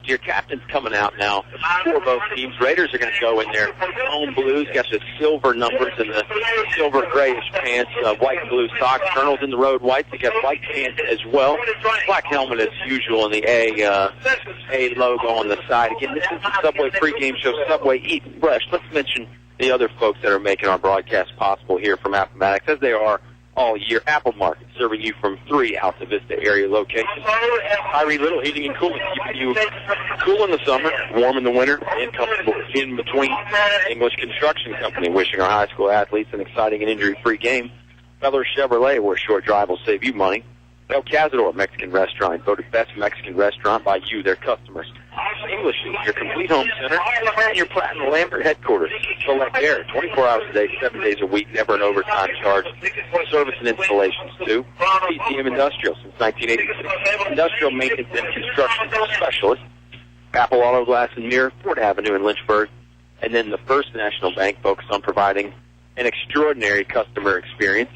Your captain's coming out now for both teams. Raiders are going to go in their home blues, got the silver numbers and the silver grayish pants, white and blue socks. Colonels in the road whites. They got white pants as well. Black helmet as usual, and the A logo on the side. Again, this is the Subway pregame show. Subway Eat Fresh. Let's mention the other folks that are making our broadcast possible here from Appomattox, as they are all year. Apple Market, serving you from 3 Altavista area locations. Tyree Little Heating and Cooling, keeping you cool in the summer, warm in the winter, and comfortable in between. English Construction Company, wishing our high school athletes an exciting and injury-free game. Feller Chevrolet, where a short drive will save you money. El Cazador Mexican Restaurant, voted best Mexican restaurant by you, their customers. English is your complete home center, and your Platt and Lambert headquarters. Select Air, 24 hours a day, 7 days a week, never an overtime charge. Service and installations, too. PCM Industrial since 1986. Industrial maintenance and construction specialist. Apple Auto Glass and Mirror, Ford Avenue in Lynchburg. And then the First National Bank, focused on providing an extraordinary customer experience.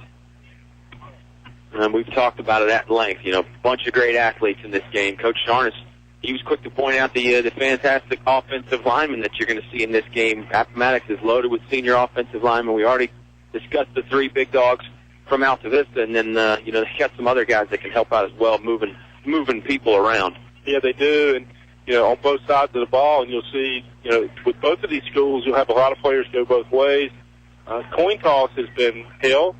We've talked about it at length. You know, a bunch of great athletes in this game. Coach Sharnes, he was quick to point out the fantastic offensive linemen that you're going to see in this game. Appomattox is loaded with senior offensive linemen. We already discussed the 3 big dogs from Altavista, and then they got some other guys that can help out as well, moving people around. Yeah, they do, and on both sides of the ball, and you'll see, with both of these schools, you'll have a lot of players go both ways. Coin toss has been held,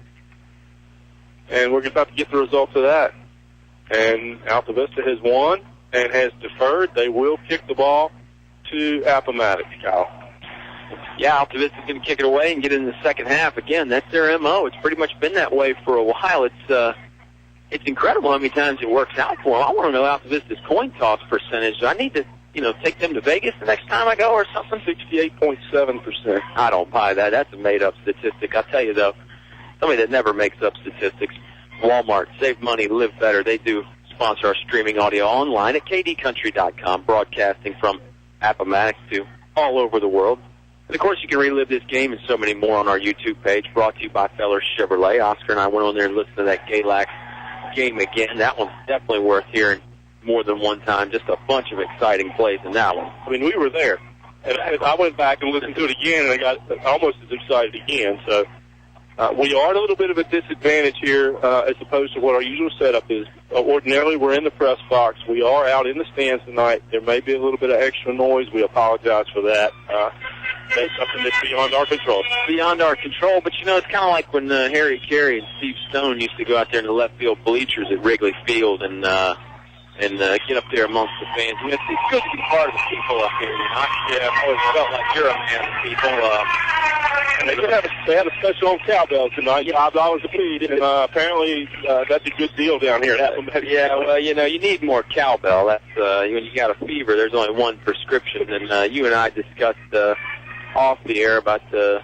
and we're about to get the results of that. And Altavista has won and has deferred. They will kick the ball to Appomattox, Kyle. Yeah, Altavista's going to kick it away and get in the second half. Again, that's their MO. It's pretty much been that way for a while. It's incredible how many times it works out for them. I want to know Altavista's coin toss percentage. I need to, take them to Vegas the next time I go or something. 68.7%. I don't buy that. That's a made-up statistic. I'll tell you, though, somebody that never makes up statistics, Walmart, save money, live better. They do sponsor our streaming audio online at kdcountry.com, broadcasting from Appomattox to all over the world. And, of course, you can relive this game and so many more on our YouTube page, brought to you by Feller Chevrolet. Oscar and I went on there and listened to that Galax game again. That one's definitely worth hearing more than one time. Just a bunch of exciting plays in that one. I mean, we were there. And I went back and listened to it again, and I got almost as excited again. So we are at a little bit of a disadvantage here as opposed to what our usual setup is. Ordinarily, we're in the press box. We are out in the stands tonight. There may be a little bit of extra noise. We apologize for that. That's something that's beyond our control. Beyond our control, but it's kind of like when Harry Carey and Steve Stone used to go out there in the left field bleachers at Wrigley Field and get up there amongst the fans. It's good to be part of the people up here. Yeah, I've always felt like you're a man of people. They had a special on cowbell tonight, $5 a piece, and apparently that's a good deal down here. Yeah, well, you need more cowbell. That's when you got a fever, there's only one prescription, and you and I discussed off the air about the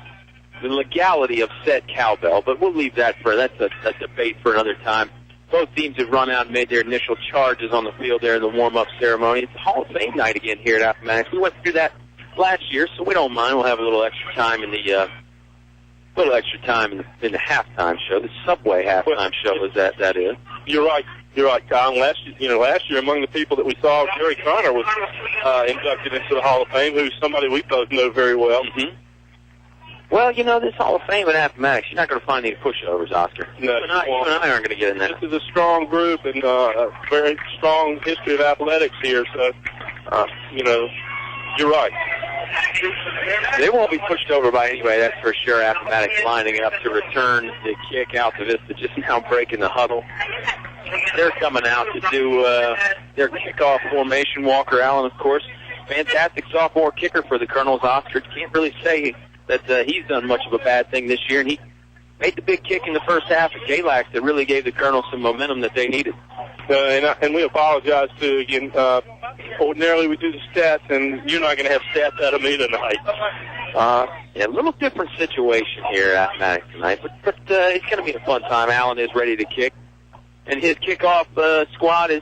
legality of said cowbell, but we'll leave that that's a debate for another time. Both teams have run out and made their initial charges on the field there in the warm-up ceremony. It's Hall of Fame night again here at Appomattox. We went through that last year, so we don't mind. We'll have a little extra time in the halftime show, the Subway halftime show, as that is. You're right, Kyle. Last year, among the people that we saw, Jerry Connor was inducted into the Hall of Fame, who's somebody we both know very well. Mm-hmm. Well, this Hall of Fame in Appomattox, you're not going to find any pushovers, Oscar. No, you and I aren't going to get in that. This is a strong group and a very strong history of athletics here, so, you're right. They won't be pushed over by anybody, that's for sure. Appomattox lining up to return the kick. Altavista just now breaking the huddle. They're coming out to do their kickoff formation. Walker Allen, of course, fantastic sophomore kicker for the Colonels. Oscar can't really say that he's done much of a bad thing this year, and he made the big kick in the first half at Galax that really gave the Colonels some momentum that they needed. And we apologize, too. Again, ordinarily we do the stats, and you're not going to have stats out of me tonight. A little different situation here at Appomattox tonight, but it's going to be a fun time. Allen is ready to kick, and his kickoff squad is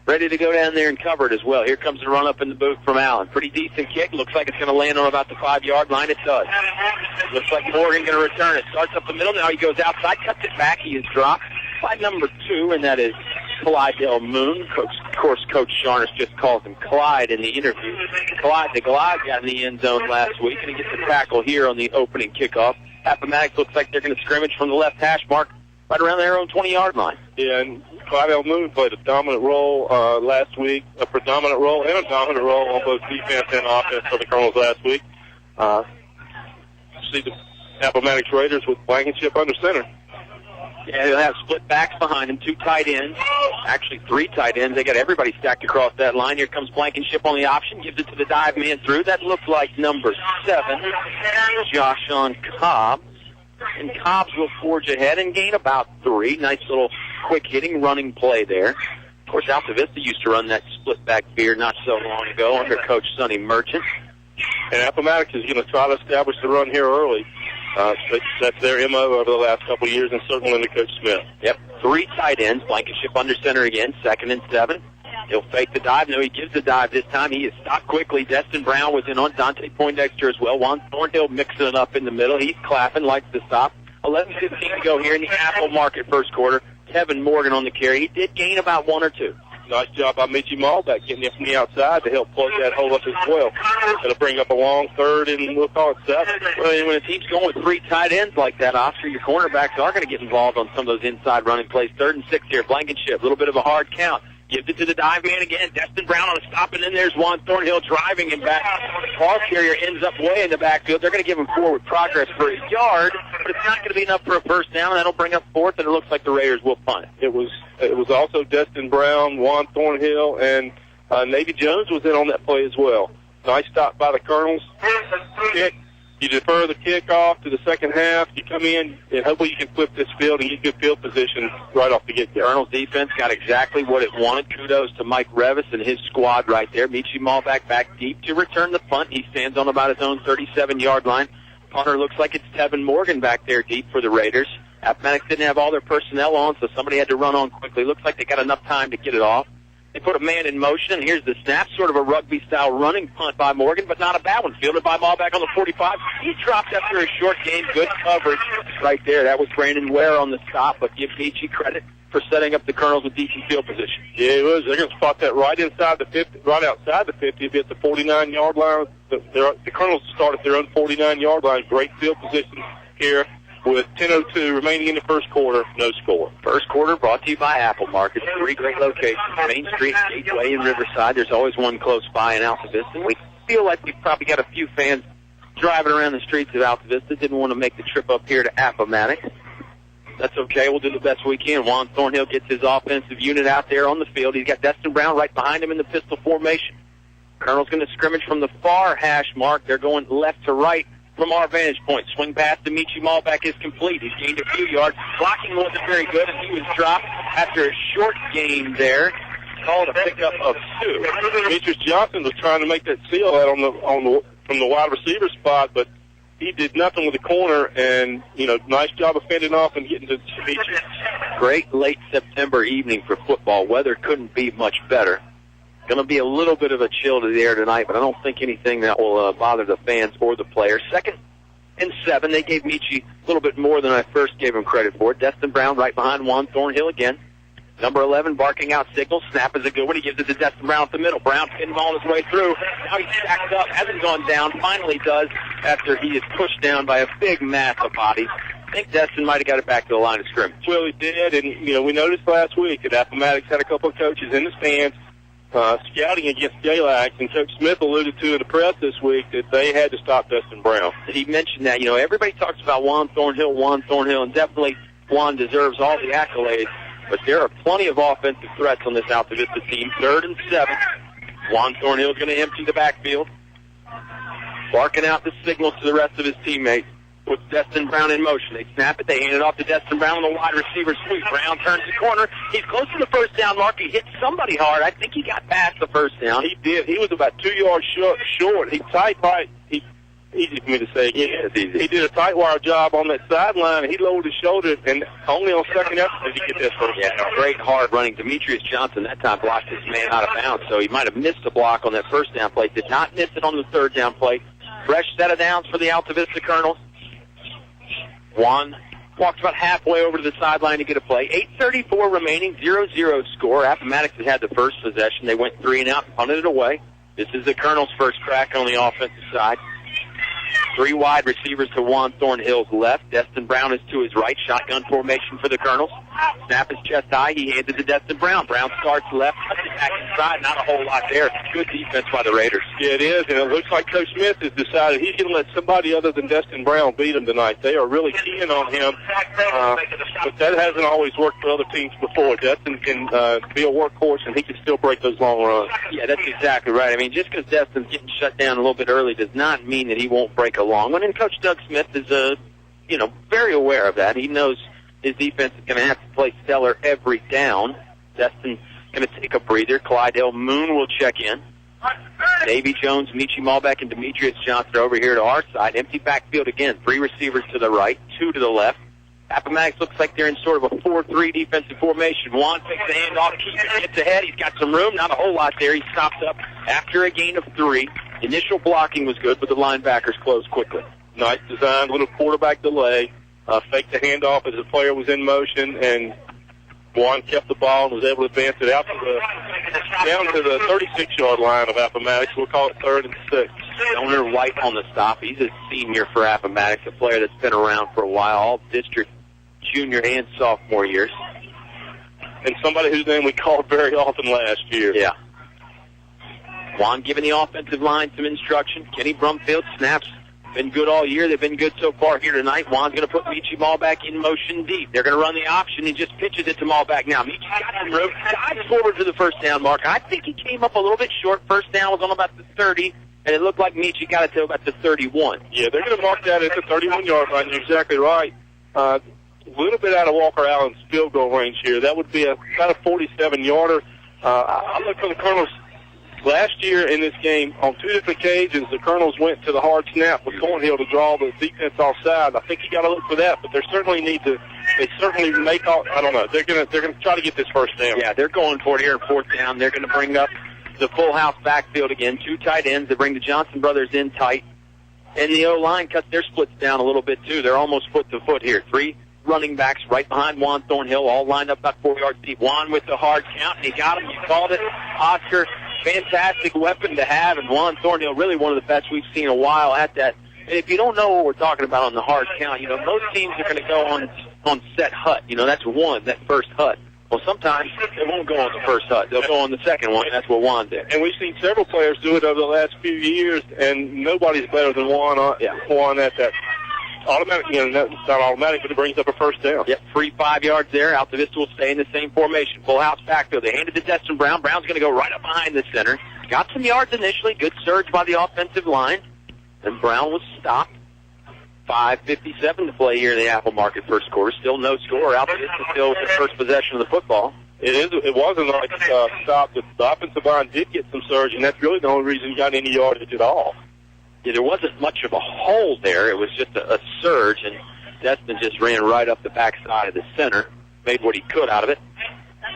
ready to go down there and cover it as well. Here comes the run up in the booth from Allen. Pretty decent kick. Looks like it's going to land on about the 5-yard line. It does. Looks like Morgan going to return it. Starts up the middle. Now he goes outside, cuts it back. He is dropped by number 2, and that is Clydell Moon. Coach course, Coach Sharnis just calls him Clyde in the interview. Clyde the Glide got in the end zone last week, and he gets a tackle here on the opening kickoff. Appomattox looks like they're going to scrimmage from the left hash mark right around their own 20-yard line. Yeah, and Clyde Moon played a dominant role last week, a predominant role and a dominant role on both defense and offense for the Colonels last week. See the Appomattox Raiders with Blankenship under center. Yeah, they'll have split backs behind him, 2 tight ends. Actually, 3 tight ends. They got everybody stacked across that line. Here comes Blankenship on the option, gives it to the dive man through. That looks like number 7, Josh on Cobbs. And Cobbs will forge ahead and gain about 3. Nice little quick-hitting running play there. Of course, Altavista used to run that split-back veer not so long ago under Coach Sonny Merchant. And Appomattox is going to try to establish the run here early. That's their MO over the last couple of years, and certainly under Coach Smith. Yep, 3 tight ends. Blankenship under center again, 2nd and 7. He'll fake the dive. No, he gives the dive this time. He is stopped quickly. Destin Brown was in on Dante Poindexter as well. Juan Thornhill mixing it up in the middle. He's clapping, likes to stop. 11:15 to go here in the Apple Market first quarter. Kevin Morgan on the carry. He did gain about 1 or 2. Nice job by Mitchie Malbeck getting it from the outside to help plug that hole up as well. It'll bring up a long 3rd and we'll call it 7. Well, when a team's going with 3 tight ends like that, Oscar, your cornerbacks are going to get involved on some of those inside running plays. 3rd and 6 here. Blankenship, a little bit of a hard count. Gives it to the dive man again. Destin Brown on a stop, and then there's Juan Thornhill driving him back. The ball carrier ends up way in the backfield. They're going to give him forward progress for a yard, but it's not going to be enough for a first down. That'll bring up 4th, and it looks like the Raiders will punt it. It was also Destin Brown, Juan Thornhill, and Navy Jones was in on that play as well. Nice stop by the Colonels. Kick. You defer the kickoff to the second half. You come in, and hopefully you can flip this field and get good field position right off the get-go. Colonel's defense got exactly what it wanted. Kudos to Mike Revis and his squad right there. Mitchie Malbeck back deep to return the punt. He stands on about his own 37-yard line. Punter looks like it's Tevin Morgan back there deep for the Raiders. Appomattox didn't have all their personnel on, so somebody had to run on quickly. Looks like they got enough time to get it off. They put a man in motion, and here's the snap, sort of a rugby-style running punt by Morgan, but not a bad one. Fielded by Malbeck on the 45. He dropped after a short gain. Good coverage right there. That was Brandon Ware on the stop, but give Nietzsche credit for setting up the Colonels with decent field position. Yeah, it was. They're going to spot that right inside the 50, right outside the 50. If it's the 49-yard line, the Colonels start at their own 49-yard line. Great field position here. With 10:02 remaining in the first quarter, no score. First quarter brought to you by Apple Market. 3 great locations, Main Street, Gateway, and Riverside. There's always one close by in Altavista. And we feel like we've probably got a few fans driving around the streets of Altavista. Didn't want to make the trip up here to Appomattox. That's okay. We'll do the best we can. Juan Thornhill gets his offensive unit out there on the field. He's got Destin Brown right behind him in the pistol formation. Colonel's going to scrimmage from the far hash mark. They're going left to right. From our vantage point, swing pass to Mitchie Malbeck is complete. He's gained a few yards. Blocking wasn't very good, and he was dropped after a short gain there. Called a pickup of 2. Demetrius Johnson was trying to make that seal out from the wide receiver spot, but he did nothing with the corner. And nice job of fending off and getting to Demetrius. Great late September evening for football. Weather couldn't be much better. Going to be a little bit of a chill to the air tonight, but I don't think anything that will bother the fans or the players. 2nd and 7. They gave Michi a little bit more than I first gave him credit for. Destin Brown right behind Juan Thornhill again. Number 11 barking out signals. Snap is a good one. He gives it to Destin Brown at the middle. Brown pinballing his way through. Now he's stacked up. Hasn't gone down. Finally does after he is pushed down by a big mass of bodies. I think Destin might have got it back to the line of scrimmage. Well, he did, and we noticed last week that Appomattox had a couple of coaches in the stands scouting against Galax, and Coach Smith alluded to in the press this week that they had to stop Destin Brown. He mentioned that. Everybody talks about Juan Thornhill, and definitely Juan deserves all the accolades, but there are plenty of offensive threats on this Altavista team. 3rd and 7. Juan Thornhill is going to empty the backfield, barking out the signals to the rest of his teammates. Puts Destin Brown in motion. They snap it. They hand it off to Destin Brown on the wide receiver sweep. Brown turns the corner. He's close to the first down mark. He hit somebody hard. I think he got past the first down. He did. He was about 2 yards short. He easy for me to say again. Yeah, it's easy. He did a tight wire job on that sideline, and he lowered his shoulder, and only on second effort did he get this first down. Great hard running. Demetrius Johnson that time blocked his man out of bounds, so he might have missed a block on that first down play. Did not miss it on the 3rd down play. Fresh set of downs for the Altavista Colonels. Juan walks about halfway over to the sideline to get a play. 8:34 remaining, 0-0 score. Appomattox has had the first possession. They went 3 and out and punted it away. This is the Colonel's first crack on the offensive side. 3 wide receivers to Juan Thornhill's left. Destin Brown is to his right. Shotgun formation for the Colonels. Snap is chest high. He hands it to Destin Brown. Brown starts left, cuts it back inside. Not a whole lot there. Good defense by the Raiders. Yeah, it is, and it looks like Coach Smith has decided he's going to let somebody other than Destin Brown beat him tonight. They are really keying on him, but that hasn't always worked for other teams before. Destin can be a workhorse, and he can still break those long runs. Yeah, that's exactly right. I mean, just because Destin's getting shut down a little bit early does not mean that he won't break a long one. And Coach Doug Smith is, very aware of that. He knows his defense is going to have to play stellar every down. Destin's going to take a breather. Clydell Moon will check in. Davy Jones, Michi Malbeck, and Demetrius Johnson are over here to our side. Empty backfield again. 3 receivers to the right, 2 to the left. Appomattox looks like they're in sort of a 4-3 defensive formation. Juan takes the handoff, gets ahead. He's got some room, not a whole lot there. He stops up after a gain of 3. Initial blocking was good, but the linebackers closed quickly. Nice design, little quarterback delay. Faked the handoff as the player was in motion, and Juan kept the ball and was able to advance it out down to the 36-yard line of Appomattox. We'll call it 3rd and 6. Stoner White on the stop. He's a senior for Appomattox, a player that's been around for a while, all district junior and sophomore years. And somebody whose name we called very often last year. Yeah. Juan giving the offensive line some instruction. Kenny Brumfield snaps. Been good all year. They've been good so far here tonight. Juan's going to put Michi Malbeck in motion deep. They're going to run the option. He just pitches it to Malbeck now. Michi's got some room. Dives forward to the first down mark. I think he came up a little bit short. First down was on about the 30, and it looked like Michi got it to about the 31. Yeah, they're going to mark that at the 31-yard line. You're exactly right. A little bit out of Walker Allen's field goal range here. That would be about a 47-yarder. I look for the Colonels. Last year in this game, on 2 different occasions, the Colonels went to the hard snap with Thornhill to draw the defense offside. I think you got to look for that, but they certainly make all. I don't know. They're going to try to get this first down. Yeah, they're going for it here in 4th down. They're going to bring up the full house backfield again. 2 tight ends. They bring the Johnson brothers in tight, and the O-line cuts their splits down a little bit too. They're almost foot to foot here. 3 running backs right behind Juan Thornhill, all lined up about 4 yards deep. Juan with the hard count, and he got him. You called it, Oscar. Fantastic weapon to have, and Juan Thornhill, really one of the best we've seen in a while at that. And if you don't know what we're talking about on the hard count, most teams are going to go on set hut. That's one, that first hut. Well, sometimes they won't go on the first hut. They'll go on the second one, and that's what Juan did. And we've seen several players do it over the last few years, and nobody's better than Juan at that. Automatic, not automatic, but it brings up a first down. Yep, free 5 yards there. Altavista will stay in the same formation. Full house backfield. They hand it to Destin Brown. Brown's going to go right up behind the center. Got some yards initially. Good surge by the offensive line. And Brown was stopped. 5:57 to play here in the Apple Market first quarter. Still no score. Altavista still with the first possession of the football. It wasn't like stop. The offensive line did get some surge, and that's really the only reason he got any yardage at all. Yeah, there wasn't much of a hole there. It was just a surge, and Destin just ran right up the backside of the center, made what he could out of it.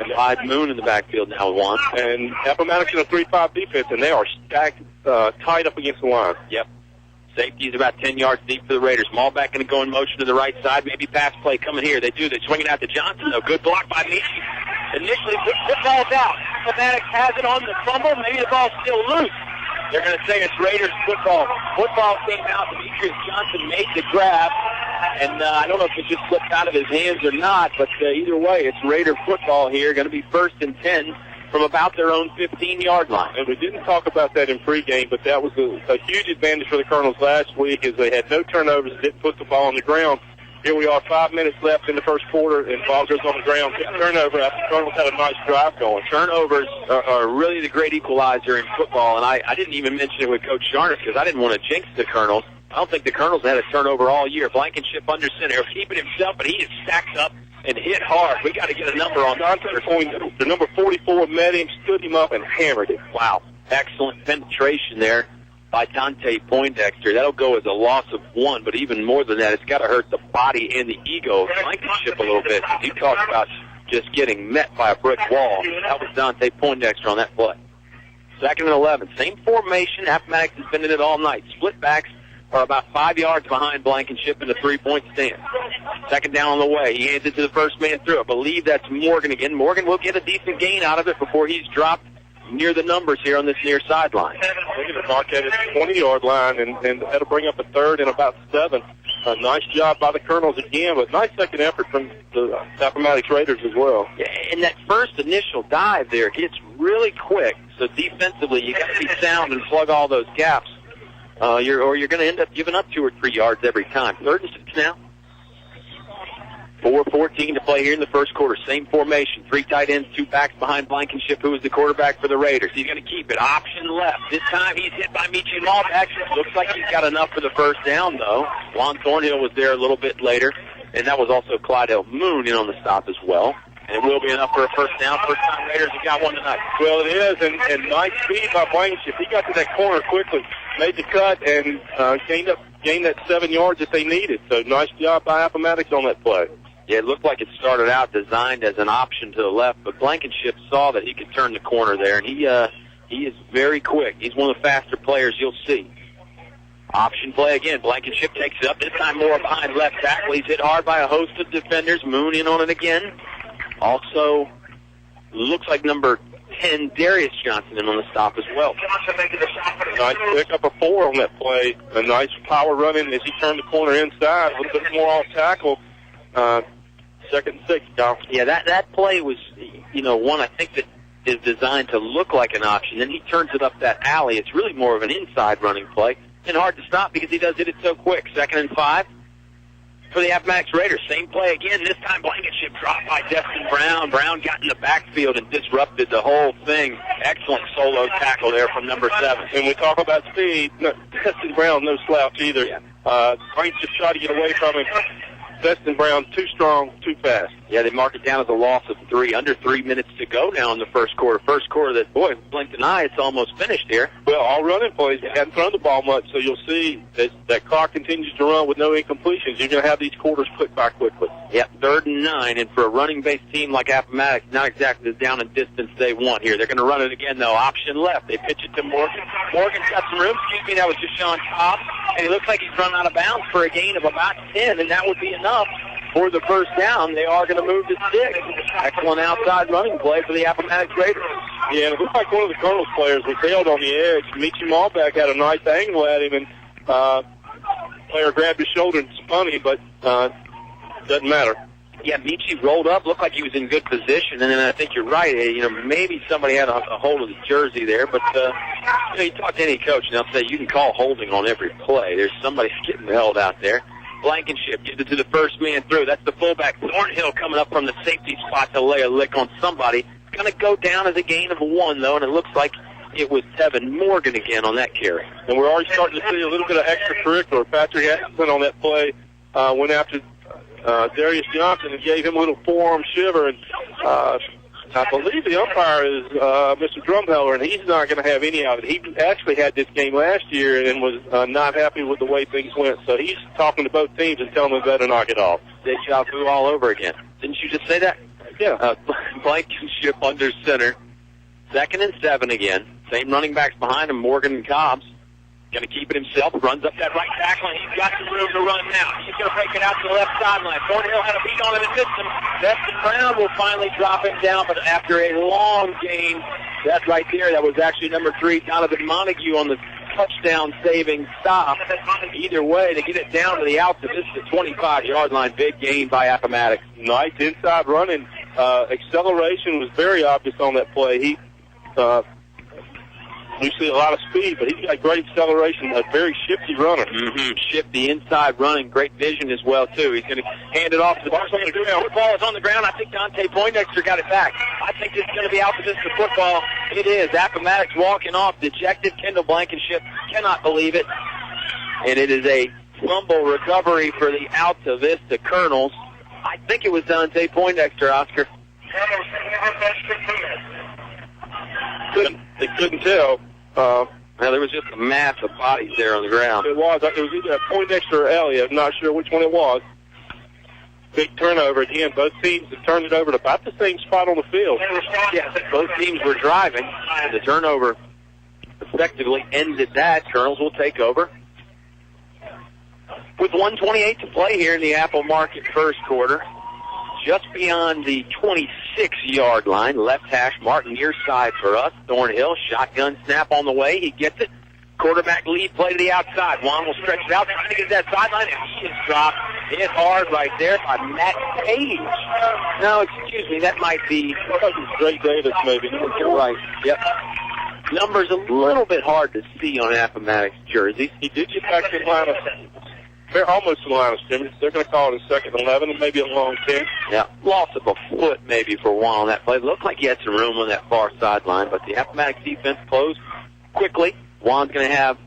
And Clyde Moon in the backfield now with Juan. And Appomattox in a 3-5 defense, and they are stacked tight up against the line. Yep. Safety is about 10 yards deep for the Raiders. Malbeck going to go in motion to the right side. Maybe pass play coming here. They do. They swing it out to Johnson, though. Good block by Michi. Initially, football's out. Appomattox has it on the fumble. Maybe the ball's still loose. They're going to say it's Raiders football. Football came out. Demetrius Johnson made the grab. And I don't know if it just slipped out of his hands or not, but either way, it's Raider football here. Going to be 1st and 10 from about their own 15-yard line. And we didn't talk about that in pregame, but that was a huge advantage for the Colonels last week as they had no turnovers, didn't put the ball on the ground. Here we are, 5 minutes left in the first quarter, and ball goes on the ground. Turnover after the Colonels had a nice drive going. Turnovers are really the great equalizer in football, and I didn't even mention it with Coach Sharner because I didn't want to jinx the Colonels. I don't think the Colonels had a turnover all year. Blankenship under center, keeping himself, but he is stacked up and hit hard. We got to get a number on the number 44 met him, stood him up, and hammered him. Wow, excellent penetration there by Dante Poindexter. That'll go as a loss of 1, but even more than that, it's got to hurt the body and the ego of Blankenship a little bit. You talk about just getting met by a brick wall. That was Dante Poindexter on that play. 2nd and 11. Same formation. Appomattox has been in it all night. Split backs. are about 5 yards behind Blankenship in the three-point stance. Second down on the way. He hands it to the first man through. I believe that's Morgan again. Morgan will get a decent gain out of it before he's dropped near the numbers here on this near sideline. Look at the mark at his 20-yard line, and that'll bring up a third and about 7. A nice job by the Colonels again, but nice second effort from the Appomattox Raiders as well. Yeah, and that first initial dive there gets really quick. So defensively, you got to be sound and plug all those gaps, or you're going to end up giving up 2 or 3 yards every time. 3rd and 6 now. 4:14 to play here in the first quarter. Same formation. 3 tight ends, 2 backs behind Blankenship, who is the quarterback for the Raiders. He's going to keep it. Option left. This time he's hit by Michi Malbeck. Looks like he's got enough for the first down, though. Juan Thornhill was there a little bit later, and that was also Clydell Moon in on the stop as well. And it will be enough for a first down. First time Raiders have got one tonight. Well, it is, and nice speed by Blankenship. He got to that corner quickly, made the cut, and gained that 7 yards that they needed. So nice job by Appomattox on that play. Yeah, it looked like it started out designed as an option to the left, but Blankenship saw that he could turn the corner there, and he is very quick. He's one of the faster players you'll see. Option play again. Blankenship takes it up, this time more behind left tackle. He's hit hard by a host of defenders. Moon in on it again. Also, looks like number 10, Darius Johnson, in on the stop as well. Nice pick up a 4 on that play. A nice power running as he turned the corner inside. A little bit more off tackle. 2nd and 6, Don. Yeah, that play was, one I think that is designed to look like an option. Then he turns it up that alley. It's really more of an inside running play and hard to stop because he does hit it so quick. 2nd and 5 for the Appomattox Raiders. Same play again. This time Blankenship dropped by Destin Brown. Brown got in the backfield and disrupted the whole thing. Excellent solo tackle there from number 7. And we talk about speed. No, Destin Brown, no slouch either. Yeah. Frank just tried to get away from him. Destin Brown, too strong, too fast. Yeah, they mark it down as a loss of 3. Under 3 minutes to go now in the first quarter. First quarter that, boy, blinked an eye, it's almost finished here. Well, all running plays. They hadn't thrown the ball much, so you'll see that clock continues to run with no incompletions. You're going to have these quarters click by quickly. Yep, 3rd and 9, and for a running-based team like Appomattox, not exactly as down in distance they want here. They're going to run it again, though. Option left. They pitch it to Morgan. Morgan's got some room. Excuse me, that was Deshaun Cobb. And he looks like he's run out of bounds for a gain of about 10, and that would be enough for the first down. They are going to move to 6. Excellent outside running play for the Appomattox Raiders. Yeah, and it looked like one of the Colonels players was held on the edge. Michi Malbeck had a nice angle at him, and player grabbed his shoulder and spun him, but doesn't matter. Yeah, Michi rolled up, looked like he was in good position, and then I think you're right. Maybe somebody had a hold of the jersey there, but you talk to any coach, and they'll say you can call holding on every play. There's somebody getting held out there. Blankenship gives it to the first man through. That's the fullback. Thornhill coming up from the safety spot to lay a lick on somebody. It's going to go down as a gain of 1, though, and it looks like it was Tevin Morgan again on that carry. And we're already starting to see a little bit of extracurricular. Patrick Atkinson on that play went after Darius Johnson and gave him a little forearm shiver. And I believe the umpire is Mr. Drumheller, and he's not going to have any of it. He actually had this game last year and was not happy with the way things went. So he's talking to both teams and telling them they better knock it off. Deja vu all over again. Didn't you just say that? Yeah. Blankenship under center. 2nd and 7 again. Same running backs behind him, Morgan and Cobbs. Going to keep it himself. Runs up that right tackle, and he's got some room to run now. He's going to break it out to the left sideline. Thornhill had a beat on him and missed him. Destin Brown will finally drop him down, but after a long gain, that right there, that was actually number 3, Donovan Montague on the touchdown-saving stop. Either way, to get it down to the Altavista 25-yard line, big gain by Appomattox. Nice inside running. Acceleration was very obvious on that play. We see a lot of speed, but he's got great acceleration, a very shifty runner. Shifty inside running, great vision as well, too. He's going to hand it off to the ball. The ball is on the ground. I think Dante Poindexter got it back. I think it's going to be Altavista football. It is. Appomattox walking off, dejected. Kendall Blankenship cannot believe it. And it is a fumble recovery for the Altavista Colonels. I think it was Dante Poindexter, Oscar. They couldn't tell. Now, there was just a mass of bodies there on the ground. It was either Poindexter or Elliott. I'm not sure which one it was. Big turnover again. Both teams have turned it over to about the same spot on the field. Yes, both teams were driving. The turnover effectively ended that. Colonels will take over. with 1:28 to play here in the Apple Market first quarter. Just beyond the 26-yard line, left hash mark near side for us. Thornhill, shotgun snap on the way. He gets it. Quarterback lead play to the outside. Juan will stretch it out, trying to get that sideline, and he is dropped. Hit hard right there by Matt Page. No, excuse me, that might be Drake Davis, maybe. You're right. Yep. Numbers a little bit hard to see on Appomattox jerseys. He did get back to the line of, they're almost to the line of scrimmage. They're going to call it a 2nd and 11 and maybe a long 10. Yeah, loss of a foot maybe for Juan on that play. Looked like he had some room on that far sideline, but the Appomattox defense closed quickly. Juan's going to have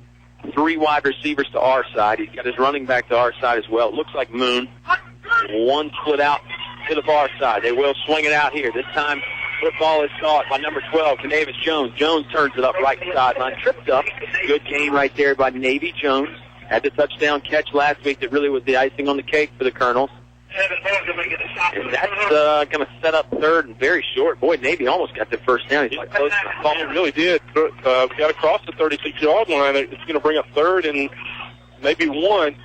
3 wide receivers to our side. He's got his running back to our side as well. It looks like Moon. One split out to the far side. They will swing it out here. This time, football is caught by number 12, Canavis Jones. Jones turns it up right sideline. Tripped up. Good gain right there by Navy Jones. Had the touchdown catch last week that really was the icing on the cake for the Colonels. And that's going to set up 3rd and very short. Boy, Navy almost got the first down. He's like close to the ball. He really did. We got across the 36-yard line. It's going to bring up 3rd and maybe 1.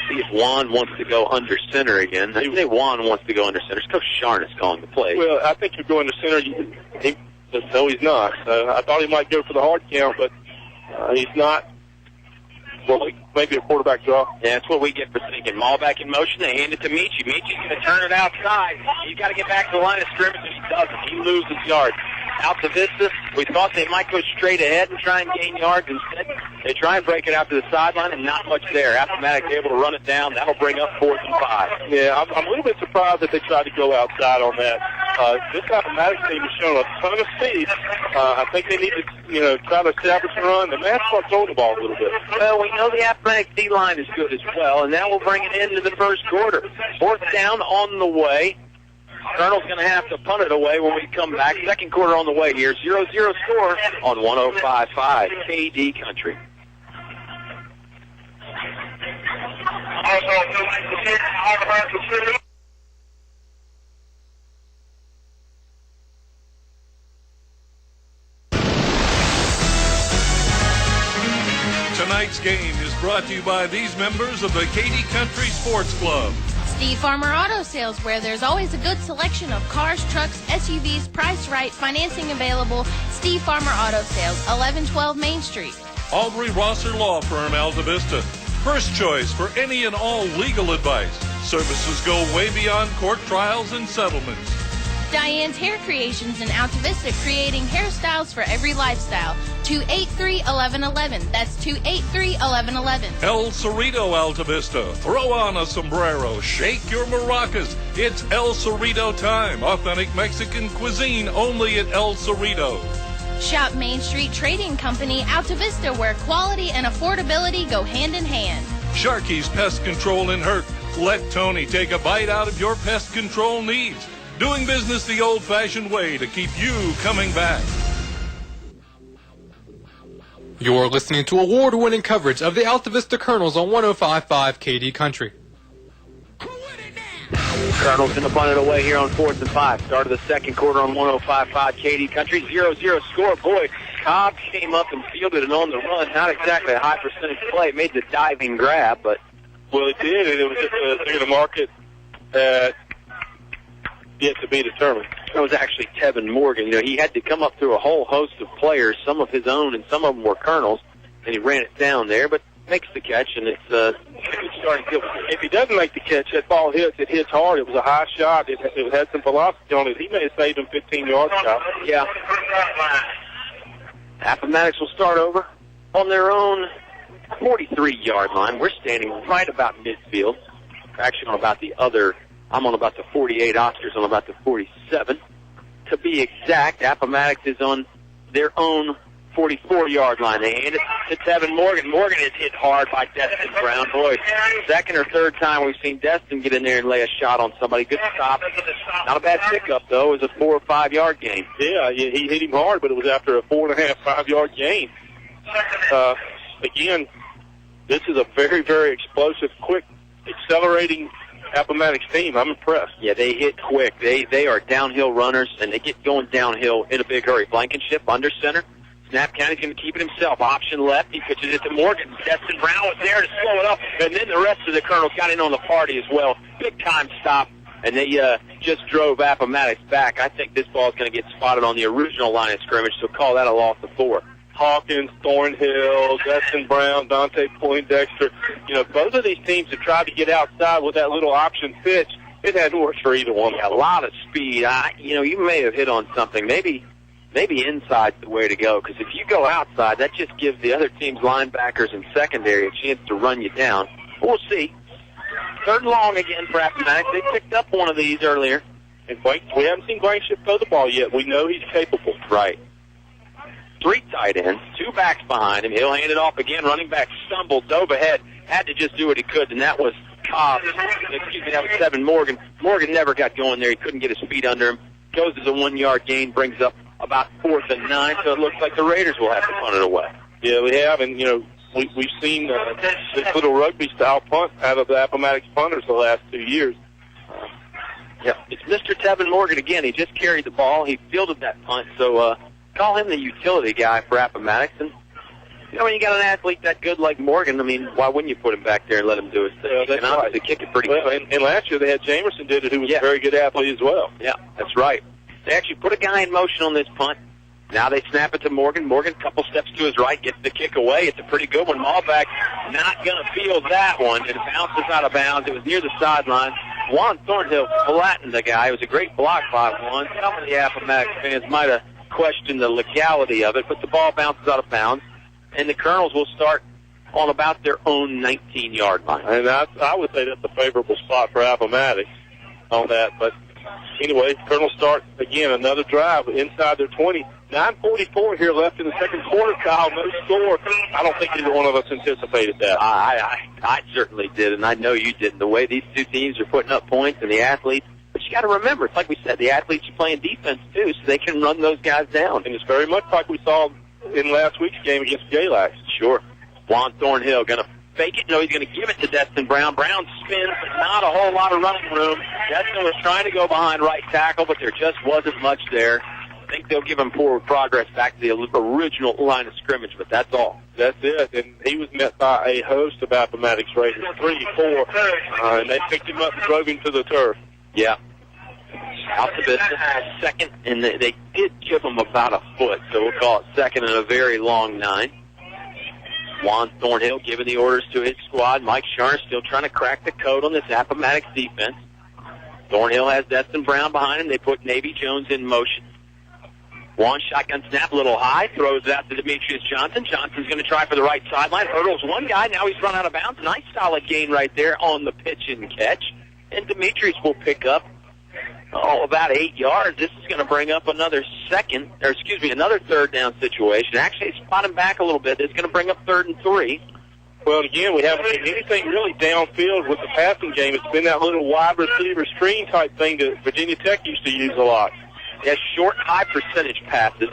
See if Juan wants to go under center again. I say Juan wants to go under center. Coach Sharn is calling the play. Well, I think you're going to center. No, he's not. I thought he might go for the hard count, but he's not. Well, maybe a quarterback draw. Yeah, that's what we get for thinking. Ball back in motion. They hand it to Michi. Michi's going to turn it outside. He's got to get back to the line of scrimmage, and he doesn't. He loses yards. Altavista, we thought they might go straight ahead and try and gain yards. Instead, they try and break it out to the sideline, and not much there. Appomattox able to run it down. That'll bring up 4th and 5. Yeah, I'm a little bit surprised that they tried to go outside on that. This Appomattox team has shown a ton of speed. I think they need to, try to establish a run. And they have to start throwing the ball a little bit. Well, we know the Appomattox D-line is good as well, and now we'll bring it into the first quarter. 4th down on the way. Colonel's going to have to punt it away when we come back. Second quarter on the way here. 0-0 score on 105.5 KD Country. Tonight's game is brought to you by these members of the KD Country Sports Club. Steve Farmer Auto Sales, where there's always a good selection of cars, trucks, SUVs, priced right, financing available. Steve Farmer Auto Sales, 1112 Main Street. Aubrey Rosser Law Firm, Altavista. First choice for any and all legal advice. Services go way beyond court trials and settlements. Diane's Hair Creations in Altavista, creating hairstyles for every lifestyle. 283-1111. That's 283-1111. El Cerrito, Altavista. Throw on a sombrero. Shake your maracas. It's El Cerrito time. Authentic Mexican cuisine only at El Cerrito. Shop Main Street Trading Company, Altavista, where quality and affordability go hand in hand. Sharky's Pest Control in Hurt. Let Tony take a bite out of your pest control needs. Doing business the old-fashioned way to keep you coming back. You're listening to award-winning coverage of the Altavista Colonels on 105.5 KD Country. Colonel's going to punt it away here on 4th and 5. Start of the second quarter on 105.5 KD Country. 0-0 score. Boy, Cobb came up and fielded it on the run. Not exactly a high percentage play. Made the diving grab, but... Well, it did, and it was just a thing in the market that yet to be determined. It was actually Tevin Morgan. He had to come up through a whole host of players, some of his own and some of them were Colonels, and he ran it down there, but makes the catch, and it's starting to... If he doesn't make the catch, that ball hits. It hits hard. It was a high shot. It had some velocity on it. He may have saved him 15 yards. Yeah. Appomattox will start over on their own 43-yard line. We're standing right about midfield. Actually, I'm on about the 48. Oscar's on about the 47. To be exact, Appomattox is on their own 44-yard line. They hand it to Tevin Morgan. Morgan is hit hard by Destin Brown. Boy, second or third time we've seen Destin get in there and lay a shot on somebody. Good stop. Not a bad pickup, though. It was a 4 or 5 yard gain. Yeah, he hit him hard, but it was after a 4.5, 5 yard gain. Again, this is a very, very explosive, quick, accelerating Appomattox team. I'm impressed. Yeah, they hit quick. They are downhill runners, and they get going downhill in a big hurry. Blankenship under center. Snap County's going to keep it himself. Option left. He pitches it to Morgan. Destin Brown was there to slow it up. And then the rest of the Colonels got in on the party as well. Big-time stop. And they just drove Appomattox back. I think this ball is going to get spotted on the original line of scrimmage, so call that a loss of 4. Hawkins, Thornhill, Destin Brown, Dante Poindexter. Both of these teams have tried to get outside with that little option pitch. It hadn't worked for either one. A lot of speed. You may have hit on something. Maybe inside's the way to go, because if you go outside, that just gives the other team's linebackers and secondary a chance to run you down. We'll see. 3rd and long again for Appomattox. They picked up one of these earlier. And we haven't seen Blankenship throw the ball yet. We know he's capable. Right. 3 tight ends, 2 backs behind him. He'll hand it off again. Running back stumbled, dove ahead, had to just do what he could, and that was Cobb. That was 7 Morgan. Morgan never got going there. He couldn't get his feet under him. Goes as a 1-yard gain, brings up about 4th and 9, so it looks like the Raiders will have to punt it away. Yeah, we have, and, we've seen this little rugby-style punt out of the Appomattox punters the last 2 years. Yeah, it's Mr. Tevin Morgan again. He just carried the ball. He fielded that punt, so call him the utility guy for Appomattox. And, when you got an athlete that good like Morgan, why wouldn't you put him back there and let him do his thing? He can obviously kick it pretty good. And last year they had Jamerson did it, who was a very good athlete as well. Yeah, that's right. They actually put a guy in motion on this punt. Now they snap it to Morgan. Morgan, a couple steps to his right, gets the kick away. It's a pretty good one. Malbeck not going to field that one. It bounces out of bounds. It was near the sideline. Juan Thornhill flattened the guy. It was a great block by Juan. Some of the Appomattox fans might have questioned the legality of it, but the ball bounces out of bounds, and the Colonels will start on about their own 19-yard line. And I would say that's a favorable spot for Appomattox on that. But anyway, Colonels start, again, another drive inside their 20. 9:44 here left in the second quarter, Kyle. No score. I don't think either one of us anticipated that. I certainly did, and I know you didn't. The way these two teams are putting up points and the athletes, but you got to remember, it's like we said, the athletes are playing defense too, so they can run those guys down. And it's very much like we saw in last week's game against Galax. Sure. Juan Thornhill going to fake it. No, he's going to give it to Destin Brown. Brown spins, but not a whole lot of running room. Destin was trying to go behind right tackle, but there just wasn't much there. I think they'll give him forward progress back to the original line of scrimmage, but that's all. That's it. And he was met by a host of Appomattox Raiders, 3, 4, and they picked him up and drove him to the turf. Yeah. Altavista has second, and they did give him about a foot, so we'll call it second and a very long 9. Juan Thornhill giving the orders to his squad. Mike Sharner still trying to crack the code on this Appomattox defense. Thornhill has Destin Brown behind him. They put Navy Jones in motion. Juan shotgun snap, a little high, throws it out to Demetrius Johnson. Johnson's going to try for the right sideline. Hurdles one guy. Now he's run out of bounds. Nice solid gain right there on the pitch and catch. And Demetrius will pick up, about 8 yards. This is going to bring up another third down situation. Actually, spot him back a little bit. It's going to bring up 3rd and 3. Well, again, we haven't seen anything really downfield with the passing game. It's been that little wide receiver screen type thing that Virginia Tech used to use a lot. Yeah, short, high percentage passes.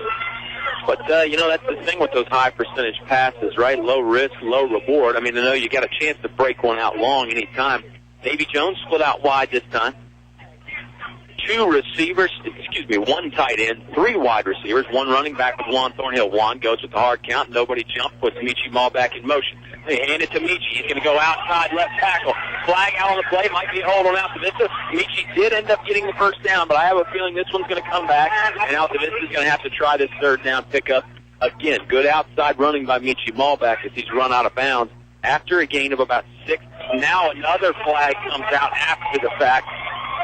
But, that's the thing with those high percentage passes, right? Low risk, low reward. I know you got a chance to break one out long any time. Davy Jones split out wide this time. 1 tight end, 3 wide receivers, 1 running back with Juan Thornhill. Juan goes with the hard count. Nobody jump, puts Michi Mall back in motion. They hand it to Michi. He's going to go outside left tackle. Flag out on the play. Might be a hold on Altavista. Michi did end up getting the first down, but I have a feeling this one's going to come back, and Altavista is going to have to try this 3rd down pickup. Again, good outside running by Michi Malbeck as he's run out of bounds after a gain of about 6. Now another flag comes out after the fact.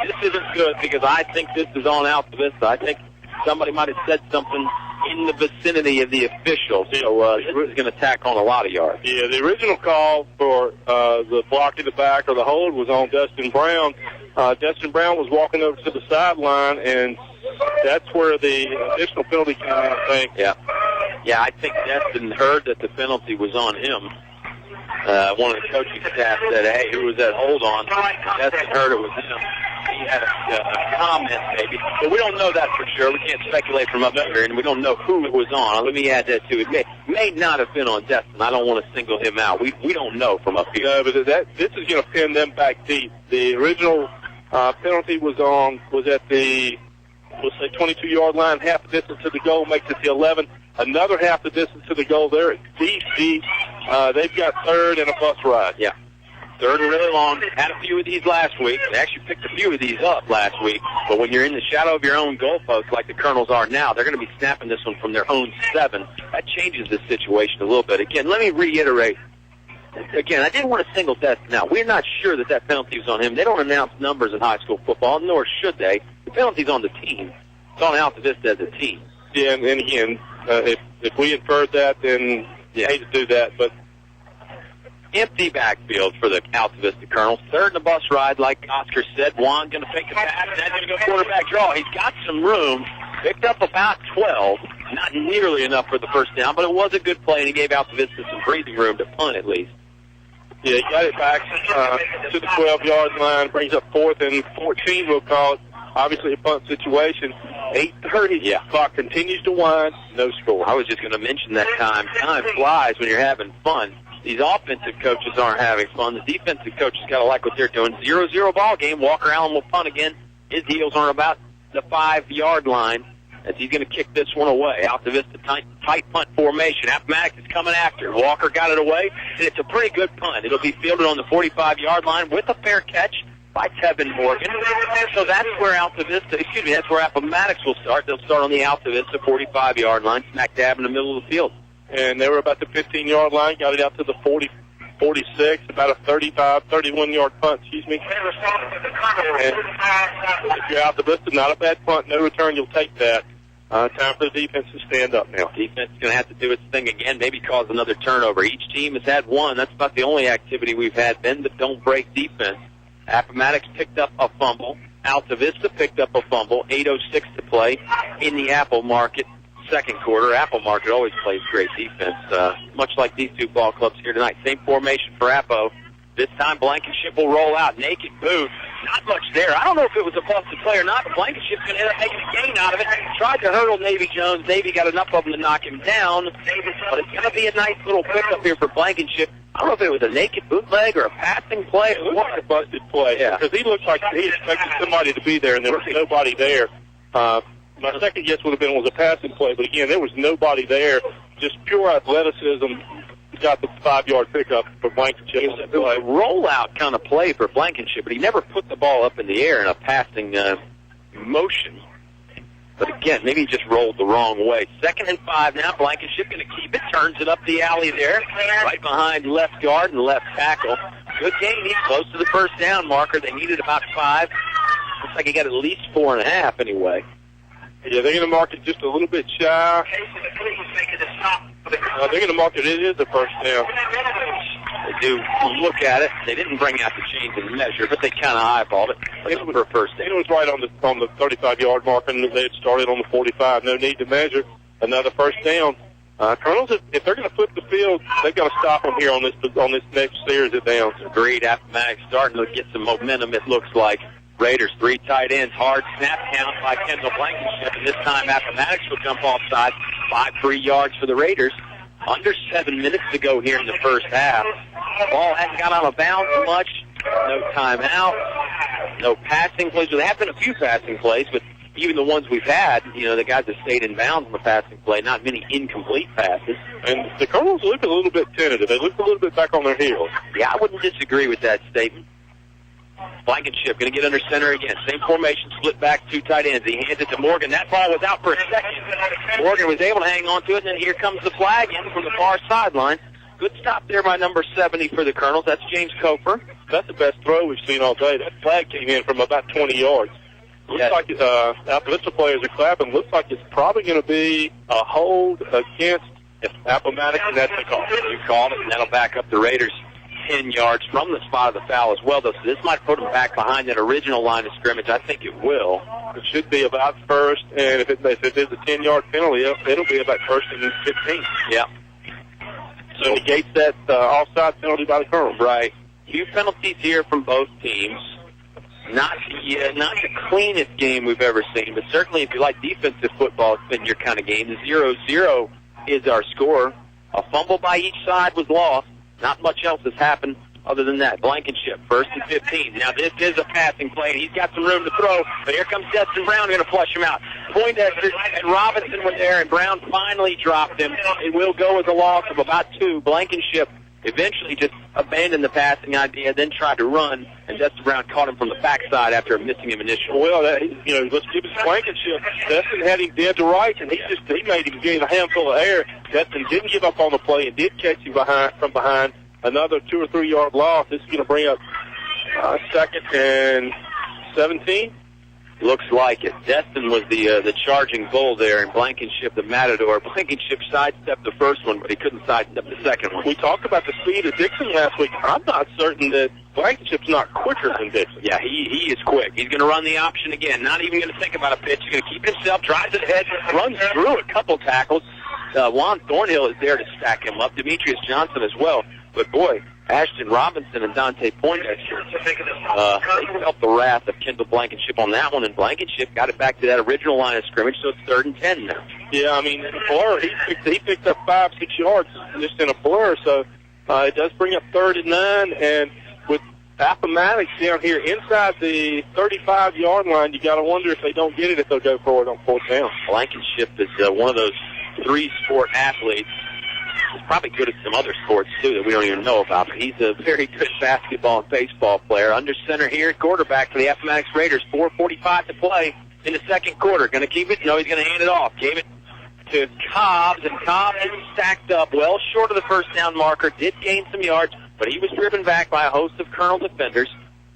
This isn't good because I think this is on Altavista. I think somebody might have said something in the vicinity of the officials, so this is going to tack on a lot of yards. Yeah, the original call for the block in the back or the hold was on Destin Brown. Destin Brown was walking over to the sideline, and that's where the additional penalty came in, I think. Yeah, I think Destin heard that the penalty was on him. One of the coaching staff said, hey, who was that hold on? Destin heard it was him. He had a comment, maybe. But we don't know that for sure. We can't speculate from up here, and we don't know who it was on. Let me add that, too. It may not have been on Destin. I don't want to single him out. We don't know from up here. No, but this is going to pin them back deep. The original penalty was at the, 22-yard line, half the distance to the goal, makes it the 11. another half the distance to the goal there. It's deep. They've got third and a bus ride. Yeah. Third and really long. Had a few of these last week. They actually picked a few of these up last week. But when you're in the shadow of your own goalpost like the Colonels are now, they're going to be snapping this one from their own 7. That changes the situation a little bit. Again, let me reiterate. Again, I didn't want to single test. Now, we're not sure that penalty was on him. They don't announce numbers in high school football, nor should they. The penalty's on the team. It's on Altavista as a team. Yeah, and again, if we inferred that, then you hate to do that, but empty backfield for the Altavista Colonels. Third in the bus ride, like Oscar said. Juan going to fake a pass, and then going to go quarterback draw. He's got some room. Picked up about 12. Not nearly enough for the first down, but it was a good play, and he gave Altavista some breathing room to punt at least. Yeah, he got it back to the 12-yard line. Brings up 4th and 14, we'll call it. Obviously a punt situation. 8:30. Yeah. Clock continues to wind. No score. I was just going to mention that time. Time flies when you're having fun. These offensive coaches aren't having fun. The defensive coaches got to like what they're doing. 0-0 ball game. Walker Allen will punt again. His heels are about the 5-yard line as he's going to kick this one away. Altavista tight punt formation. Appomattox is coming after. Walker got it away, and it's a pretty good punt. It'll be fielded on the 45-yard line with a fair catch by Tevin Morgan. So that's where that's where Appomattox will start. They'll start on the Altavista 45-yard line, smack dab in the middle of the field. And they were about the 15-yard line, got it out to the 46, about a 31-yard punt, And if you're Altavista, not a bad punt, no return, you'll take that. Time for the defense to stand up now. Defense is going to have to do its thing again, maybe cause another turnover. Each team has had one. That's about the only activity we've had. Bend but don't break defense. Appomattox picked up a fumble. Altavista picked up a fumble. 8:06 to play in the Apple Market second quarter. Apple Market always plays great defense, much like these two ball clubs here tonight. Same formation for Appo. This time Blankenship will roll out. Naked boot. Not much there. I don't know if it was a busted play or not, but Blankenship's going to end up making a gain out of it. Tried to hurdle Navy Jones. Navy got enough of them to knock him down. But it's going to be a nice little pickup here for Blankenship. I don't know if it was a naked bootleg or a passing play. It looked like a busted play. Yeah. Because he looked like he expected somebody to be there, and there was nobody there. My second guess would have been it was a passing play, but again, there was nobody there. Just pure athleticism got the 5-yard pickup for Blankenship. It was a rollout kind of play for Blankenship, but he never put the ball up in the air in a passing motion. But again, maybe he just rolled the wrong way. 2nd and 5 now. Blankenship going to keep it. Turns it up the alley there, right behind left guard and left tackle. Good game. He's close to the first down marker. They needed about 5. Looks like he got at least 4.5 anyway. Yeah, they're going to mark it just a little bit shy. They're going to mark it. It is a first down. They do look at it. They didn't bring out the chains and measure, but they kind of eyeballed it. It was for a first down. It was right on the 35-yard mark, and they had started on the 45. No need to measure. Another first down. Colonels, if they're going to flip the field, they've got to stop them here on this next series of downs. Agreed. Appomattox starting to get some momentum, it looks like. Raiders, 3 tight ends, hard snap count by Kendall Blankenship, and this time Appomattox will jump offside, 5 free yards for the Raiders. Under 7 minutes to go here in the first half. Ball hasn't got out of bounds much. No timeout. No passing plays. There have been a few passing plays, but even the ones we've had, the guys that stayed in bounds on the passing play, not many incomplete passes. And the Colonels look a little bit tentative. They look a little bit back on their heels. Yeah, I wouldn't disagree with that statement. Blankenship going to get under center again. Same formation, split back, 2 tight ends. He hands it to Morgan. That ball was out for a second. Morgan was able to hang on to it, and then here comes the flag in from the far sideline. Good stop there by number 70 for the Colonels. That's James Cofer. That's the best throw we've seen all day. That flag came in from about 20 yards. Looks like Altavista players are clapping. Looks like it's probably going to be a hold against Appomattox, and that's the call. You called it, and that'll back up the Raiders 10 yards from the spot of the foul as well, though. So this might put them back behind that original line of scrimmage. I think it will. It should be about first, and if it is a 10-yard penalty, it'll be about first and 15. Yeah. So negates that offside penalty by the Colonels. Right. Few penalties here from both teams. Not the cleanest game we've ever seen, but certainly if you like defensive football, it's been your kind of game. The 0-0 is our score. A fumble by each side was lost. Not much else has happened other than that, Blankenship, 1st and 15. Now, this is a passing play, and he's got some room to throw, but here comes Destin Brown going to flush him out. Poindexter and Robinson were there, and Brown finally dropped him. It will go as a loss of about 2. Blankenship eventually just abandoned the passing idea, then tried to run, and Destin Brown caught him from the backside after missing him initially. Well, let's give us Blankenship. Destin had him dead to rights, and he made him gain a handful of air. Destin didn't give up on the play and did catch him from behind. Another 2 or 3 yard loss. This is going to bring up 2nd and 17. Looks like it. Destin was the charging bull there, and Blankenship the matador. Blankenship sidestepped the first one, but he couldn't sidestep the second one. We talked about the speed of Dixon last week. I'm not certain that Blankenship's not quicker than Dixon. Yeah, he is quick. He's going to run the option again. Not even going to think about a pitch. He's going to keep himself, drives it ahead, runs through a couple tackles. Juan Thornhill is there to stack him up. Demetrius Johnson as well. But, boy, Ashton Robinson and Dante Poindexter, they felt the wrath of Kendall Blankenship on that one, and Blankenship got it back to that original line of scrimmage, so it's 3rd and 10 now. Yeah, I mean, blur, he picked up 5-6 yards just in a blur, so it does bring up 3rd and 9, and with Appomattox down here inside the 35-yard line, you got to wonder if they don't get it, if they'll go for it on 4th down. Blankenship is one of those 3-sport athletes. He's probably good at some other sports, too, that we don't even know about. But he's a very good basketball and baseball player. Under center here, quarterback for the Appomattox Raiders. 4:45 to play in the second quarter. Going to keep it? No, he's going to hand it off. Gave it to Cobbs, and Cobbs is stacked up well short of the first down marker. Did gain some yards, but he was driven back by a host of Colonel defenders.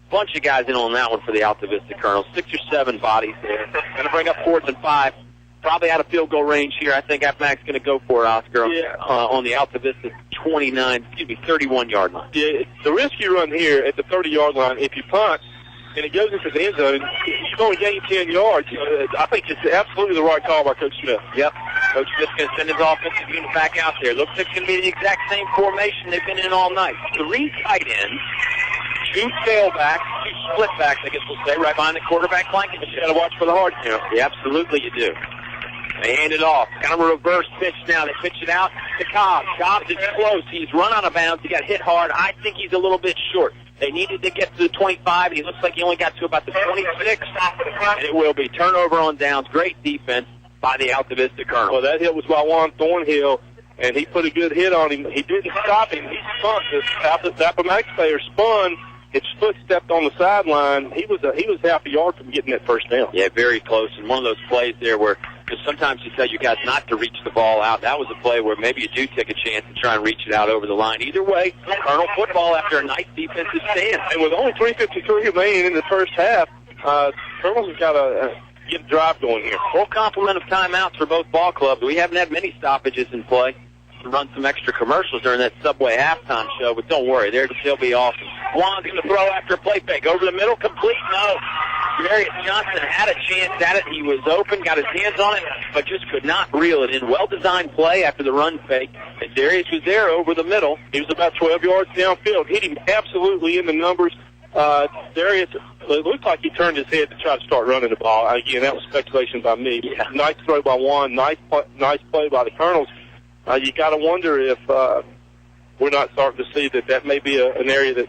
Bunch of guys in on that one for the Altavista Colonels. 6 or 7 bodies there. Going to bring up 4th and 5. Probably out of field goal range here. I think Appomattox going to go for it, Oscar, on the Altavista 31-yard line. Yeah, the risk you run here at the 30-yard line, if you punt and it goes into the end zone, you've only gained 10 yards. I think it's absolutely the right call by Coach Smith. Yep. Coach Smith's going to send his offensive unit back out there. Looks like it's going to be the exact same formation they've been in all night. 3 tight ends, 2 tailbacks, 2 split backs, I guess we'll say, right behind the quarterback flanking. You got to watch for the hard count. Yeah, absolutely you do. They hand it off. Kind of a reverse pitch now. They pitch it out to Cobbs. Cobbs is close. He's run out of bounds. He got hit hard. I think he's a little bit short. They needed to get to the 25, and he looks like he only got to about the 26. And it will be turnover on downs. Great defense by the Altavista Colonel. Well, that hit was by Juan Thornhill, and he put a good hit on him. He didn't stop him. He spun. The Appomattox player spun. His foot stepped on the sideline. He was half a yard from getting that first down. Yeah, very close. And one of those plays there where, because sometimes you tell you guys not to reach the ball out. That was a play where maybe you do take a chance and try and reach it out over the line. Either way, Colonel football after a nice defensive stand. And with only 3:53 remaining in the first half, Colonel's have got to get a drive going here. Full complement of timeouts for both ball clubs. We haven't had many stoppages in play. To run some extra commercials during that Subway halftime show, but don't worry, they'll be awesome. Juan's going to throw after a play fake. Over the middle, complete, no. Darius Johnson had a chance at it. He was open, got his hands on it, but just could not reel it in. Well-designed play after the run fake, and Darius was there over the middle. He was about 12 yards downfield. Hit him absolutely in the numbers. Darius, it looked like he turned his head to try to start running the ball. Again, that was speculation by me. Yeah. Nice throw by Juan. Nice play by the Colonels. You got to wonder if we're not starting to see that may be an area that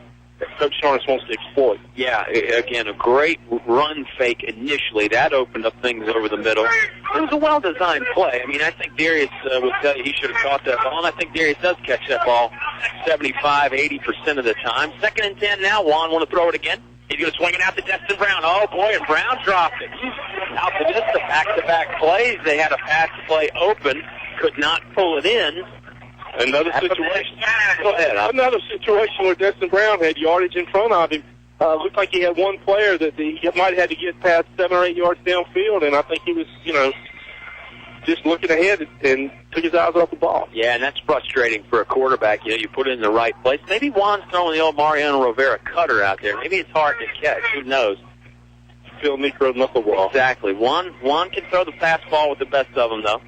Coach Charnas wants to exploit. Yeah, again, a great run fake initially. That opened up things over the middle. It was a well-designed play. I mean, I think Darius would tell you he should have caught that ball, and I think Darius does catch that ball 75, 80% of the time. 2nd and 10 now. Juan want to throw it again. He's going to swing it out to Destin Brown. Oh, boy, and Brown dropped it. Altavista back-to-back plays. They had a pass play open. Could not pull it in. Another situation. Go ahead. Another situation where Destin Brown had yardage in front of him. Looked like he had one player that he might have had to get past 7 or 8 yards downfield, and I think he was, just looking ahead and took his eyes off the ball. Yeah, and that's frustrating for a quarterback. You put it in the right place. Maybe Juan's throwing the old Mariano Rivera cutter out there. Maybe it's hard to catch. Who knows? Phil Necro knuckleball. Exactly. Juan can throw the fastball with the best of them, though.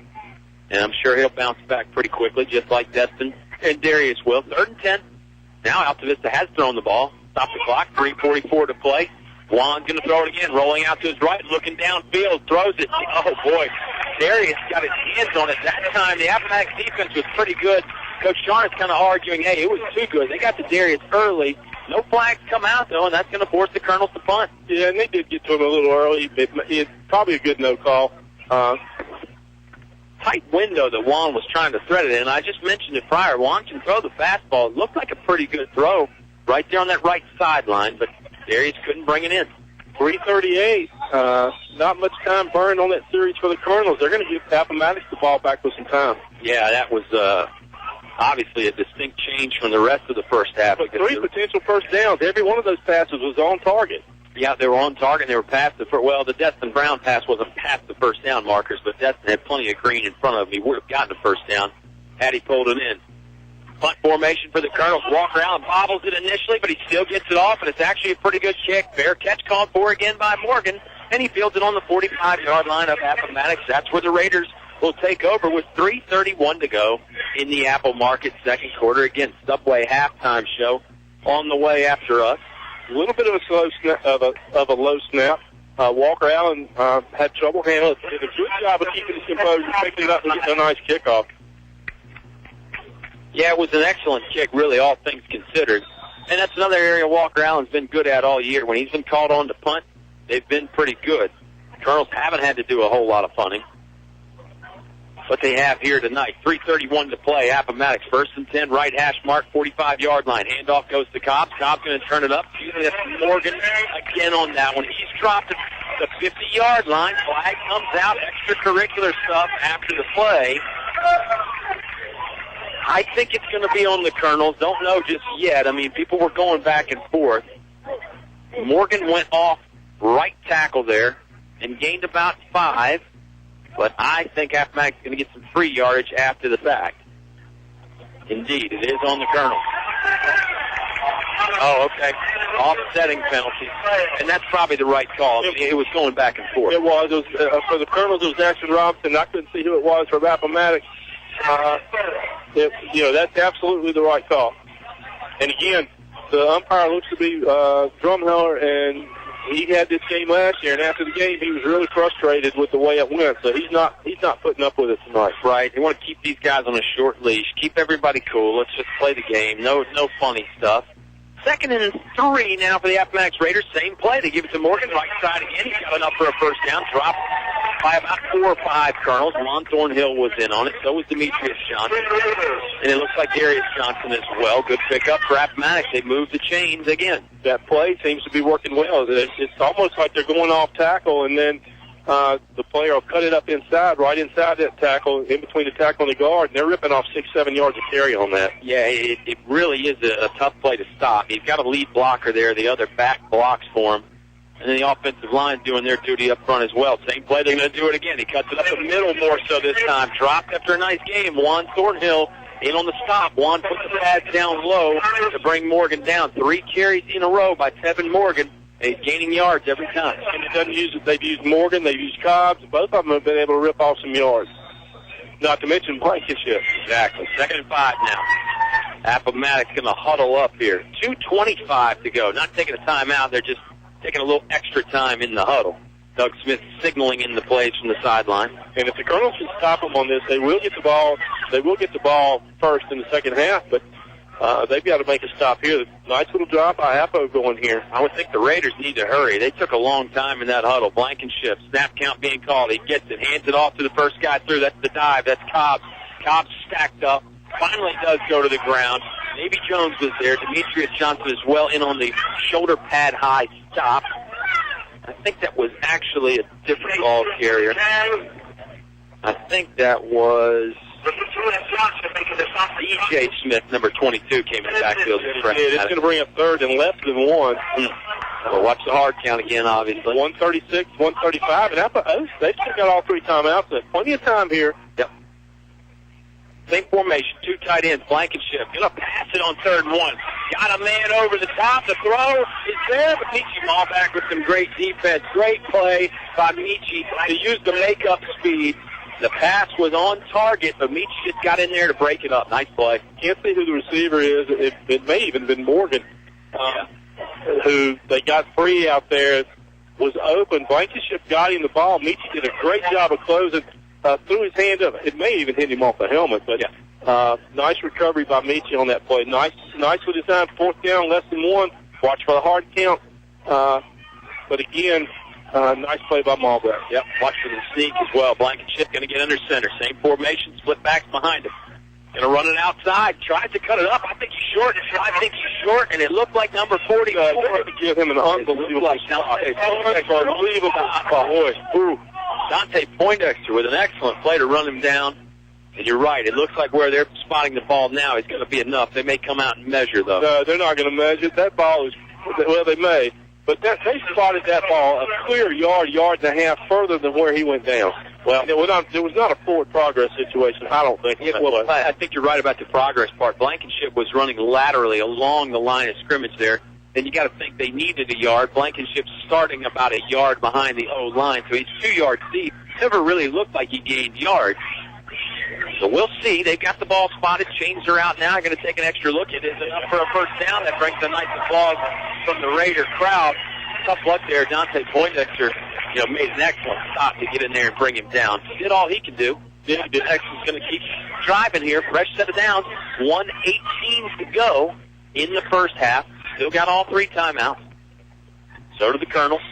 And I'm sure he'll bounce back pretty quickly, just like Destin and Darius will. 3rd and 10. Now Altavista has thrown the ball. Stop the clock. 3:44 to play. Juan's going to throw it again. Rolling out to his right, looking downfield. Throws it. Oh, boy. Darius got his hands on it. That time, the Appomattox defense was pretty good. Coach Sean is kind of arguing, hey, it was too good. They got to Darius early. No flags come out, though, and that's going to force the Colonels to punt. Yeah, and they did get to him a little early. It's probably a good no call. Tight window that Juan was trying to thread it in. I just mentioned it prior. Juan can throw the fastball. It looked like a pretty good throw right there on that right sideline, but Darius couldn't bring it in. 3:38. Not much time burned on that series for the Colonels. They're going to give Appomattox the ball back with some time. Yeah, that was obviously a distinct change from the rest of the first half. But 3 potential first downs. Every one of those passes was on target. Yeah, they were on target. They were past the Destin Brown pass wasn't past the first down markers, but Destin had plenty of green in front of him. He would have gotten a first down had he pulled it in. Punt formation for the Colonels. Walker Allen bobbles it initially, but he still gets it off, and it's actually a pretty good kick. Fair catch called for again by Morgan, and he fields it on the 45-yard line of Appomattox. That's where the Raiders will take over with 3:31 to go in the Apple Market second quarter. Again, Subway halftime show on the way after us. A little bit of a slow snap, of a low snap. Walker Allen had trouble handling it. Did a good job of keeping his composure, picking it up, and getting a nice kickoff. Yeah, it was an excellent kick, really, all things considered. And that's another area Walker Allen's been good at all year. When he's been called on to punt, they've been pretty good. Colonels haven't had to do a whole lot of punting. But they have here tonight. 3:31 to play. Appomattox, 1st and 10, right hash mark, 45-yard line. Handoff goes to Cobbs. Cobbs going to turn it up. That's Morgan again on that one. He's dropped it to the 50-yard line. Flag comes out. Extracurricular stuff after the play. I think it's going to be on the Colonels. Don't know just yet. I mean, people were going back and forth. Morgan went off right tackle there and gained about 5. But I think Appomattox is going to get some free yardage after the fact. Indeed, it is on the Colonels. Oh, okay. Offsetting penalty. And that's probably the right call. It was going back and forth. It was. For the Colonels, it was Jackson Robinson. I couldn't see who it was for Appomattox. That's absolutely the right call. And again, the umpire looks to be Drumheller, and he had this game last year, and after the game, he was really frustrated with the way it went. So he's not putting up with it tonight. Right. They want to keep these guys on a short leash. Keep everybody cool. Let's just play the game. No funny stuff. 2nd and 3 now for the Appomattox Raiders. Same play. They give it to Morgan. Right side again. He's coming up for a first down. Dropped by about 4 or 5 Colonels. Ron Thornhill was in on it. So was Demetrius Johnson. And it looks like Darius Johnson as well. Good pickup for Appomattox. They moved the chains again. That play seems to be working well. It's almost like they're going off tackle, and then the player will cut it up inside, right inside that tackle, in between the tackle and the guard, and they're ripping off 6-7 yards of carry on that. Yeah, it really is a tough play to stop. He's got a lead blocker there. The other back blocks for him. And then the offensive line doing their duty up front as well. Same play, they're going to do it again. He cuts it up the middle more so this time. Dropped after a nice game. Juan Thornhill in on the stop. Juan puts the pads down low to bring Morgan down. 3 carries in a row by Tevin Morgan. He's gaining yards every time. And it doesn't use it. They've used Morgan. They've used Cobbs. Both of them have been able to rip off some yards. Not to mention Blankenship. Exactly. 2nd and 5 now. Appomattox going to huddle up here. 2:25 to go. Not taking a timeout. They're just taking a little extra time in the huddle. Doug Smith signaling in the plays from the sideline. And if the Colonels can stop them on this, they will get the ball. They will get the ball first in the second half, but they've got to make a stop here. Nice little drop by Appo going here. I would think the Raiders need to hurry. They took a long time in that huddle. Blankenship, snap count being called. He gets it, hands it off to the first guy through. That's the dive. That's Cobbs. Cobbs stacked up. Finally does go to the ground. Maybe Jones was there. Demetrius Johnson as well in on the shoulder pad high stop. I think that was actually a different ball carrier. I think that was E.J. Smith, number 22, came in the backfield. It's going to bring up 3rd and less than 1. Well, watch the hard count again, obviously. 136, 135, and they've still got all 3 timeouts. There's plenty of time here. Yep. Same formation, 2 tight ends. Blankenship going to pass it on 3rd and 1. Got a man over the top. The throw is there, but Michi ball back with some great defense. Great play by Michi to use the makeup speed. The pass was on target, but Michi just got in there to break it up. Nice play. Can't see who the receiver is. It may even have been Morgan, who they got free out there. Was open. Blankenship got him the ball. Michi did a great job of closing. Threw his hand up. It may even hit him off the helmet, but Nice recovery by Michi on that play. Nice with his time. 4th down, less than 1. Watch for the hard count. But again, nice play by Malbeck. Yep, watch for the sneak as well. Blankenship going to get under center. Same formation, split backs behind him. Going to run it outside. Tries to cut it up. I think he's short. And it looked like number 40. To give him an unbelievable spot. Unbelievable spot. Boy. Dante Poindexter with an excellent play to run him down. And you're right. It looks like where they're spotting the ball now is going to be enough. They may come out and measure, though. No, they're not going to measure. That ball is, well, they may. But they spotted that ball a clear yard and a half further than where he went down. Well, there was not a forward progress situation, I don't think. Well, I think you're right about the progress part. Blankenship was running laterally along the line of scrimmage there. Then you got to think they needed a yard. Blankenship's starting about a yard behind the O-line, so he's 2 yards deep. Never really looked like he gained yards. So we'll see. They've got the ball spotted. Chains are out now. Going to take an extra look. It is enough for a first down. That brings a nice applause from the Raider crowd. Tough luck there. Dante Poindexter, made an excellent stop to get in there and bring him down. He did all he could do. Texas going to keep driving here. Fresh set of downs. 1:18 to go in the first half. Still got all 3 timeouts. So do the Colonels.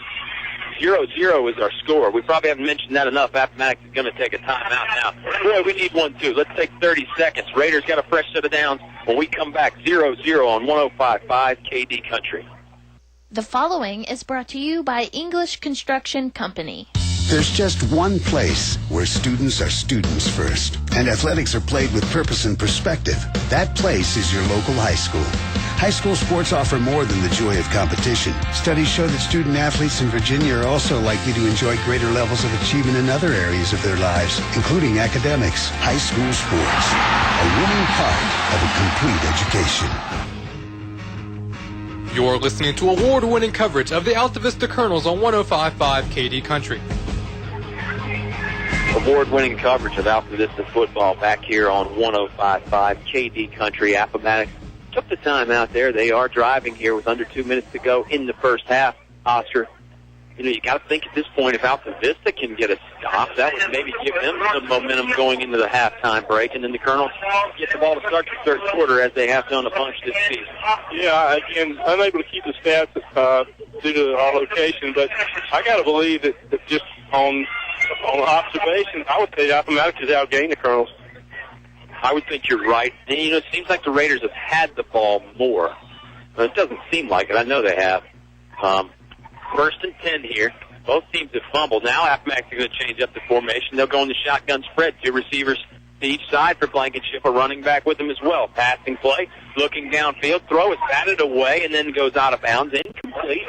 0-0 is our score. We probably haven't mentioned that enough. Appomattox is going to take a timeout now. Boy, we need one, too. Let's take 30 seconds. Raiders got a fresh set of downs. When we come back, 0-0 on 105.5 KD Country. The following is brought to you by English Construction Company. There's just one place where students are students first, and athletics are played with purpose and perspective. That place is your local high school. High school sports offer more than the joy of competition. Studies show that student athletes in Virginia are also likely to enjoy greater levels of achievement in other areas of their lives, including academics. High school sports, a winning part of a complete education. You're listening to award-winning coverage of the Altavista Colonels on 105.5 KD Country. Award-winning coverage of Altavista football back here on 105.5 KD Country. Appomattox took the time out there. They are driving here with under 2 minutes to go in the first half. Oscar, you got to think at this point if Altavista can get a stop, that would maybe give them some momentum going into the halftime break, and then the Colonels get the ball to start the third quarter as they have done a bunch this season. Yeah, again, unable to keep the stats due to our location, but I got to believe that just on observation, I would say Appomattox has outgained the Colonels. I would think you're right. And, it seems like the Raiders have had the ball more. But it doesn't seem like it. I know they have. 1st and 10 here. Both teams have fumbled. Now Appomattox is going to change up the formation. They'll go in the shotgun spread. 2 receivers to each side for Blankenship, a running back with them as well. Passing play, looking downfield, throw is batted away and then goes out of bounds. Incomplete.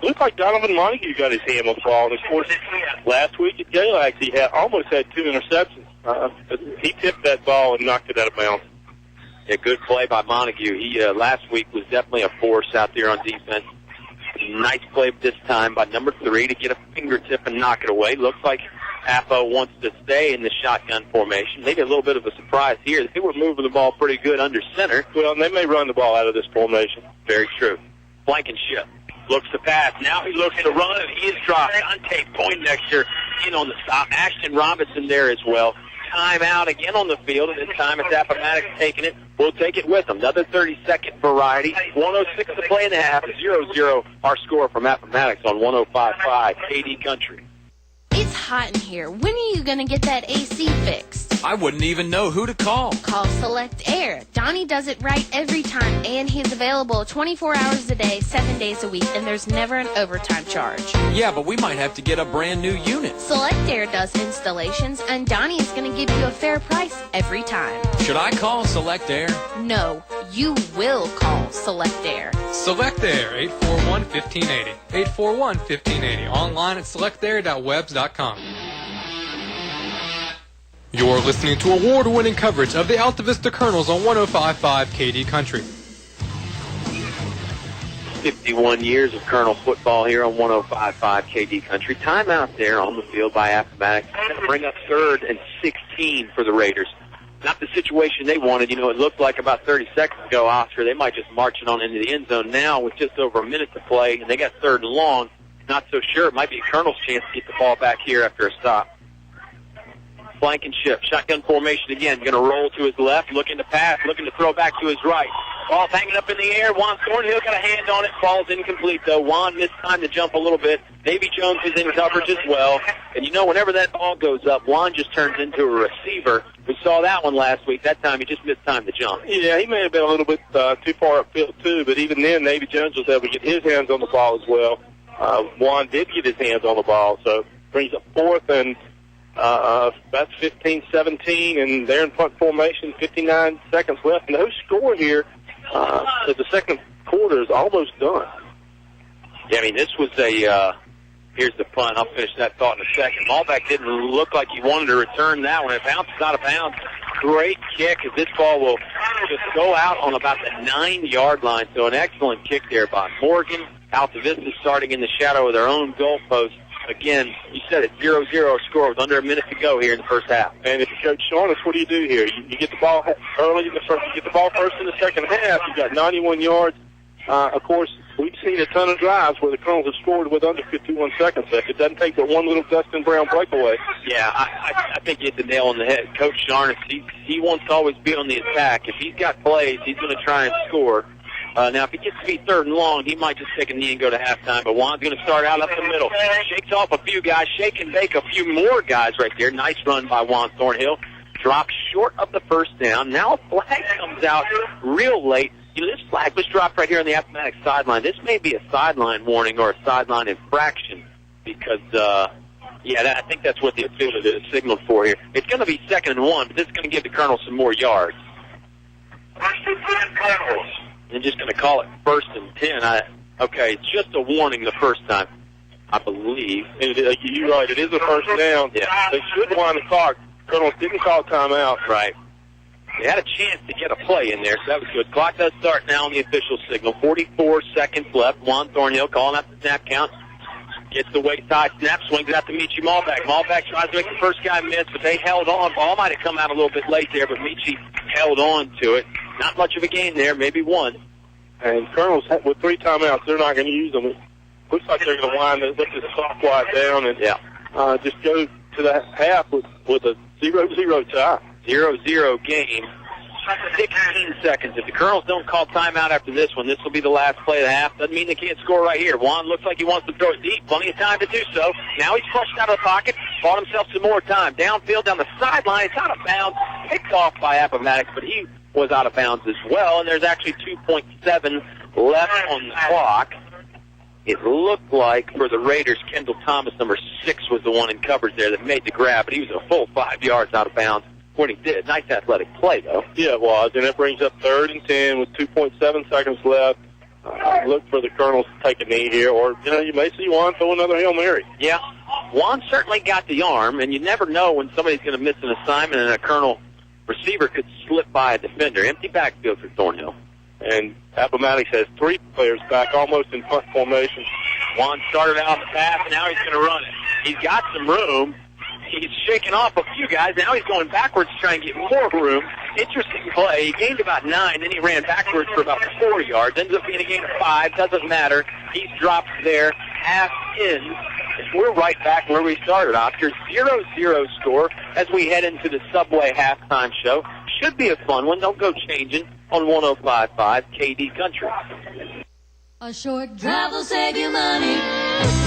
Looks like Donovan Montague got his hand on the ball. Of course, last week at Galax, he almost had 2 interceptions. He tipped that ball and knocked it out of bounds. Yeah, good play by Montague. He last week was definitely a force out there on defense. Nice play this time by number 3 to get a fingertip and knock it away. Looks like Appo wants to stay in the shotgun formation. Maybe a little bit of a surprise here. They were moving the ball pretty good under center. Well, they may run the ball out of this formation. Very true. Blankenship looks to pass. Now he looks to run, and he is dropped. Dante Poindexter in on the stop. Ashton Robinson there as well. Timeout again on the field, and this time it's Appomattox taking it. We'll take it with them. Another 30-second variety. 1:06 to play in the half. 0-0 our score from Appomattox on 105.5 KD Country. It's hot in here. When are you going to get that AC fixed? I wouldn't even know who to call. Call Select Air. Donnie does it right every time, and he's available 24 hours a day, 7 days a week, and there's never an overtime charge. Yeah, but we might have to get a brand new unit. Select Air does installations, and Donnie is going to give you a fair price every time. Should I call Select Air? No, you will call Select Air. Select Air, 841-1580. 841-1580. Online at selectair.webs.com. You're listening to award-winning coverage of the Altavista Colonels on 105.5 KD Country. 51 years of Colonel football here on 105.5 KD Country. Timeout there on the field by Appomattox. Going to bring up 3rd and 16 for the Raiders. Not the situation they wanted. It looked like about 30 seconds ago, Oscar, they might just march it on into the end zone now with just over a minute to play, and they got 3rd and long. Not so sure. It might be a Colonel's chance to get the ball back here after a stop. Blankenship, shotgun formation again, going to roll to his left, looking to pass, looking to throw back to his right. Ball's hanging up in the air. Juan Thornhill got a hand on it. Ball's incomplete, though. Juan missed time to jump a little bit. Davy Jones was in coverage as well. And, whenever that ball goes up, Juan just turns into a receiver. We saw that one last week. That time he just missed time to jump. Yeah, he may have been a little bit too far upfield, too. But even then, Davy Jones was able to get his hands on the ball as well. Juan did get his hands on the ball, so brings up fourth and that's 15-17, and they're in front formation, 59 seconds left. No score here. The second quarter is almost done. Yeah, this was here's the punt. I'll finish that thought in a second. Malbeck didn't look like he wanted to return that one. It bounced out of bounds. Great kick. This ball will just go out on about the 9-yard line. So an excellent kick there by Morgan. Altavista starting in the shadow of their own goalpost. Again, you said it, 0-0 score with under a minute to go here in the first half. And if you coach Shaughness, what do you do here? You get the ball early in the first. You get the ball first in the second half. You got 91 yards. Of course, we've seen a ton of drives where the Colonels have scored with under 51 seconds left. It doesn't take but one little Dustin Brown breakaway. Yeah, I think you hit the nail on the head. Coach Shaughness, he wants to always be on the attack. If he's got plays, he's going to try and score. Now, if he gets to be third and long, he might just take a knee and go to halftime. But Juan's going to start out up the middle. Shakes off a few guys. Shake and bake a few more guys right there. Nice run by Juan Thornhill. Drops short of the first down. Now a flag comes out real late. This flag was dropped right here on the Appomattox sideline. This may be a sideline warning or a sideline infraction because, I think that's what the official signaled for here. It's going to be 2nd and 1, but this is going to give the Colonels some more yards. They're just going to call it 1st and 10. Okay, it's just a warning the first time, I believe. You're right. It is a first down. Yeah. They should wind the clock. Colonels didn't call timeout. Right. They had a chance to get a play in there, so that was good. Clock does start now on the official signal. 44 seconds left. Juan Thornhill calling out the snap count. Gets the waist-high snap, swings it out to Michi Malbeck. Malbeck tries to make the first guy miss, but they held on. Ball might have come out a little bit late there, but Michi held on to it. Not much of a gain there, maybe one. And Colonels, with 3 timeouts, they're not going to use them. It looks like they're going to wind this clock wide down and just go to the half with a 0-0 tie. 0-0 game. 16 seconds. If the Colonels don't call timeout after this one, this will be the last play of the half. Doesn't mean they can't score right here. Juan looks like he wants to throw it deep. Plenty of time to do so. Now he's flushed out of the pocket. Bought himself some more time. Downfield, down the sideline. It's out of bounds. Picked off by Appomattox, but he was out of bounds as well. And there's actually 2.7 left on the clock. It looked like for the Raiders, Kendall Thomas, number 6, was the one in coverage there that made the grab, but he was a full 5 yards out of bounds when he did. Nice athletic play, though. Yeah, it was, and that brings up 3rd and 10 with 2.7 seconds left. Look for the Colonels to take a knee here, or, you may see Juan throw another Hail Mary. Yeah, Juan certainly got the arm, and you never know when somebody's going to miss an assignment and a Colonel receiver could slip by a defender. Empty backfield for Thornhill. And Appomattox has 3 players back almost in punt formation. Juan started out the pass, and now he's going to run it. He's got some room. He's shaking off a few guys. Now he's going backwards to try and get more room. Interesting play. He gained about 9, then he ran backwards for about 4 yards. Ends up being a gain of 5. Doesn't matter. He's dropped there, half in. And we're right back where we started, Oscar. 0-0 score as we head into the Subway halftime show. Should be a fun one. Don't go changing on 105.5 KD Country. A short drive will save you money.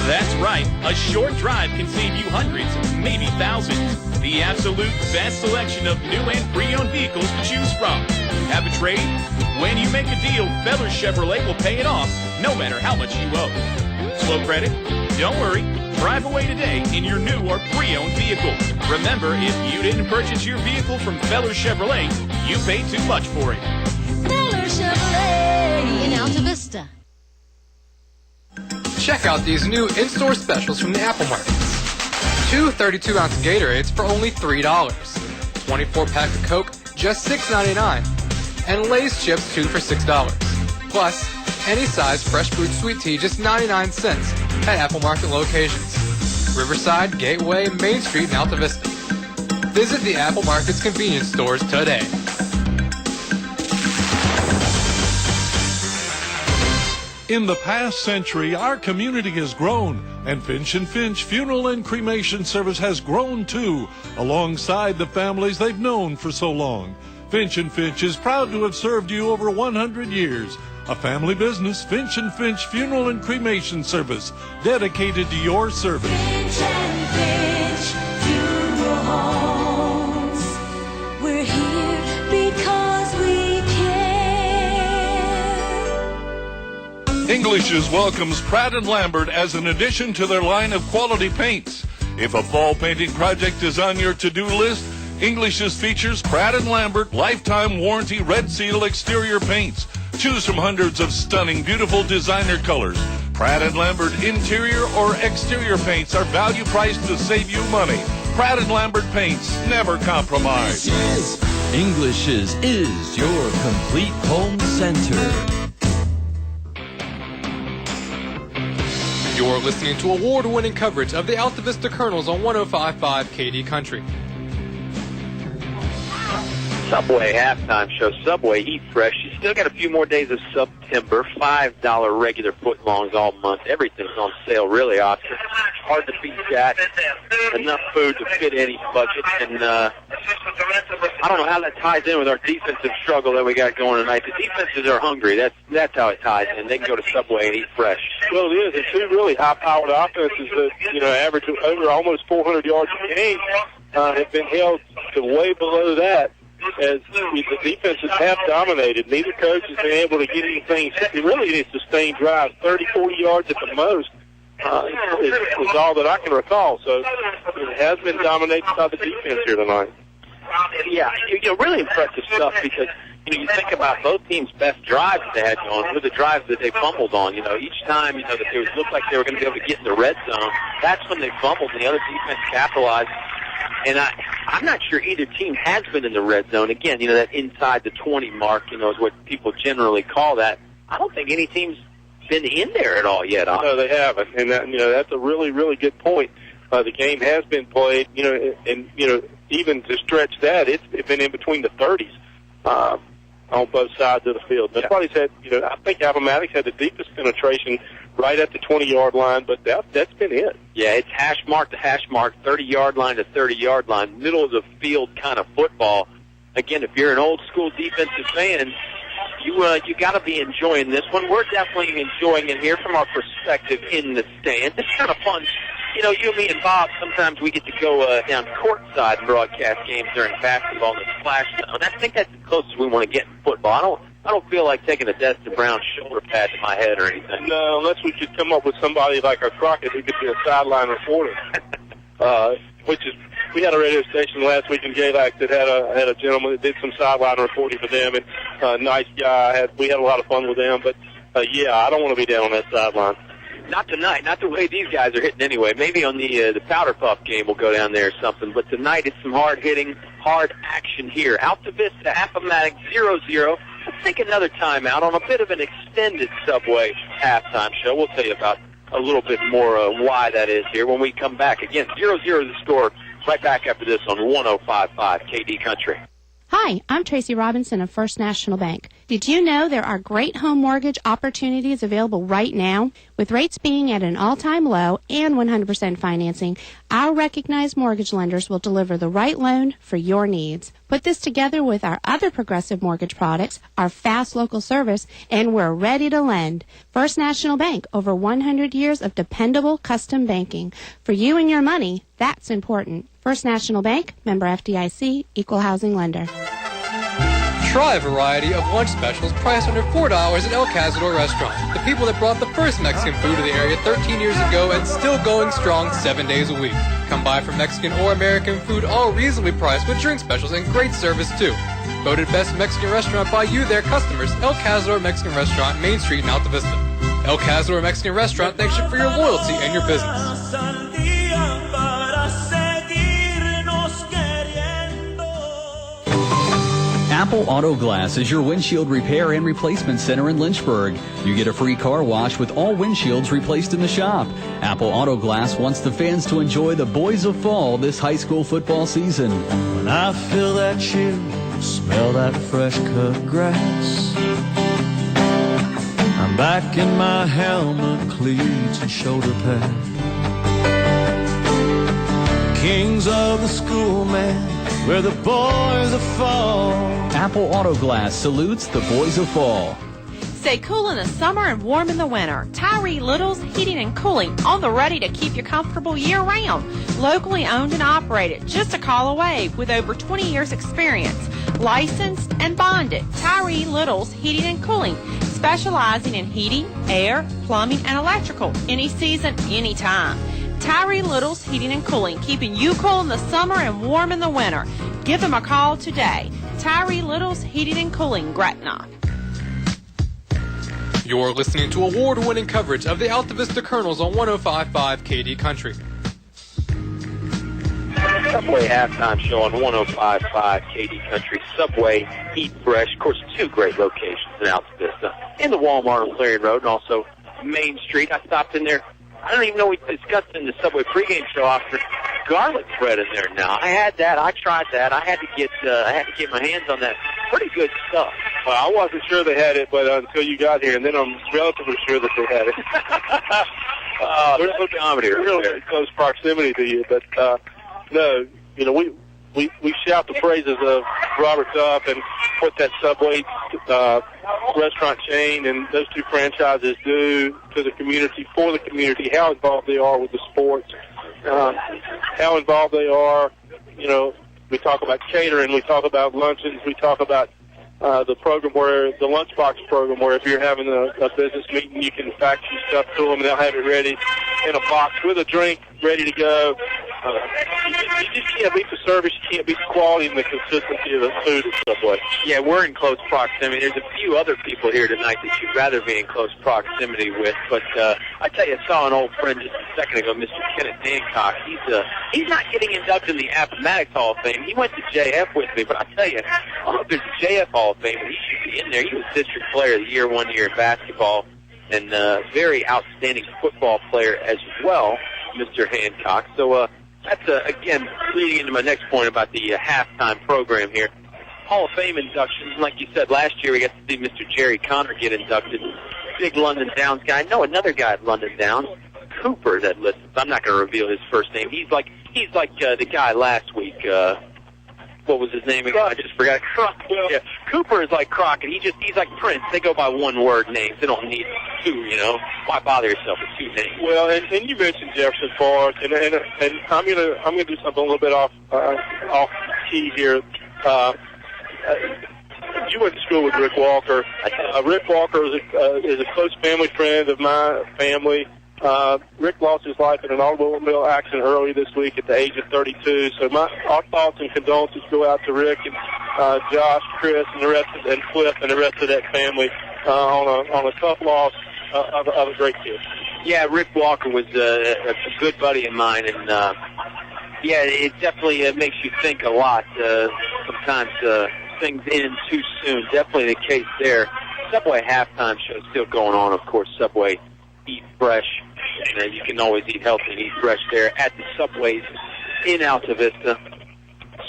That's right. A short drive can save you hundreds, maybe thousands. The absolute best selection of new and pre-owned vehicles to choose from. Have a trade? When you make a deal, Feller Chevrolet will pay it off, no matter how much you owe. Slow credit? Don't worry. Drive away today in your new or pre-owned vehicle. Remember, if you didn't purchase your vehicle from Feller Chevrolet, you paid too much for it. Feller Chevrolet In Altavista. Check out these new in-store specials from the Appomattox. 2 32-ounce Gatorades for only $3. 24-pack of Coke, just $6.99. And Lay's chips, 2 for $6. Plus, any size fresh brewed sweet tea, just 99 cents at Apple Market locations. Riverside, Gateway, Main Street, and Altavista. Visit the Apple Market's convenience stores today. In the past century, our community has grown, and Finch & Finch Funeral and Cremation Service has grown too, alongside the families they've known for so long. Finch & Finch is proud to have served you over 100 years. A family business, Finch & Finch Funeral and Cremation Service, dedicated to your service. Finch & Finch Funeral Homes. We're here because we care. English's welcomes Pratt & Lambert as an addition to their line of quality paints. If a fall painting project is on your to-do list, English's features Pratt & Lambert lifetime warranty Red Seal exterior paints. Choose from hundreds of stunning, beautiful designer colors. Pratt & Lambert interior or exterior paints are value priced to save you money. Pratt & Lambert paints never compromise. English's is your complete home center. You're listening to award-winning coverage of the Altavista Colonels on 105.5 KD Country. Subway halftime show. Subway, eat fresh. You still got a few more days of September. $5 regular footlongs all month. Everything's on sale, really, Oscar. Hard to beat that. Enough food to fit any budget. And I don't know how that ties in with our defensive struggle that we got going tonight. The defenses are hungry. That's how it ties in. They can go to Subway and eat fresh. Well, it is. And two really high-powered offenses that, average over almost 400 yards a game have been held to way below that. As the defenses have dominated, neither coach has been able to get anything, really any sustained drive. 30, 40 yards at the most is all that I can recall. So it has been dominated by the defense here tonight. Yeah, really impressive stuff because, you think about both teams' best drives that they had going were the drives that they fumbled on. Each time, that they looked like they were going to be able to get in the red zone, that's when they fumbled and the other defense capitalized. And I'm not sure either team has been in the red zone. Again, that inside the 20 mark, is what people generally call that. I don't think any team's been in there at all yet. No, they haven't. And that's a really, really good point. The game has been played, and even to stretch that, it's been in between the 30s on both sides of the field. Nobody's had, I think Appomattox had the deepest penetration right at the 20-yard line, but that's been it. Yeah, it's hash mark to hash mark, 30-yard line to 30-yard line, middle of the field kind of football. Again, if you're an old-school defensive fan, you got to be enjoying this one. We're definitely enjoying it here from our perspective in the stand. It's kind of fun. You, me, and Bob, sometimes we get to go down courtside and broadcast games during basketball in the splash zone. I think that's the closest we want to get in football. I don't feel like taking a Destin Brown shoulder pad to my head or anything. No, unless we could come up with somebody like a Crockett who could be a sideline reporter. We had a radio station last week in Galax that had a gentleman that did some sideline reporting for them, and nice guy. We had a lot of fun with them, but I don't want to be down on that sideline. Not tonight, not the way these guys are hitting anyway. Maybe on the Powder Puff game we'll go down there or something. But tonight it's some hard hitting, hard action here. Altavista, Appomattox, 0-0. Let's take another timeout on a bit of an extended Subway halftime show. We'll tell you about a little bit more why that is here when we come back. Again, 0-0 the score. Right back after this on 105.5 KD Country. Hi, I'm Tracy Robinson of First National Bank. Did you know there are great home mortgage opportunities available right now? With rates being at an all-time low and 100% financing, our recognized mortgage lenders will deliver the right loan for your needs. Put this together with our other progressive mortgage products, our fast local service, and we're ready to lend. First National Bank, over 100 years of dependable custom banking. For you and your money, that's important. First National Bank, member FDIC, equal housing lender. Try a variety of lunch specials priced under $4 at El Cazador Restaurant. The people that brought the first Mexican food to the area 13 years ago and still going strong 7 days a week. Come by for Mexican or American food, all reasonably priced with drink specials and great service too. Voted best Mexican restaurant by you, their customers, El Cazador Mexican Restaurant, Main Street in Altavista. El Cazador Mexican Restaurant thanks you for your loyalty and your business. Apple Auto Glass is your windshield repair and replacement center in Lynchburg. You get a free car wash with all windshields replaced in the shop. Apple Auto Glass wants the fans to enjoy the boys of fall this high school football season. When I feel that chill, smell that fresh cut grass, I back in my helmet, cleats, and shoulder pad. Kings of the school, man, where the boys of fall. Apple Auto Glass salutes the boys of fall. Stay cool in the summer and warm in the winter. Tyree Little's Heating and Cooling, on the ready to keep you comfortable year-round. Locally owned and operated, just a call away, with over 20 years experience. Licensed and bonded. Tyree Little's Heating and Cooling, specializing in heating, air, plumbing, and electrical. Any season, anytime. Tyree Little's Heating and Cooling, keeping you cool in the summer and warm in the winter. Give them a call today. Tyree Little's Heating and Cooling, Gretna. You're listening to award-winning coverage of the Altavista Colonels on 105.5 KD Country. Subway halftime show on 105.5 KD Country. Subway, Eat Fresh. Of course, two great locations in Altavista. In the Walmart on Clarion Road and also Main Street. I stopped in there. I don't even know we discussed in the Subway pregame show after garlic bread in there now. I had that. I tried that. I had to get my hands on that. Pretty good stuff. Well, I wasn't sure they had it, but until you got here, and then I'm relatively sure that they had it. We're really close proximity to you, but no, you know, we shout the praises of Robert Duff and what that Subway restaurant chain and those two franchises do to the community, for the community, how involved they are with the sports, how involved they are. You know, we talk about catering, we talk about luncheons, we talk about the program where the lunchbox program, where if you're having a business meeting, you can fax some stuff to them and they'll have it ready in a box with a drink ready to go. You just can't beat the service, you can't beat the quality and the consistency of the food at Subway. Yeah, we're in close proximity. There's a few other people here tonight that you'd rather be in close proximity with, but I tell you, I saw an old friend just a second ago, Mr. Kenneth Hancock. He's not getting inducted in the Appomattox Hall of Fame. He went to JF with me, but I tell you, I hope there's a JF Hall of Fame, and he should be in there. He was District Player of the Year one year in basketball, and very outstanding football player as well, Mr. Hancock. So that's, again, leading into my next point about the halftime program here. Hall of Fame inductions, like you said, last year we got to see Mr. Jerry Connor get inducted. Big London Downs guy. I know another guy at London Downs, Cooper, that listens. I'm not going to reveal his first name. He's like the guy last week. What was his name again? I just forgot. Yeah. Cooper is like Crockett. He's like Prince. They go by one-word names. They don't need two, you know. Why bother yourself with two names? Well, and you mentioned Jefferson Park, and I'm gonna do something a little bit off key here. You went to school with Rick Walker. Rick Walker is a close family friend of my family. Rick lost his life in an automobile accident early this week at the age of 32. So our thoughts and condolences go out to Rick and Josh, Chris, and the rest and Cliff and the rest of that family on a tough loss of a great kid. Yeah, Rick Walker was a good buddy of mine, and yeah, it definitely makes you think a lot. Sometimes things end too soon. Definitely the case there. Subway halftime show still going on, of course. Subway Eat Fresh. And you can always eat healthy and eat fresh there at the Subways in Altavista.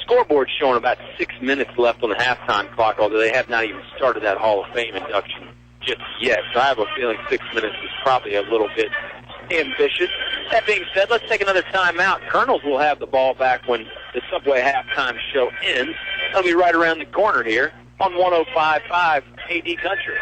Scoreboard showing about 6 minutes left on the halftime clock, although they have not even started that Hall of Fame induction just yet. So I have a feeling 6 minutes is probably a little bit ambitious. That being said, let's take another timeout. Colonels will have the ball back when the Subway halftime show ends. That'll be right around the corner here on 105.5 KD Country.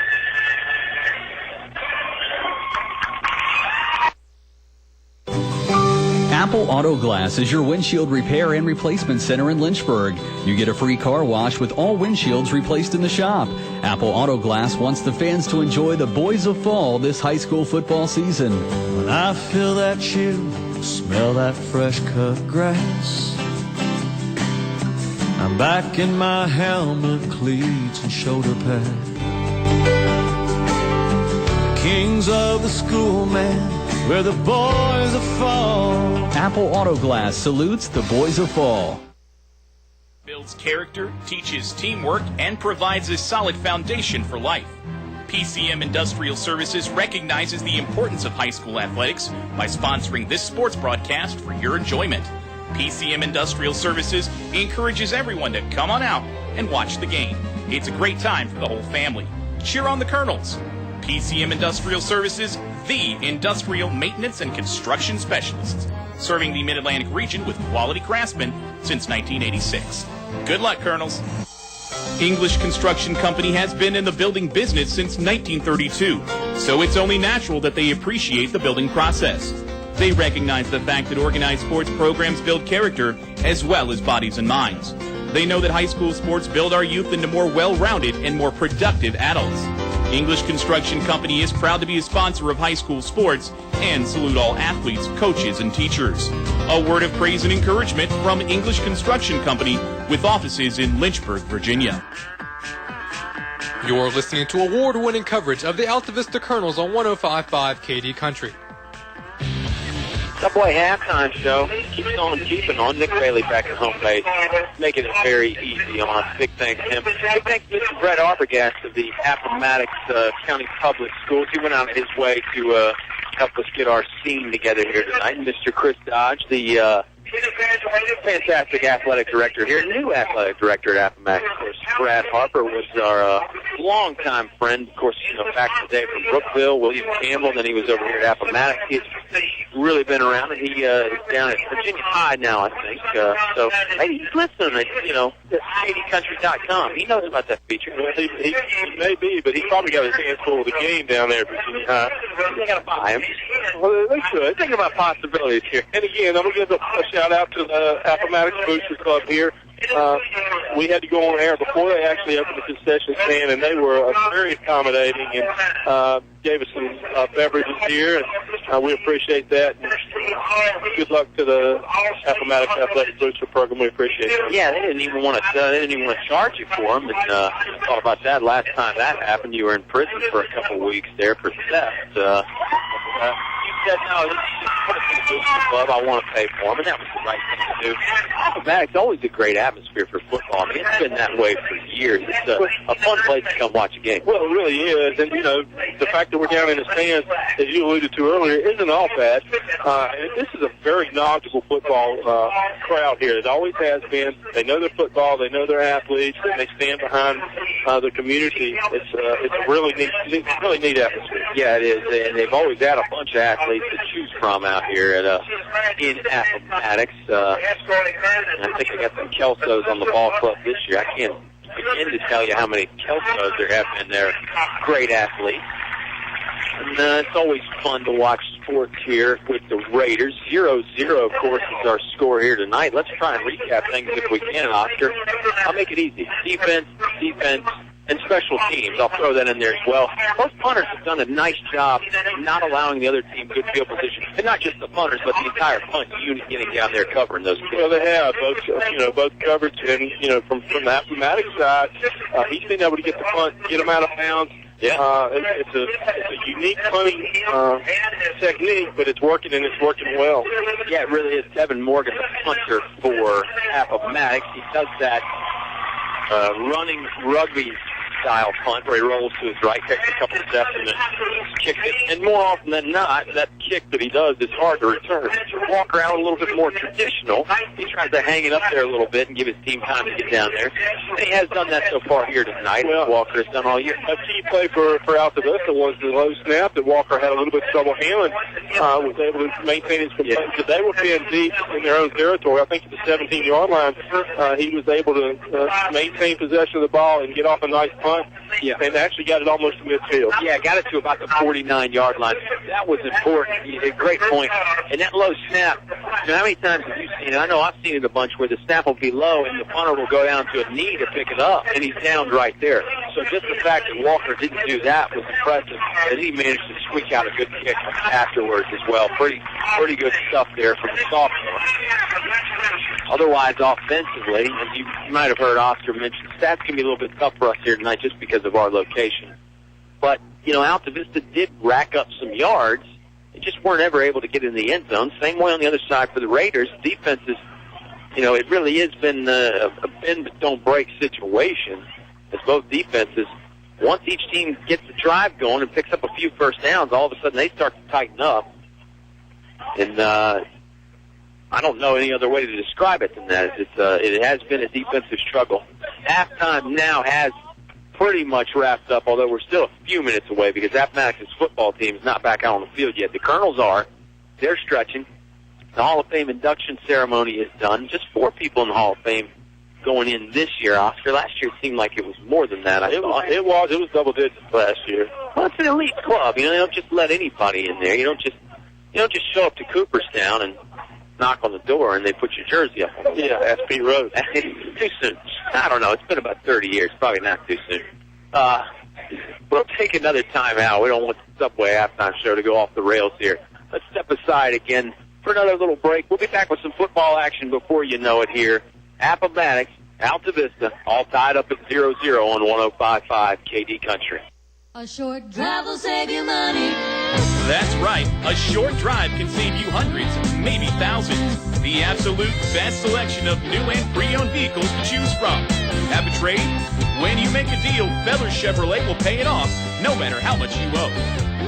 Apple Auto Glass is your windshield repair and replacement center in Lynchburg. You get a free car wash with all windshields replaced in the shop. Apple Auto Glass wants the fans to enjoy the boys of fall this high school football season. When I feel that chill, smell that fresh cut grass, I'm back in my helmet, cleats, and shoulder pad. The kings of the school, man, where the boys of fall. Apple Auto Glass salutes the boys of fall. Builds character, teaches teamwork, and provides a solid foundation for life. PCM Industrial Services recognizes the importance of high school athletics by sponsoring this sports broadcast for your enjoyment. PCM Industrial Services encourages everyone to come on out and watch the game. It's a great time for the whole family. Cheer on the Colonels. PCM Industrial Services, the industrial maintenance and construction specialists, serving the Mid-Atlantic region with quality craftsmen since 1986. Good luck, Colonels. English Construction Company has been in the building business since 1932, so it's only natural that they appreciate the building process. They recognize the fact that organized sports programs build character as well as bodies and minds. They know that high school sports build our youth into more well-rounded and more productive adults. English Construction Company is proud to be a sponsor of high school sports and salute all athletes, coaches, and teachers. A word of praise and encouragement from English Construction Company with offices in Lynchburg, Virginia. You're listening to award-winning coverage of the Altavista Colonels on 105.5 KD Country. Subway halftime show keeps on keeping on. Nick Bailey back at home base, making it very easy on us. Big thanks to him. Big thanks to Mr. Brett Arbogast of the Appomattox County Public Schools. He went out of his way to help us get our scene together here tonight. And Mr. Chris Dodge, the fantastic athletic director here, new athletic director at Appomattox. Of course, Brad Harper was our longtime friend, of course, back in the day from Brookville, William Campbell, then he was over here at Appomattox. He's really been around, and he is down at Virginia High now, I think. So maybe he's listening at, KDCountry.com. He knows about that feature. Well, he may be, but he probably got his hands full of the game down there at Virginia High. They got to buy him. Well, they should. Thinking about possibilities here. And again, I'm going to give a shout out to the Appomattox Booster Club here. We had to go on air before they actually opened the concession stand, and they were very accommodating and gave us some beverages here, and we appreciate that. And good luck to the Appomattox Athletic Booster Program. We appreciate it. Yeah, they didn't even want to charge you for them. And I thought about that last time that happened. You were in prison for a couple of weeks there for theft. You said, no, let's just put us in the booster club. I want to pay for them, and that was the right thing to do. Appomattox always a great atmosphere for football. I mean, it's been that way for years. It's a fun place to come watch a game. Well, it really is. And, the fact that we're down in the stands, as you alluded to earlier, isn't all bad. This is a very knowledgeable football crowd here. It always has been. They know their football. They know their athletes. And they stand behind the community. It's a really neat atmosphere. Yeah, it is. And they've always had a bunch of athletes to choose from out here at in Appomattox. I think they got some Kelsos on the ball club this year. I can't begin to tell you how many Kelsos there have been there. Great athletes. And it's always fun to watch sports here with the Raiders. 0-0, of course, is our score here tonight. Let's try and recap things if we can, Oscar. I'll make it easy. Defense, and special teams. I'll throw that in there as well. Both punters have done a nice job not allowing the other team good field position. And not just the punters, but the entire punt unit getting down there covering those kids. Well, they have. Both coverage and, from the Appomattox side, he's been able to get the punt, get them out of bounds. Yeah. It's a unique punting technique, but it's working, and it's working well. Yeah, it really is. Devin Morgan, the punter for Appomattox. He does that running rugby style punt where he rolls to his right, takes a couple of steps, and then kicks it. And more often than not, that kick that he does is hard to return. Walker out a little bit more traditional. He tries to hang it up there a little bit and give his team time to get down there. And he has done that so far here tonight. Well, Walker has done all year. A key play for Altavista was the low snap that Walker had a little bit of trouble handling. Was able to maintain his composure. They were pinned deep in their own territory. I think at the 17-yard line, he was able to maintain possession of the ball and get off a nice punt. Yeah. And actually got it almost to midfield. Yeah, got it to about the 49-yard line. That was important. A great point. And that low snap, how many times have you seen it? I know I've seen it a bunch where the snap will be low and the punter will go down to a knee to pick it up, and he's down right there. So just the fact that Walker didn't do that was impressive, and he managed to squeak out a good kick afterwards as well. Pretty good stuff there from the sophomore. Otherwise, offensively, as you might have heard Oscar mention, stats can be a little bit tough for us here tonight just because of our location. But, Altavista did rack up some yards. They just weren't ever able to get in the end zone. Same way on the other side for the Raiders. Defense is, it really has been a bend but don't break situation as both defenses, once each team gets the drive going and picks up a few first downs, all of a sudden they start to tighten up. And I don't know any other way to describe it than that. It has been a defensive struggle. Halftime now has pretty much wrapped up, although we're still a few minutes away because Appomattox's football team is not back out on the field yet. The Colonels are. They're stretching. The Hall of Fame induction ceremony is done. Just 4 people in the Hall of Fame going in this year, Oscar. Last year it seemed like it was more than that. It was double digits last year. Well, it's an elite club. They don't just let anybody in there. You don't just show up to Cooperstown and knock on the door and they put your jersey up on the wall. Yeah, that's Pete Rose. Too soon. I don't know. It's been about 30 years. Probably not too soon. We'll take another time out. We don't want the Subway halftime show to go off the rails here. Let's step aside again for another little break. We'll be back with some football action before you know it here. Appomattox, Altavista, all tied up at 0-0 on 105.5 KD Country. A short drive will save you money. That's right. A short drive can save you hundreds, maybe thousands. The absolute best selection of new and pre-owned vehicles to choose from. Have a trade? When you make a deal, Feller Chevrolet will pay it off, no matter how much you owe.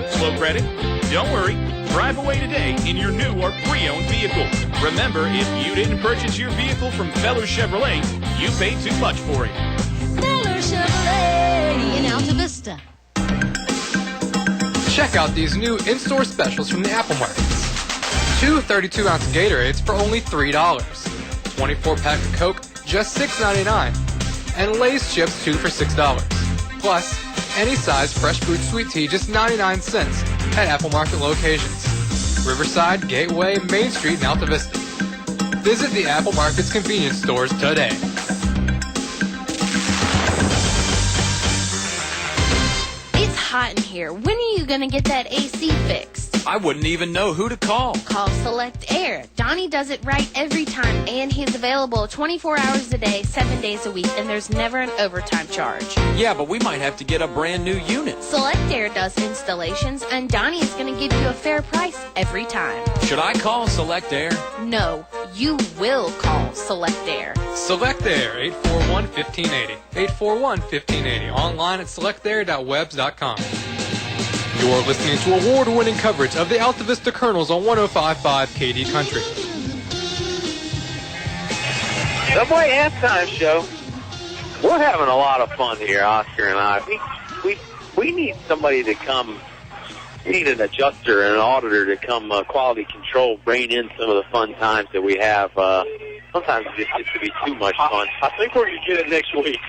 Slow credit? Don't worry. Drive away today in your new or pre-owned vehicle. Remember, if you didn't purchase your vehicle from Feller Chevrolet, you paid too much for it. Feller Chevrolet in Altavista. Check out these new in-store specials from the Appomattox. 2 32-ounce Gatorades for only $3. 24-pack of Coke, just $6.99. And Lay's chips, 2 for $6. Plus, any size fresh brewed sweet tea, just 99 cents at Apple Market locations. Riverside, Gateway, Main Street, and Altavista. Visit the Apple Market's convenience stores today. It's hot in here. When are you going to get that AC fixed? I wouldn't even know who to call. Call Select Air. Donnie does it right every time, and he's available 24 hours a day, 7 days a week, and there's never an overtime charge. Yeah, but we might have to get a brand new unit. Select Air does installations, and Donnie is going to give you a fair price every time. Should I call Select Air? No, you will call Select Air. Select Air, 841-1580. 841-1580. Online at selectair.webs.com. You're listening to award-winning coverage of the Altavista Colonels on 105.5 KD Country. Subway halftime show. We're having a lot of fun here, Oscar and I. We need somebody to come. We need an adjuster and an auditor to come quality control, rein in some of the fun times that we have. Sometimes it just gets to be too much fun. I think we're going to get it next week.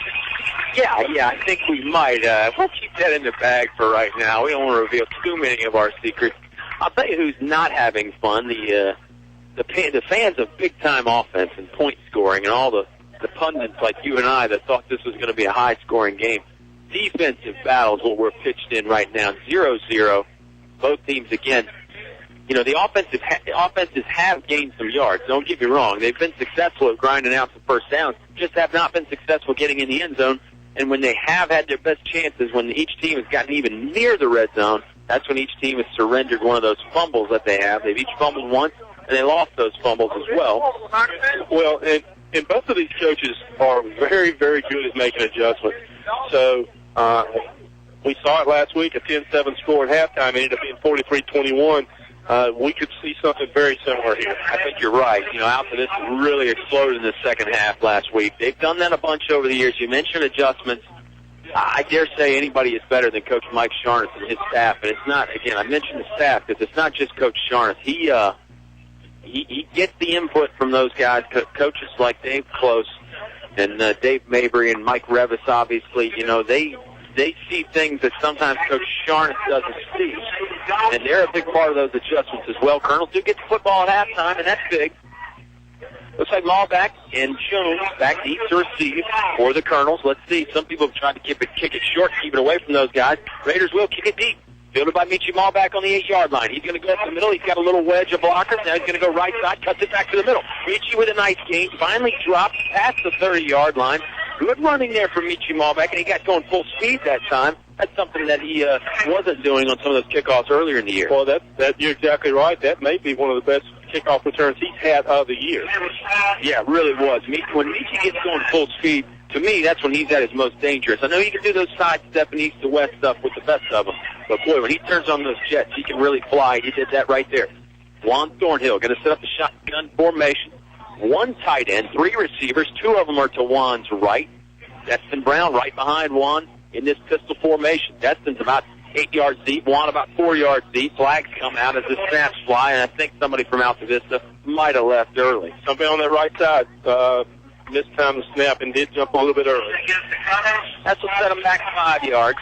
Yeah, I think we might. We'll keep that in the bag for right now. We don't want to reveal too many of our secrets. I'll tell you who's not having fun, the fans of big-time offense and point scoring and all the pundits like you and I that thought this was going to be a high-scoring game. Defensive battles, what we're pitched in right now, 0-0. Both teams, again, you know, the offenses have gained some yards. Don't get me wrong. They've been successful at grinding out some first downs, just have not been successful getting in the end zone. And when they have had their best chances, when each team has gotten even near the red zone, that's when each team has surrendered one of those fumbles that they have. They've each fumbled once, and they lost those fumbles as well. Well, and both of these coaches are very, very good at making adjustments. So we saw it last week, a 10-7 score at halftime. It ended up being 43-21. We could see something very similar here. I think you're right. You know, Altavista really exploded in the second half last week. They've done that a bunch over the years. You mentioned adjustments. I dare say anybody is better than Coach Mike Sharness and his staff. And it's not, again, I mentioned the staff because it's not just Coach Sharness. He gets the input from those guys, coaches like Dave Close and Dave Mabry and Mike Revis, obviously. You know, they see things that sometimes Coach Sharness doesn't see. And they're a big part of those adjustments as well. Colonels do get the football at halftime, and that's big. Looks like Malback and Jones back deep to receive for the Colonels. Let's see. Some people have tried to kick it short, keep it away from those guys. Raiders will kick it deep. Fielded by Michi Malback on the 8-yard line. He's going to go up the middle. He's got a little wedge of blockers. Now he's going to go right side, cuts it back to the middle. Michi with a nice gain. Finally drops past the 30-yard line. Good running there for Michi Malback, and he got going full speed that time. That's something that he wasn't doing on some of those kickoffs earlier in the year. Well, you're exactly right. That may be one of the best kickoff returns he's had of the year. Yeah, it really was. When Michi gets going full speed, to me, that's when he's at his most dangerous. I know he can do those sidestep and east to west stuff with the best of them, but boy, when he turns on those jets, he can really fly. He did that right there. Juan Thornhill going to set up the shotgun formation. One tight end, 3 receivers. 2 of them are to Juan's right. Destin Brown right behind Juan. in this pistol formation. Destin's about 8 yards deep, Juan about 4 yards deep. Flags come out as the snaps fly, and I think somebody from Altavista might have left early. Somebody on that right side missed time to snap and did jump a little bit early. That's what set them back 5 yards.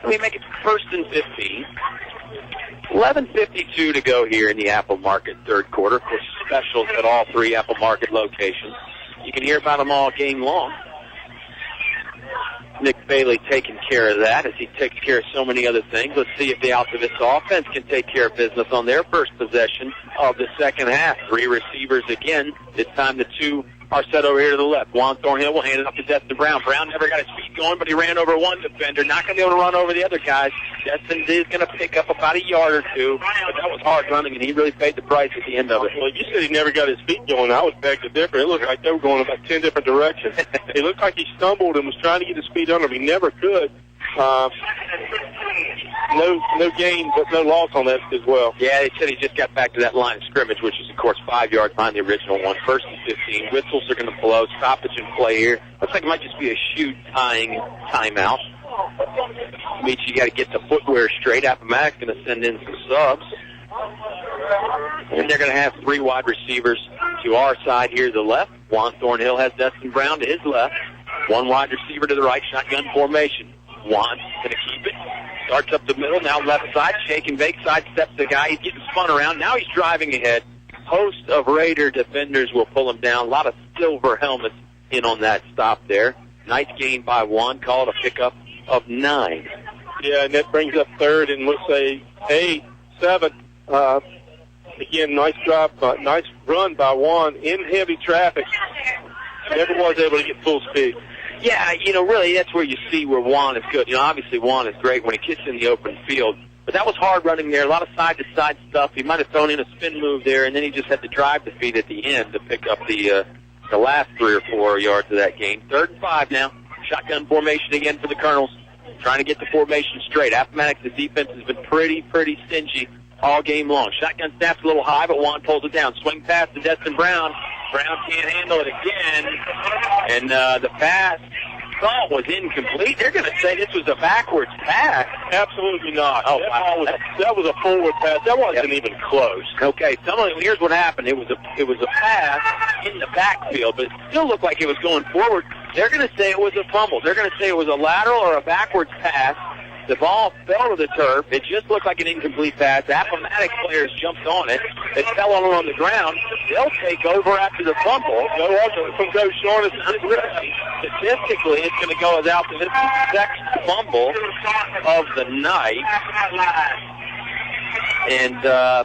We make it first and 15. 11:52 to go here in the Apple Market third quarter. Of course, specials at all three Apple Market locations. You can hear about them all game long. Nick Bailey taking care of that as he takes care of so many other things. Let's see if the Altavista offense can take care of business on their first possession of the second half. 3 receivers again. This time the 2 are set over here to the left. Juan Thornhill will hand it off to Destin Brown. Brown never got his feet going, but he ran over one defender. Not going to be able to run over the other guys. Destin is going to pick up about a yard or 2, but that was hard running, and he really paid the price at the end of it. Well, you said he never got his feet going. I would beg to differ. It looked like they were going about 10 different directions. It looked like he stumbled and was trying to get his feet under him. He never could. No gain, but no loss on that as well. Yeah, they said he just got back to that line of scrimmage, which is, of course, 5 yards behind the original one. First and 15. Whistles are going to blow. Stoppage in play here. Looks like it might just be a shoot tying timeout. Means you got to get the footwear straight. Appomattox going to send in some subs. And they're going to have 3 wide receivers to our side here to the left. Juan Thornhill has Destin Brown to his left. 1 wide receiver to the right, shotgun formation. Juan's going to keep it. Starts up the middle, now left side, shake and bake, sidesteps the guy. He's getting spun around. Now he's driving ahead. Host of Raider defenders will pull him down. A lot of silver helmets in on that stop there. Nice gain by 1. Call it a pickup of 9. Yeah, and that brings up third and let's say 8, 7. Again, nice drive, nice run by 1 in heavy traffic. Never was able to get full speed. Yeah, really, that's where you see where Juan is good. Obviously Juan is great when he gets in the open field. But that was hard running there, a lot of side-to-side stuff. He might have thrown in a spin move there, and then he just had to drive the feet at the end to pick up the last 3 or 4 yards of that gain. 3rd and 5 now. Shotgun formation again for the Colonels. Trying to get the formation straight. Appomattox's defense has been pretty stingy all game long. Shotgun snaps a little high, but Juan pulls it down. Swing pass to Destin Brown. Brown can't handle it again. And the pass was incomplete. They're going to say this was a backwards pass. Absolutely not. Oh, that was a forward pass. That wasn't even close. Okay, here's what happened. It was a pass in the backfield, but it still looked like it was going forward. They're going to say it was a fumble. They're going to say it was a lateral or a backwards pass. The ball fell to the turf. It just looked like an incomplete pass. Appomattox players jumped on it. It fell on the ground. They'll take over after the fumble. Go short as statistically, it's going to go as Altavista 6th fumble of the night. And,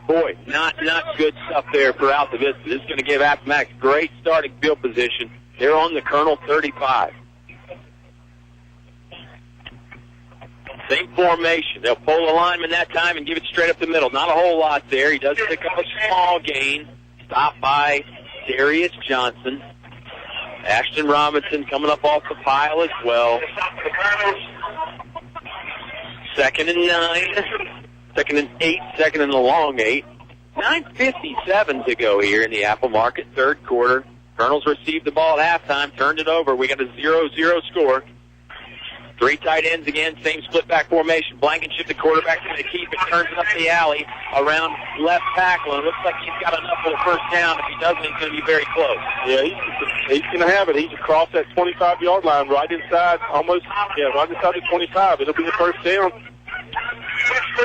boy, not good stuff there for Altavista. This is going to give Appomattox great starting field position. They're on the Colonel 35. Same formation. They'll pull the lineman that time and give it straight up the middle. Not a whole lot there. He does pick up a small gain. Stopped by Darius Johnson. Ashton Robinson coming up off the pile as well. 2nd and 9. 2nd and 8. 2nd and the long 8. 9:57 to go here in the Apple Market third quarter. Colonels received the ball at halftime, turned it over. We got a 0-0 score. 3 tight ends again, same split back formation. Blankenship, the quarterback, going to keep it, turns it up the alley around left tackle. And it looks like he's got enough for the first down. If he doesn't, he's going to be very close. Yeah, he's going to have it. He's across that 25-yard line, right inside the 25. It'll be the first down.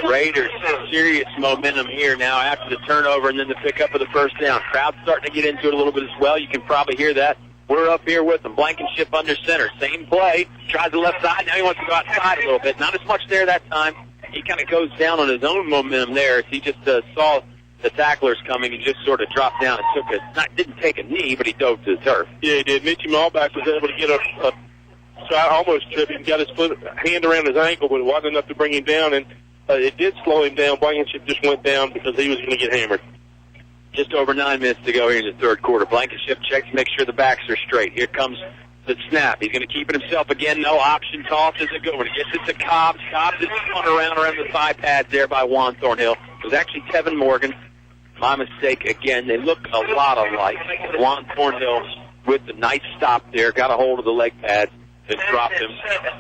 Raiders, serious momentum here now after the turnover and then the pickup of the first down. Crowd's starting to get into it a little bit as well. You can probably hear that. We're up here with them. Blankenship under center. Same play. Tries the left side. Now he wants to go outside a little bit. Not as much there that time. He kind of goes down on his own momentum there. He just saw the tacklers coming and just sort of dropped down and didn't take a knee, but he dove to the turf. Yeah, he did. Mitchie Malbach was able to get a almost trip. He got his hand around his ankle, but it wasn't enough to bring him down, and it did slow him down. Blankenship just went down because he was going to get hammered. Just over 9 minutes to go here in the third quarter. Blankenship checks, make sure the backs are straight. Here comes the snap. He's going to keep it himself again. No option toss is a good one. He gets it to Cobbs. Cobbs is spun around the thigh pads there by Juan Thornhill. It was actually Tevin Morgan. My mistake again. They look a lot alike. Juan Thornhill with the nice stop there. Got a hold of the leg pads. and dropped him.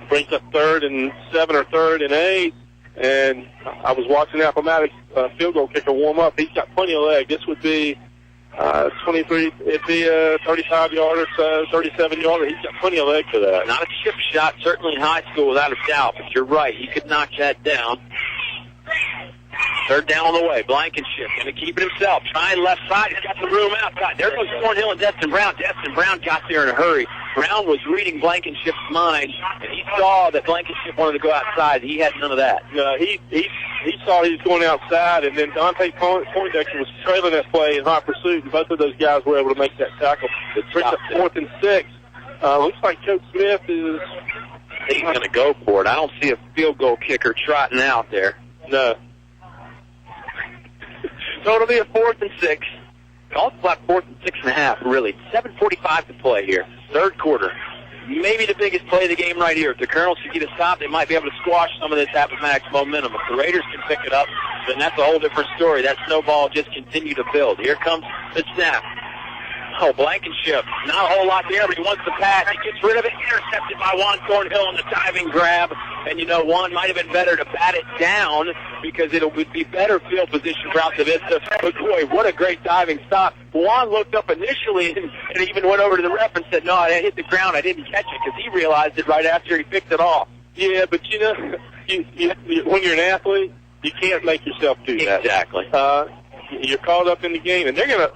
Brings up 3rd and 7 or 3rd and 8. And I was watching Appomattox field goal kicker warm up. He's got plenty of leg. This would be 23. It'd be a 35-yarder, 37-yarder. He's got plenty of leg for that. Not a chip shot, certainly in high school without a doubt. But you're right, he could knock that down. 3rd down on the way. Blankenship going to keep it himself. Trying left side. He's got the room outside. There goes Thornhill and Destin Brown. Destin Brown got there in a hurry. Brown was reading Blankenship's mind, and he saw that Blankenship wanted to go outside. He had none of that. He saw he was going outside, and then Dante Poindexter was trailing that play in hot pursuit, and both of those guys were able to make that tackle. It brings up 4th and 6. Looks like Coach Smith is... He's going to go for it. I don't see a field goal kicker trotting out there. No. So it'll be a 4th and 6. Golf flat 4th and 6.5, really. 7:45 to play here. 3rd quarter. Maybe the biggest play of the game right here. If the Colonels can get a stop, they might be able to squash some of this Appomattox momentum. If the Raiders can pick it up, then that's a whole different story. That snowball just continued to build. Here comes the snap. Oh, Blankenship. Not a whole lot there, but he wants the pass. He gets rid of it. Intercepted by Juan Thornhill on the diving grab. And, Juan might have been better to bat it down because it would be better field position for Altavista. But, boy, what a great diving stop. Juan looked up initially and even went over to the ref and said, no, I hit the ground. I didn't catch it, because he realized it right after he picked it off. Yeah, but, when you're an athlete, you can't make yourself do that. Exactly. You're caught up in the game, and they're gonna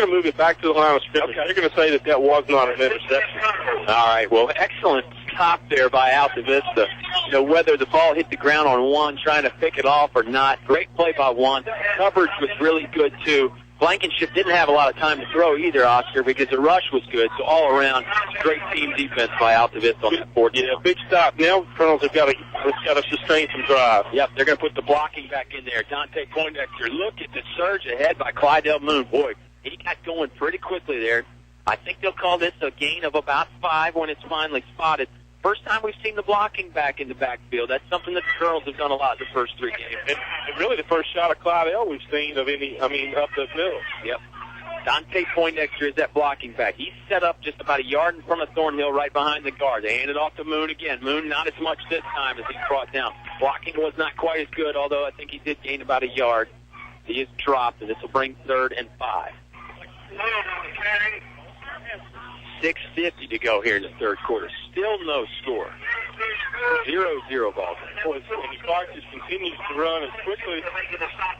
move it back to the line of scrimmage. They're gonna say that was not an interception. All right. Well, excellent stop there by Altavista. Whether the ball hit the ground on Juan trying to pick it off or not, great play by Juan. Coverage was really good too. Blankenship didn't have a lot of time to throw either, Oscar, because the rush was good. So all around, great team defense by Altavista on that 4th. Yeah, big stop. Now Colonels have got to sustain some drive. Yep, they're going to put the blocking back in there. Dante Poindexter, look at the surge ahead by Clydell Moon. Boy, he got going pretty quickly there. I think they'll call this a gain of about 5 when it's finally spotted. First time we've seen the blocking back in the backfield. That's something that the Colonels have done a lot the first 3 games. And really the first shot of Clydell we've seen of up the middle. Yep. Dante Poindexter is that blocking back. He's set up just about a yard in front of Thornhill right behind the guard. They hand it off to Moon again. Moon not as much this time as he's brought down. Blocking was not quite as good, although I think he did gain about a yard. He is dropped, and this will bring 3rd and 5. 6:50 to go here in the 3rd quarter. Still no score. 0-0 ball game. And the clock just continues to run as quickly,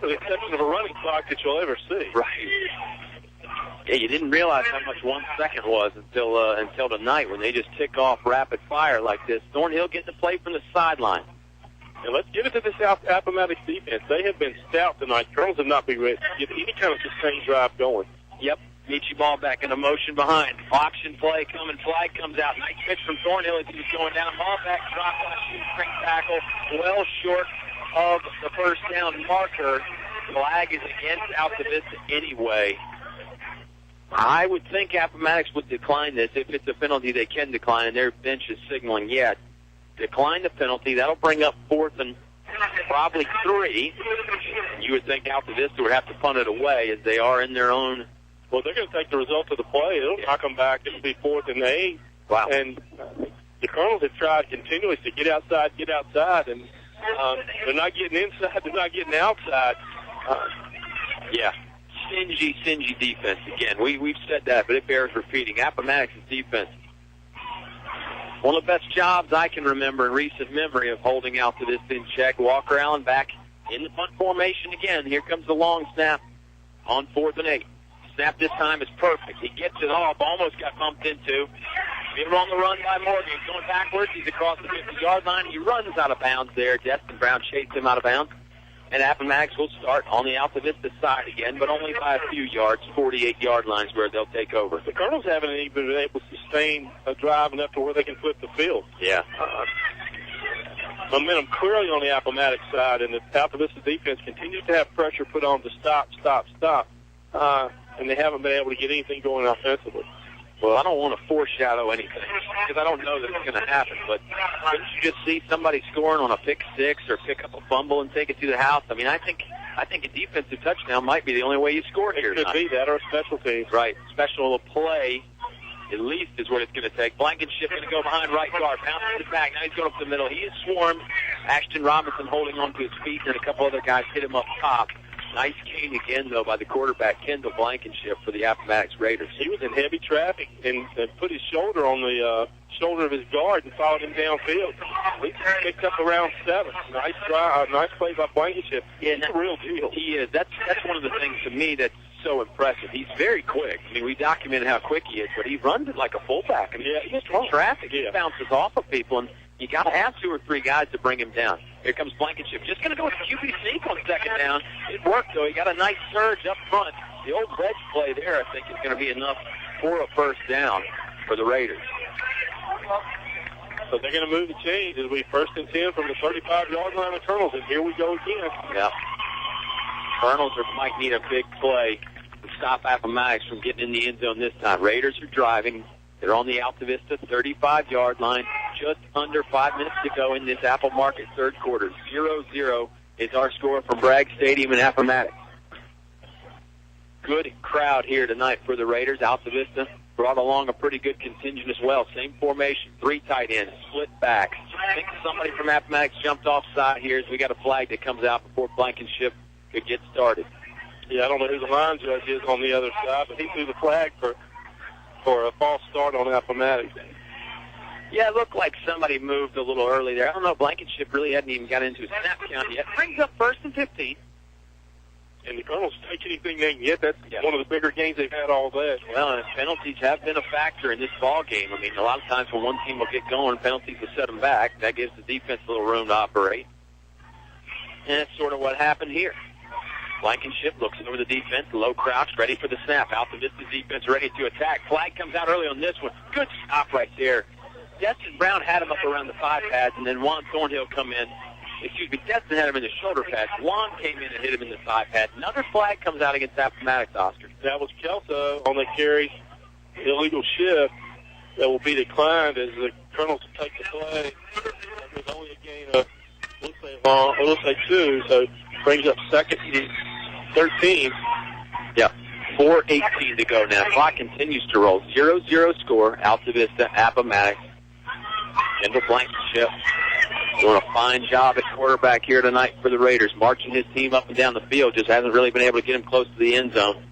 with the exception of a running clock, that you'll ever see. Right. Yeah, you didn't realize how much 1 second was until tonight when they just tick off rapid fire like this. Thornhill getting the play from the sideline. And let's give it to the South Appomattox defense. They have been stout tonight. Colonels have not been ready to get any kind of sustained drive going. Yep. Meachy ball back in a motion behind. Option play coming. Flag comes out. Nice pitch from Thornhill as he was going down. Ball back. Drop last spring tackle. Well short of the first down marker. Flag is against Altavista anyway. I would think Appomattox would decline this. If it's a penalty, they can decline, and their bench is signaling, decline the penalty. That'll bring up 4th and probably 3. You would think Altavista would have to punt it away as they are in their own. Well, they're going to take the result of the play. It'll knock them back. It'll be 4th and 8. Wow. And the Colonels have tried continuously to get outside, and they're not getting inside. They're not getting outside. Stingy defense again. We've said that, but it bears repeating. Appomattox's defense, one of the best jobs I can remember in recent memory of holding Altavista in check. Walker Allen back in the punt formation again. Here comes the long snap on 4th and 8. Snap this time is perfect. He gets it off, almost got bumped into. Get it on the run by Morgan. He's going backwards. He's across the 50-yard line. He runs out of bounds there. Destin Brown chased him out of bounds. And Appomattox will start on the Altavista side again, but only by a few yards, 48-yard lines where they'll take over. The Colonels haven't even been able to sustain a drive enough to where they can flip the field. Yeah. Momentum clearly on the Appomattox side, and the Altavista defense continues to have pressure put on to stop. And they haven't been able to get anything going offensively. Well, I don't want to foreshadow anything because I don't know that it's going to happen, but couldn't you just see somebody scoring on a pick 6 or pick up a fumble and take it to the house? I mean, I think a defensive touchdown might be the only way you score here. It could be that or a special team. Right. Special play at least is what it's going to take. Blankenship going to go behind right guard, bounces it back. Now he's going up the middle. He is swarmed. Ashton Robinson holding on to his feet, and a couple other guys hit him up top. Nice gain again, though, by the quarterback, Kendall Blankenship, for the Appomattox Raiders. He was in heavy traffic and put his shoulder on the shoulder of his guard and followed him downfield. He picked up around 7. Nice drive, nice play by Blankenship. Yeah, he's a real deal. He is. That's one of the things to me that's so impressive. He's very quick. I mean, we documented how quick he is, but he runs it like a fullback. I mean, he's in traffic. He bounces off of people, and you got to have 2 or 3 guys to bring him down. Here comes Blankenship. Just going to go with a QB sneak on second down. It worked, though. He got a nice surge up front. The old wedge play there, I think, is going to be enough for a first down for the Raiders. So they're going to move the chains. It'll be 1st and 10 from the 35-yard line of Colonels, and here we go again. Yeah. Colonels might need a big play to stop Appomattox from getting in the end zone this time. Raiders are driving. They're on the Altavista 35-yard line. Just under 5 minutes to go in this Apple Market third quarter. 0-0 is our score from Bragg Stadium in Appomattox. Good crowd here tonight for the Raiders. Altavista brought along a pretty good contingent as well. Same formation, 3 tight ends, split backs. I think somebody from Appomattox jumped offside here as we got a flag that comes out before Blankenship could get started. Yeah, I don't know who the line judge is on the other side, but he threw the flag for a false start on Appomattox. Yeah, it looked like somebody moved a little early there. I don't know, Blankenship really hadn't even got into a snap count yet. Brings up 1st and 15. And the Colonels take anything they can get. That's one of the bigger games they've had all day. Well, and penalties have been a factor in this ball game. I mean, a lot of times when one team will get going, penalties will set them back. That gives the defense a little room to operate. And that's sort of what happened here. Blankenship looks over the defense, low crouch, ready for the snap. Altavista defense ready to attack. Flag comes out early on this one. Good stop right there. Destin Brown had him up around the 5 pads, and then Juan Thornhill come in. Destin had him in the shoulder pads. Juan came in and hit him in the 5 pads. Another flag comes out against Appomattox, Oscar. That was Kelso on the carry. Illegal shift that will be declined as the Colonels take the play. That was only a gain of, let's say 2, so brings up 2nd and 13. Yeah, 4:18 to go now. Clock continues to roll. 0-0 score. Altavista, Appomattox. Kendall Blankenship doing a fine job at quarterback here tonight for the Raiders, marching his team up and down the field. Just hasn't really been able to get him close to the end zone.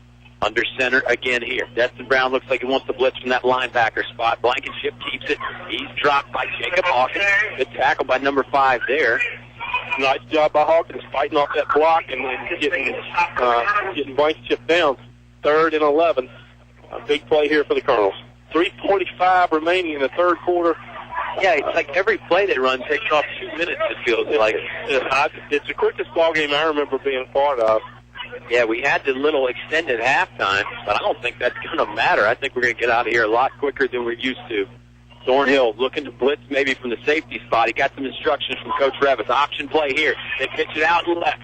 Under center again here. Destin Brown looks like he wants to blitz from that linebacker spot. Blankenship keeps it. He's dropped by Jacob Hawkins. Good tackle by number 5 there. Nice job by Hawkins fighting off that block and then getting Blankenship down. 3rd and 11. A big play here for the Colonels. 3:45 remaining in the third quarter. Yeah, it's like every play they run takes off 2 minutes, it feels like. It's the quickest ball game I remember being part of. Yeah, we had the little extended halftime, but I don't think that's going to matter. I think we're going to get out of here a lot quicker than we're used to. Thornhill looking to blitz maybe from the safety spot. He got some instructions from Coach Revis. Option play here. They pitch it out and left.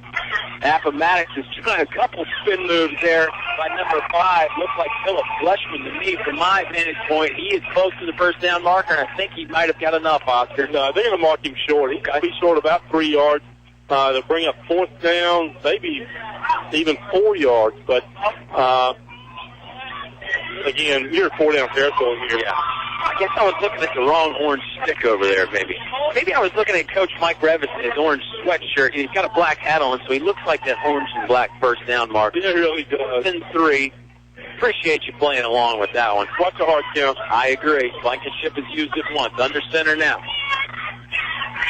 Appomattox is trying a couple spin moves there by number 5. Looks like Philip Fleshman to me from my vantage point. He is close to the first down marker, and I think he might have got enough, Oscar. No, they're going to mark him short. He's going to be short about 3 yards. They'll bring up 4th down, maybe even 4 yards. But, again, you're a 4-down territory here. Yeah. I guess I was looking at the wrong orange stick over there, maybe. Maybe I was looking at Coach Mike Revis in his orange sweatshirt. He's got a black hat on, so he looks like that orange and black first down mark. He really does. 10-3. Appreciate you playing along with that one. Watch the hard count. I agree. Blankenship has used it once. Under center now.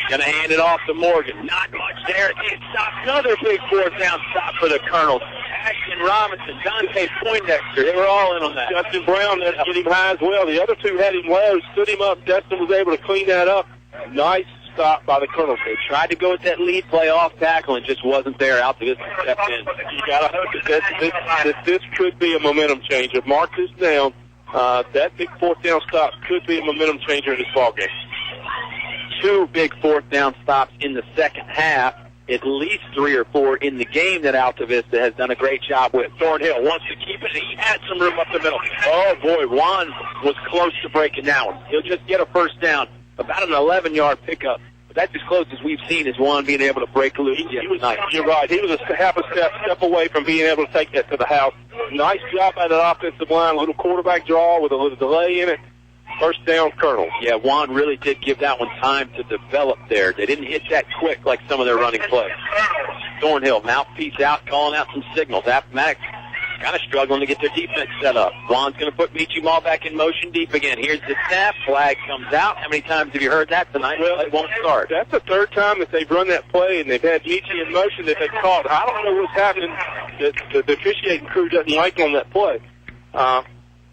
Going to hand it off to Morgan. Not much there. It stops. Another big 4th down stop for the Colonels. Ashton Robinson, Dante Poindexter, they were all in on that. Justin Brown had to get him high as well. The other 2 had him low, stood him up. Destin was able to clean that up. Nice stop by the Colonels. They tried to go with that lead play off tackle and just wasn't there. Altavista stepped in. You got to hope that this could be a momentum changer. Mark this down. That big 4th down stop could be a momentum changer in this ballgame. 2 big 4th down stops in the second half. At least 3 or 4 in the game that Altavista has done a great job with. Thornhill wants to keep it. He had some room up the middle. Oh, boy, Juan was close to breaking that one. He'll just get a first down, about an 11-yard pickup. But that's as close as we've seen as Juan being able to break loose. You're right. He was a half a step away from being able to take that to the house. nice job by the offensive line, a little quarterback draw with a little delay in it. First down, Colonel. Yeah, Juan really did give that one time to develop there. They didn't hit that quick like some of their running plays. Thornhill, mouthpiece out, calling out some signals. Appomattox kind of struggling to get their defense set up. Juan's going to put Michi Mall back in motion deep again. Here's the snap. Flag comes out. How many times have you heard that tonight? Well, it won't start. That's the third time that they've run that play, and they've had Michi in motion that they've called. I don't know what's happening. The officiating crew doesn't like on that play.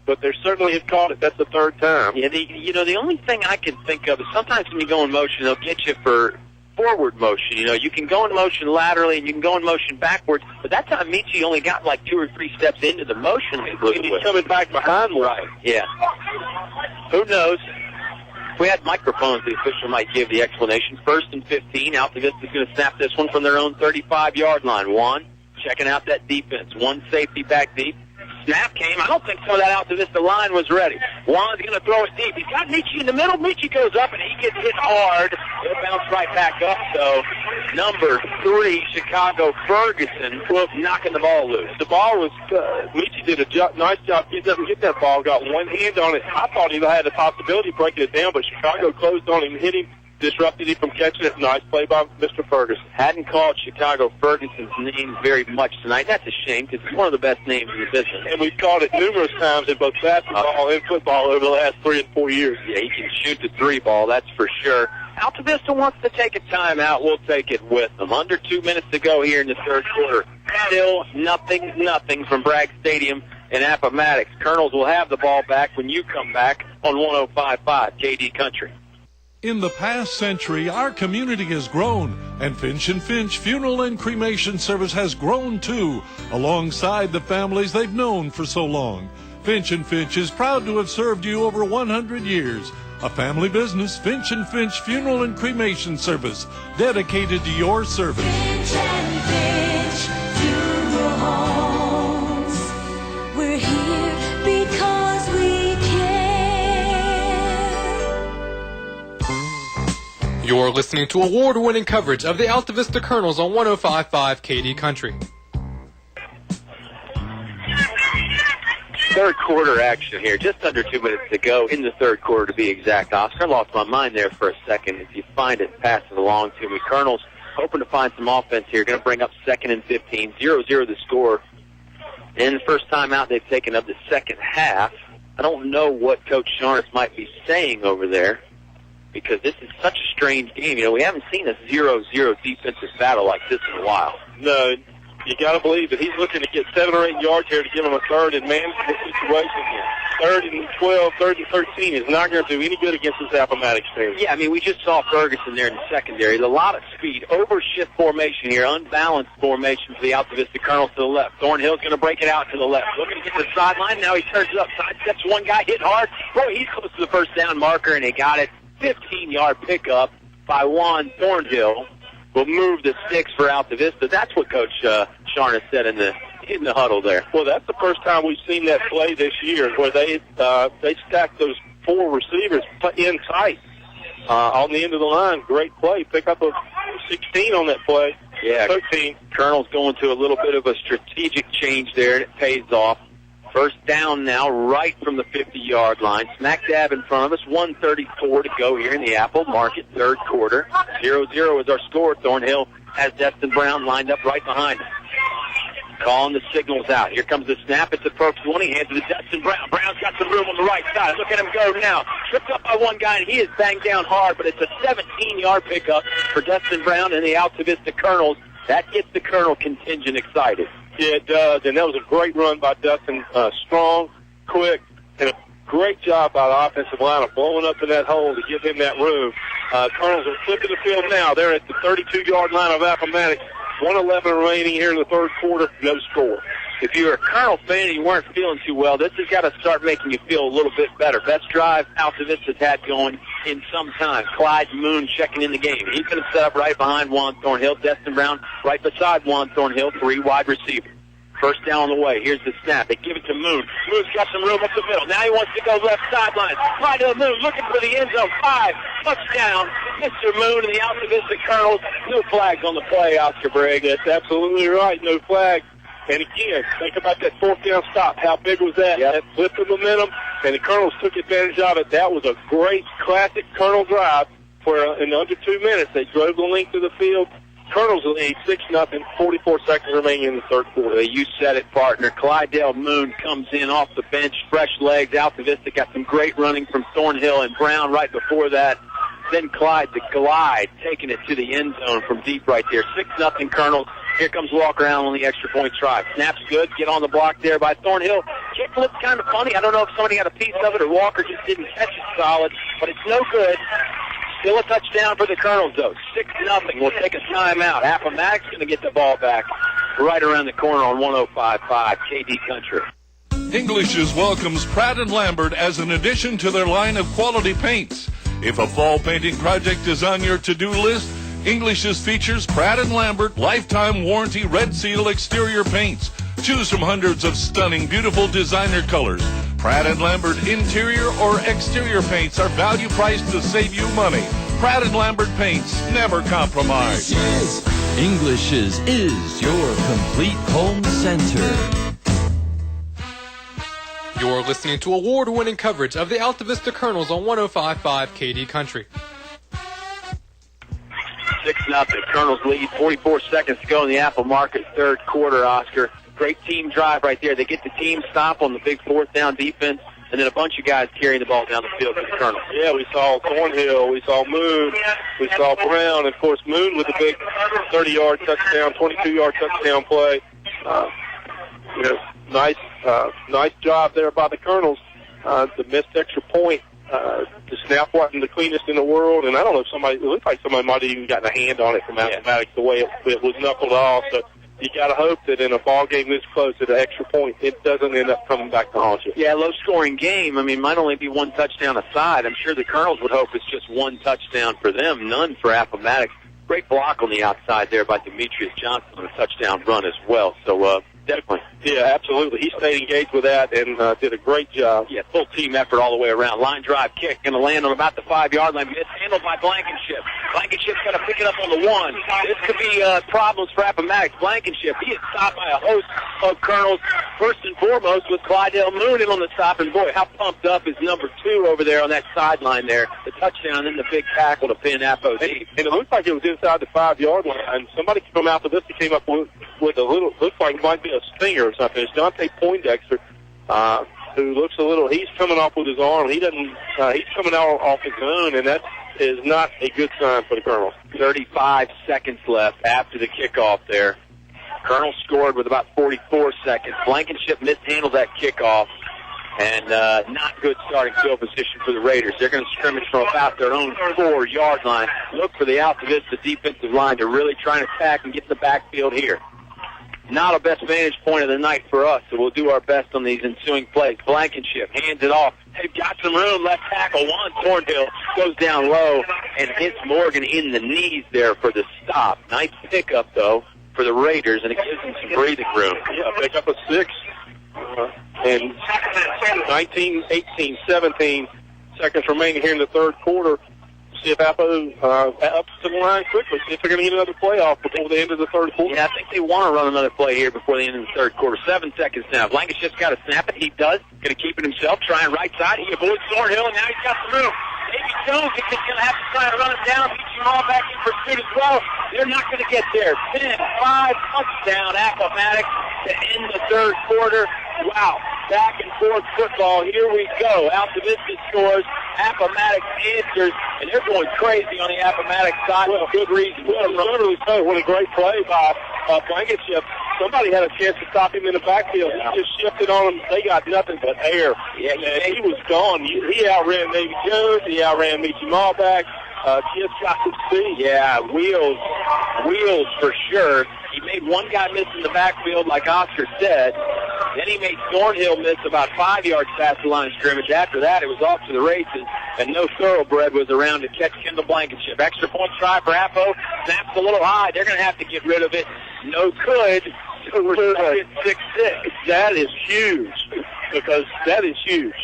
But they certainly have called it. That's the third time. Yeah, the only thing I can think of is sometimes when you go in motion, they'll get you for forward motion. You can go in motion laterally and you can go in motion backwards, but that time Michi only got like 2 or 3 steps into the motion. And he's coming back behind one. Right, yeah. Who knows? If we had microphones, the official might give the explanation. 1st and 15. Altavista's going to snap this one from their own 35-yard line. Juan checking out that defense. One safety back deep. Snap came. I don't think some of that Altavista line was ready. Juan's going to throw it deep. He's got Michi in the middle. Michi goes up, and he gets hit hard. He'll bounce right back up, so number 3, Chicago Ferguson, knocking the ball loose. The ball was, Michi did a nice job getting up and get that ball. Got one hand on it. I thought he had the possibility of breaking it down, but Chicago closed on him and hit him. Disrupted him from catching it. Nice play by Mr. Ferguson. Hadn't called Chicago Ferguson's name very much tonight. That's a shame because it's one of the best names in the business. And we've called it numerous times in both basketball and football over the last 3 and 4 years. Yeah, he can shoot the 3 ball, that's for sure. Altavista wants to take a timeout. We'll take it with them. Under 2 minutes to go here in the third quarter. Still nothing from Bragg Stadium in Appomattox. Colonels will have the ball back when you come back on 105.5 KD Country. In the past century, our community has grown, and Finch & Finch Funeral and Cremation Service has grown too, alongside the families they've known for so long. Finch & Finch is proud to have served you over 100 years. A family business, Finch & Finch Funeral and Cremation Service, dedicated to your service. Finch & Finch Funeral Homes. We're here because we care. You're listening to award-winning coverage of the Altavista Colonels on 105.5 KD Country. Third quarter action here. Just under 2 minutes to go in the third quarter, to be exact. Oscar, lost my mind there for a second. If you find it, pass it along to me. Colonels hoping to find some offense here. Going to bring up 2nd and 15. 0-0 the score. And the first time out they've taken up the second half. I don't know what Coach Sharnis might be saying over there, because this is such a strange game. We haven't seen a 0-0 defensive battle like this in a while. No, you got to believe that he's looking to get 7 or 8 yards here to give him a third and manage the situation. 3rd and 12, 3rd and 13 is not going to do any good against this Appomattox team. Yeah, we just saw Ferguson there in the secondary. A lot of speed, overshift formation here, unbalanced formation for the Altavista Colonels to the left. Thornhill's going to break it out to the left. Looking to get to the sideline. Now he turns it up, sidesteps one guy, hit hard. Boy, he's close to the first down marker, and he got it. 15-yard pickup by Juan Thornhill will move the sticks for Altavista. That's what Coach Sharnis said in the huddle there. Well, that's the first time we've seen that play this year, where they stacked those 4 receivers in tight on the end of the line. Great play. Pick up a 16 on that play. Yeah, 13. Colonel's going to a little bit of a strategic change there, and it pays off. First down now, right from the 50-yard line. Smack dab in front of us. 1:34 to go here in the Apple Market third quarter. 0-0 is our score. Thornhill has Destin Brown lined up right behind him. Calling the signals out. Here comes the snap. It's approached 20. Hands it to Destin Brown. Brown's got some room on the right side. Look at him go now. Tripped up by one guy, and he is banged down hard, but it's a 17-yard pickup for Destin Brown and the Altavista Colonels. That gets the Colonel contingent excited. Yeah, it does, and that was a great run by Dustin. Strong, quick, and a great job by the offensive line of blowing up in that hole to give him that room. Colonels are flipping the field now. They're at the 32-yard line of Appomattox. 1:11 remaining here in the third quarter. No score. If you're a Colonel fan and you weren't feeling too well, this has got to start making you feel a little bit better. Best drive Altavista's had going in some time. Clyde Moon checking in the game. He's going to set up right behind Juan Thornhill. Destin Brown right beside Juan Thornhill. 3 wide receivers. First down on the way. Here's the snap. They give it to Moon. Moon's got some room up the middle. Now he wants to go left sideline. Right to the Moon, looking for the end zone. 5, touchdown. Mr. Moon and the Altavista Colonels. No flags on the play, Oscar Briggs. That's absolutely right. No flag. And again, think about that fourth down stop. How big was that? Yep. That flipped the momentum, and the Colonels took advantage of it. That was a great classic Colonel drive where in under 2 minutes they drove the length of the field. Colonels lead 6-0, 44 seconds remaining in the third quarter. You said it, partner. Clydell Moon comes in off the bench, fresh legs. Altavista got some great running from Thornhill and Brown right before that. Then Clyde, the glide, taking it to the end zone from deep right there. 6-0 Colonels. Here comes Walker Allen on the extra point try. Snaps good. Get on the block there by Thornhill. Kick looks kind of funny. I don't know if somebody got a piece of it or Walker just didn't catch it solid, but it's no good. Still a touchdown for the Colonels, though. 6-0. We'll take a timeout. Appomattox going to get the ball back right around the corner on 105.5 KD Country. English's welcomes Pratt & Lambert as an addition to their line of quality paints. If a fall painting project is on your to-do list, English's features Pratt & Lambert lifetime warranty Red Seal exterior paints. Choose from hundreds of stunning, beautiful designer colors. Pratt & Lambert interior or exterior paints are value priced to save you money. Pratt & Lambert paints never compromise. English's is your complete home center. You're listening to award-winning coverage of the Altavista Colonels on 105.5 KD Country. 6-0. Colonels lead. 44 seconds to go in the Apple Market third quarter, Oscar. Great team drive right there. They get the team stop on the big fourth down defense, and then a bunch of guys carrying the ball down the field for the Colonels. Yeah, we saw Thornhill, we saw Moon, we saw Brown, and of course Moon with a big 30-yard touchdown, 22-yard touchdown play. Nice job there by the Colonels. The missed extra point. The snap wasn't the cleanest in the world, and I don't know if it looked like somebody might have even gotten a hand on it from Appomattox the way it was knuckled off. So you got to hope that in a ball game this close at an extra point, it doesn't end up coming back to haunt you. Yeah, low-scoring game. I mean, might only be one touchdown aside. I'm sure the Colonels would hope it's just one touchdown for them, none for Appomattox. Great block on the outside there by Demetrius Johnson on a touchdown run as well. So, definitely. Yeah, absolutely. He stayed engaged with that and did a great job. Yeah, full team effort all the way around. Line drive kick, going to land on about the 5-yard line. Mishandled by Blankenship. Blankenship's got to pick it up on the 1. This could be problems for Appomattox. Blankenship, he is stopped by a host of Colonels. First and foremost with Clydell Moon in on the stop. And boy, how pumped up is number 2 over there on that sideline there. The touchdown and the big tackle to pin Appo deep. And it looks like it was inside the 5-yard line. And somebody from Altavista came up with a little, looks like it might be a stinger or something. It's Dante Poindexter, who looks a little, he's coming off with his arm. He's coming out off his own, and that is not a good sign for the Colonels. 35 seconds left after the kickoff there. Colonels scored with about 44 seconds. Blankenship mishandled that kickoff, and not good starting field position for the Raiders. They're going to scrimmage from about their own 4-yard line. Look for the Altavista defensive line to really try and attack and get in the backfield here. Not a best vantage point of the night for us, so we'll do our best on these ensuing plays. Blankenship hands it off. They've got some room. Left tackle Juan Thornhill goes down low and hits Morgan in the knees there for the stop. Nice pickup, though, for the Raiders, and it gives them some breathing room. Yeah, pick up a 6. And 19, 18, 17 seconds remaining here in the third quarter. See if Appo ups to the line quickly. See if they're going to get another playoff before the end of the third quarter. Yeah, I think they want to run another play here before the end of the third quarter. 7 seconds now. Blankenship's got to snap it. He does. Going to keep it himself. Trying right side. He avoids Thornhill, and now he's got some room. Davy Jones is just going to have to try to run him down. Beat him all back in pursuit as well. They're not going to get there. 10-5 touchdown Appomattox to end the third quarter. Wow. Back and forth football. Here we go. Altavista scores. Appomattox answers, and they're going crazy on the Appomattox side for good reason. Well, literally, what a great play by Blankenship. Somebody had a chance to stop him in the backfield. He just shifted on them. They got nothing but air. Yeah, he was gone. He outran Davy Jones. He outran Michi Malback. Just got to see. Yeah, wheels for sure. He made one guy miss in the backfield, like Oscar said. Then he made Thornhill miss about 5 yards past the line of scrimmage. After that, it was off to the races, and no thoroughbred was around to catch Kendall Blankenship. Extra point try for Appo. Snaps a little high. They're going to have to get rid of it. No good. So we're stuck at 6-6. That is huge, because that is huge.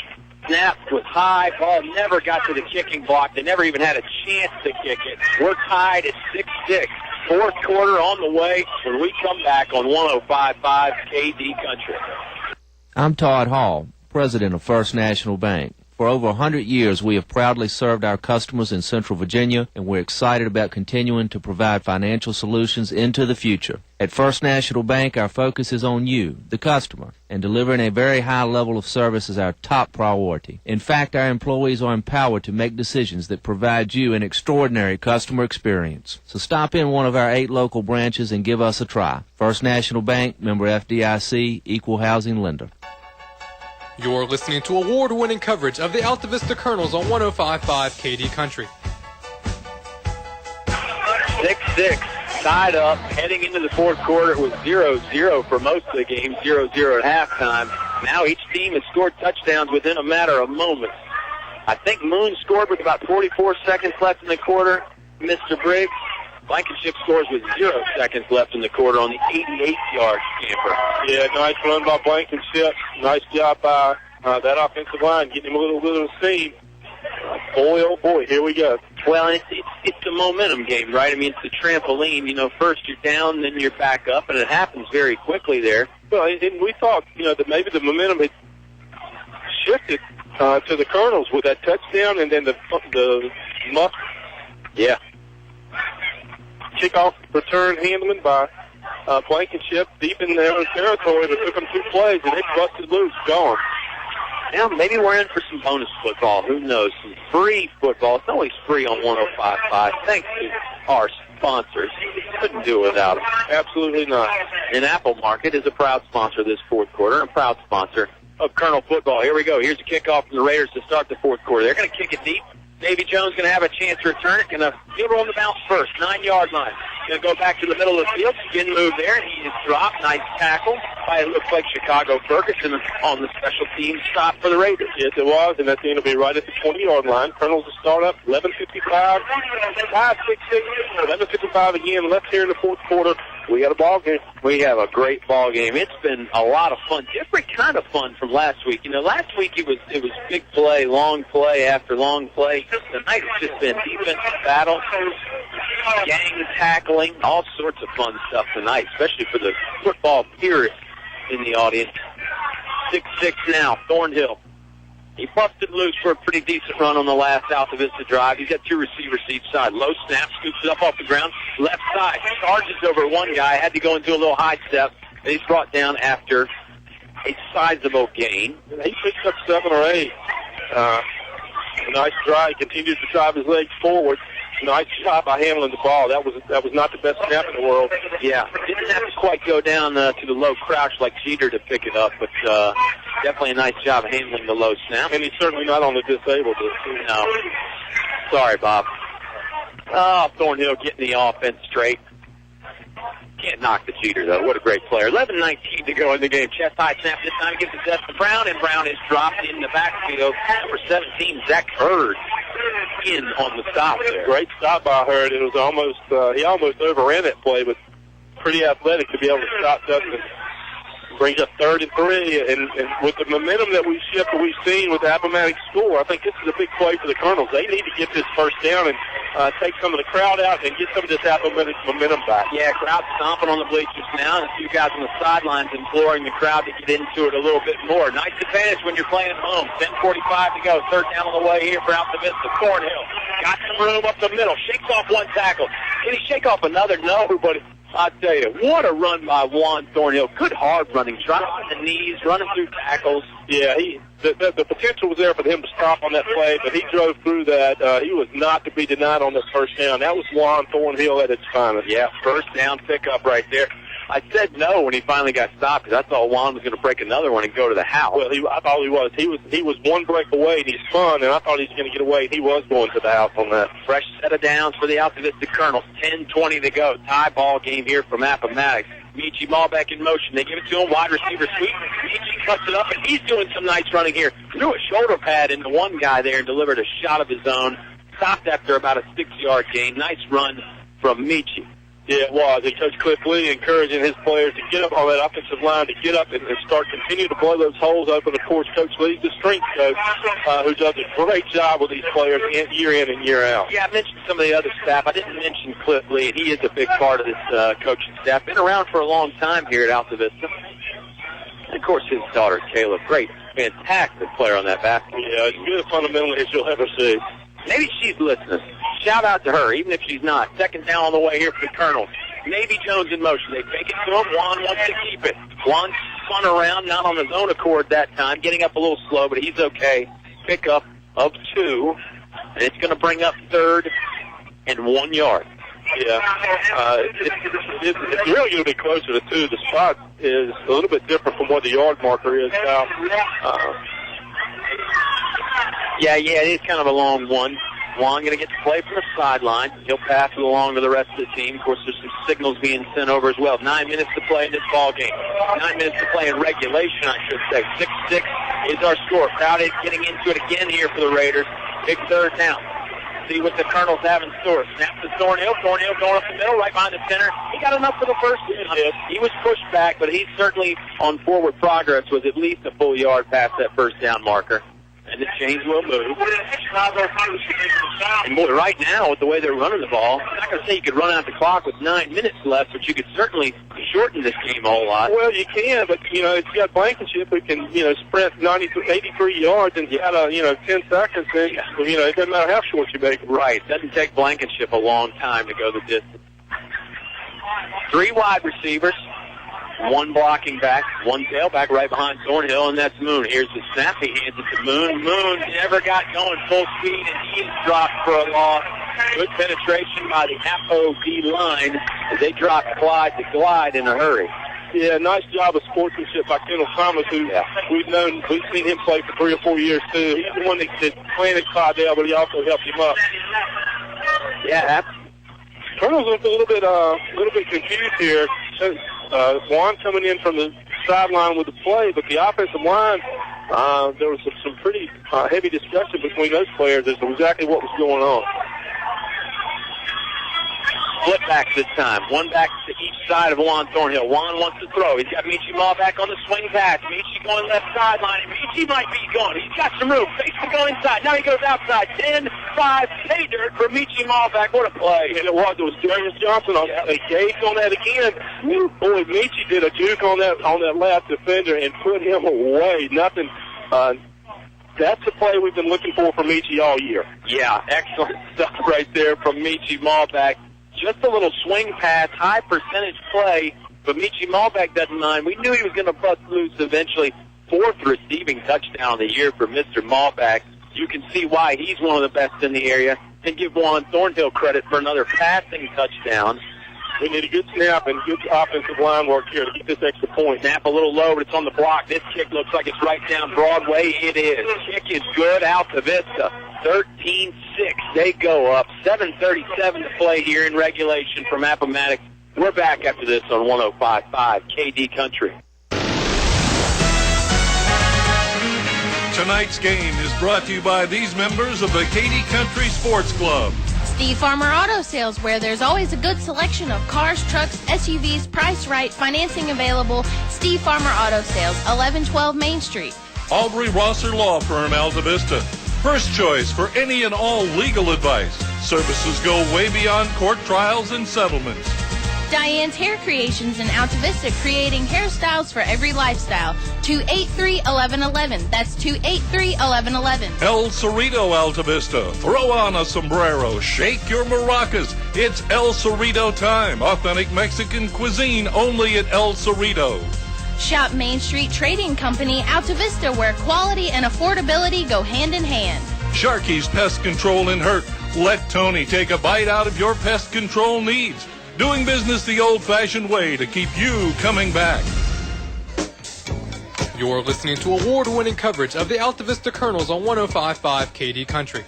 Snap was high. Ball never got to the kicking block. They never even had a chance to kick it. We're tied at 6-6. Fourth quarter on the way when we come back on 105.5 KD Country. I'm Todd Hall, president of First National Bank. For over 100 years, we have proudly served our customers in Central Virginia, and we're excited about continuing to provide financial solutions into the future. At First National Bank, our focus is on you, the customer, and delivering a very high level of service is our top priority. In fact, our employees are empowered to make decisions that provide you an extraordinary customer experience. So stop in one of our 8 local branches and give us a try. First National Bank, member FDIC, equal housing lender. You're listening to award-winning coverage of the Altavista Colonels on 105.5 KD Country. 6-6, tied up, heading into the fourth quarter. It was 0-0 for most of the game, 0-0 at halftime. Now each team has scored touchdowns within a matter of moments. I think Moon scored with about 44 seconds left in the quarter. Mr. Briggs, Blankenship scores with 0 seconds left in the quarter on the 88-yard scamper. Yeah, nice run by Blankenship. Nice job by that offensive line, getting him a little bit of steam. Boy, oh boy, here we go. Well, it's a momentum game, right? I mean, it's a trampoline. You know, first you're down, then you're back up, and it happens very quickly there. Well, and we thought, you know, that maybe the momentum had shifted to the Colonels with that touchdown and then the muff. Yeah. Kickoff return handling by Blankenship deep in their own territory, but took them 2 plays, and they busted loose, gone. Now, maybe we're in for some bonus football. Who knows? Some free football. It's always free on 105.5. Thanks to our sponsors. Couldn't do it without them. Absolutely not. And Apple Market is a proud sponsor of this fourth quarter, and a proud sponsor of Colonel football. Here we go. Here's the kickoff from the Raiders to start the fourth quarter. They're going to kick it deep. Davy Jones going to have a chance to return it. Going to field on the bounce first, 9-yard line. Going to go back to the middle of the field. Spin move there. He is dropped. Nice tackle by, it looks like, Chicago Ferguson on the special team stop for the Raiders. Yes, it was, and that's going to be right at the 20-yard line. Colonels will start up, 11:55. 5-6-6, 11:55 again left here in the fourth quarter. We got a ball game. We have a great ball game. It's been a lot of fun, different kind of fun from last week. You know, last week it was big play, long play after long play. Tonight it's just been defensive battle, gang tackling, all sorts of fun stuff tonight, especially for the football purists in the audience. 6-6 now, Thornhill. He busted loose for a pretty decent run on the last Altavista drive. He's got 2 receivers each side. Low snap, scoops it up off the ground. Left side, charges over one guy. Had to go into a little high step. And he's brought down after a sizable gain. He picked up 7 or 8. A nice drive. Continues to drive his legs forward. Nice job by handling the ball. That was not the best snap in the world. Yeah, didn't have to quite go down to the low crouch like Jeter to pick it up, but definitely a nice job handling the low snap. And he's certainly not on the disabled list. No. Sorry, Bob. Oh, Thornhill getting the offense straight. Can't knock the Jeter, though. What a great player. 11:19 to go in the game. Chest high snap this time. Gives it to Brown, and Brown is dropped in the backfield. Number 17, Zach Hurd, in on the stop there. Great stop by Hurd. It was almost he almost overran that play, but pretty athletic to be able to stop Dustin. Brings up 3rd and 3, and with the momentum that we've seen with the Appomattox score, I think this is a big play for the Colonels. They need to get this first down and take some of the crowd out and get some of this Appomattox momentum back. Yeah, crowd stomping on the bleachers now, and a few guys on the sidelines imploring the crowd to get into it a little bit more. Nice advantage when you're playing at home. 10:45 to go. 3rd down on the way here for Altavista. Thornhill got some room up the middle. Shakes off one tackle. Can he shake off another? No, but I tell you, what a run by Juan Thornhill. Good hard running, dropping the knees, running through tackles. Yeah, the potential was there for him to stop on that play, but he drove through that. He was not to be denied on that first down. That was Juan Thornhill at its finest. Yeah, first down pickup right there. I said no when he finally got stopped because I thought Juan was going to break another one and go to the house. Well, I thought he was. He was one break away, and he's spun, and I thought he was going to get away, and he was going to the house on that. Fresh set of downs for the Altavista Colonels. 10:20 to go. Tie ball game here from Appomattox. Michi ball back in motion. They give it to him. Wide receiver sweep. Michi cuts it up, and he's doing some nice running here. Threw a shoulder pad into one guy there and delivered a shot of his own. Stopped after about a 6-yard gain. Nice run from Michi. Yeah, it was. And Coach Cliff Lee encouraging his players to get up on that offensive line, to get up and continue to blow those holes open. Of course, Coach Lee's the strength coach who does a great job with these players year in and year out. Yeah, I mentioned some of the other staff. I didn't mention Cliff Lee, and he is a big part of this coaching staff. Been around for a long time here at Altavista. And, of course, his daughter, Caleb. Great, fantastic player on that basketball. Yeah, as good a fundamental as you'll ever see. Maybe she's listening. Shout out to her, even if she's not. Second down on the way here for the Colonels. Navy Jones in motion. They fake it to him. Juan wants to keep it. Juan spun around, not on his own accord that time, getting up a little slow, but he's okay. Pick up of 2, and it's going to bring up 3rd and 1 yard. Yeah, it's really going to be closer to 2. The spot is a little bit different from what the yard marker is now. Yeah, it is kind of a long one. Juan going to get to play from the sideline. He'll pass it along to the rest of the team. Of course, there's some signals being sent over as well. 9 minutes to play in this ball game. 9 minutes to play in regulation, I should say. 6-6 is our score. Crowd is getting into it again here for the Raiders. Big 3rd down. See what the Colonels have in store. Snap to Thornhill. Thornhill going up the middle, right behind the center. He got enough for the first down. He was pushed back, but he's certainly on forward progress, was at least a full yard past that first down marker. And the chains will move. And boy, right now, with the way they're running the ball, I'm not going to say you could run out the clock with 9 minutes left, but you could certainly shorten this game a whole lot. Well, you can, but, it's got Blankenship who can, sprint 83 yards in 10 seconds. And, it doesn't matter how short you make it. Right. It doesn't take Blankenship a long time to go the distance. 3 wide receivers. 1 blocking back, 1 tailback right behind Thornhill, and that's Moon. Here's the snap. He hands it to Moon. Moon never got going full speed, and he's dropped for a loss. Good penetration by the Appo D line as they drop Clyde to Glide in a hurry. Yeah, nice job of sportsmanship by Kendall Thomas, who we've seen him play for 3 or 4 years, too. He's the one that planted Clydell, but he also helped him up. Yeah, Colonel's a little bit confused here. Juan coming in from the sideline with the play, but the offensive line, there was some pretty heavy discussion between those players as to exactly what was going on. Split backs this time. 1 back to each side of Juan Thornhill. Juan wants to throw. He's got Michi Maul back on the swing pass. Michi going left sideline, and Michi might be gone. He's got some room. Fakes to go inside. Now he goes outside. 10-5. Pay dirt for Michi Maul back. What a play. And it was Darius Johnson engaged on that again. Boy, Michi did a juke on that last defender and put him away. Nothing. That's the play we've been looking for from Michi all year. Yeah, excellent stuff right there from Michi Malbeck. Just a little swing pass, high percentage play, but Michi Malbeck doesn't mind. We knew he was going to bust loose eventually. 4th receiving touchdown of the year for Mr. Malbeck. You can see why he's one of the best in the area. And give Juan Thornhill credit for another passing touchdown. We need a good snap and good offensive line work here to get this extra point. Snap a little low, but it's on the block. This kick looks like it's right down Broadway. It is. Kick is good. Altavista, 13-6. They go up. 7:37 to play here in regulation from Appomattox. We're back after this on 105.5 KD Country. Tonight's game is brought to you by these members of the KD Country Sports Club. Steve Farmer Auto Sales, where there's always a good selection of cars, trucks, SUVs, priced right, financing available. Steve Farmer Auto Sales, 1112 Main Street. Aubrey Rosser Law Firm, Altavista. First choice for any and all legal advice. Services go way beyond court trials and settlements. Diane's Hair Creations in Altavista, creating hairstyles for every lifestyle. 283-1111. That's 283-1111. El Cerrito, Altavista. Throw on a sombrero. Shake your maracas. It's El Cerrito time. Authentic Mexican cuisine only at El Cerrito. Shop Main Street Trading Company, Altavista, where quality and affordability go hand in hand. Sharky's Pest Control in Hurt. Let Tony take a bite out of your pest control needs. Doing business the old-fashioned way to keep you coming back. You're listening to award-winning coverage of the Altavista Colonels on 105.5 KD Country.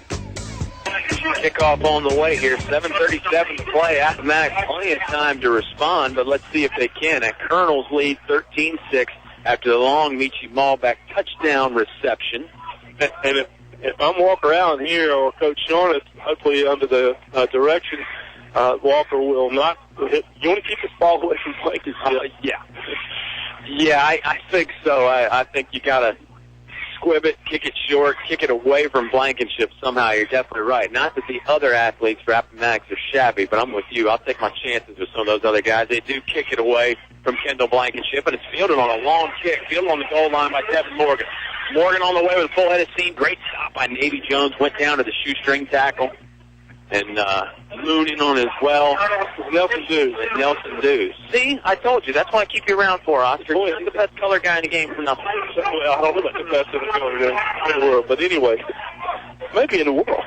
Kickoff on the way here. 7:37 to play. Appomattox, plenty of time to respond, but let's see if they can. A Colonels lead 13-6 after the long Michi Malbeck touchdown reception. And if I'm Walker Allen here or Coach Shornett, hopefully under the direction Walker will not hit. You want to keep this ball away from Blankenship? Yeah, I think so. I think you got to squib it, kick it short, kick it away from Blankenship somehow. You're definitely right. Not that the other athletes for Appomattox are shabby, but I'm with you. I'll take my chances with some of those other guys. They do kick it away from Kendall Blankenship, and it's fielded on a long kick, fielded on the goal line by Devin Morgan. Morgan on the way with a full-headed seam. Great stop by Navy Jones. Went down to the shoestring tackle. And Moon in on as well. Nelson Dews. And Nelson Dews. See, I told you. That's what I keep you around for, Oscar. You're the best color guy in the game for nothing. Well, I don't know about the best in the world, but anyway, maybe in the world.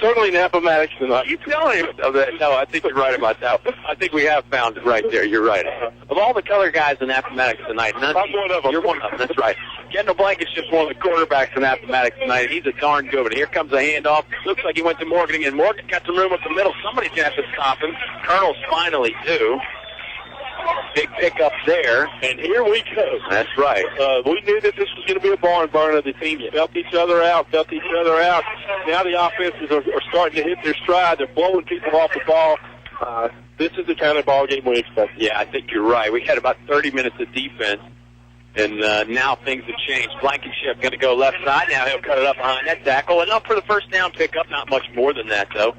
Certainly in Appomattox tonight. You telling him that? No, I think you're right about that. I think we have found it right there. You're right. Of all the color guys in Appomattox tonight, I'm one of them. You're one of them. That's right. Kendall Blankenship's one of the quarterbacks in Appomattox tonight. He's a darn good one. Here comes a handoff. Looks like he went to Morgan again. Morgan got some room up the middle. Somebody's going to have to stop him. Colonels finally do. Big pickup there. And here we go. That's right. We knew that this was going to be a barn burner. The teams felt each other out. Now the offenses are starting to hit their stride. They're blowing people off the ball. This is the kind of ball game we expect. Yeah, I think you're right. We had about 30 minutes of defense, and now things have changed. Blankenship going to go left side. Now he'll cut it up behind that tackle. And up for the first down pickup. Not much more than that, though.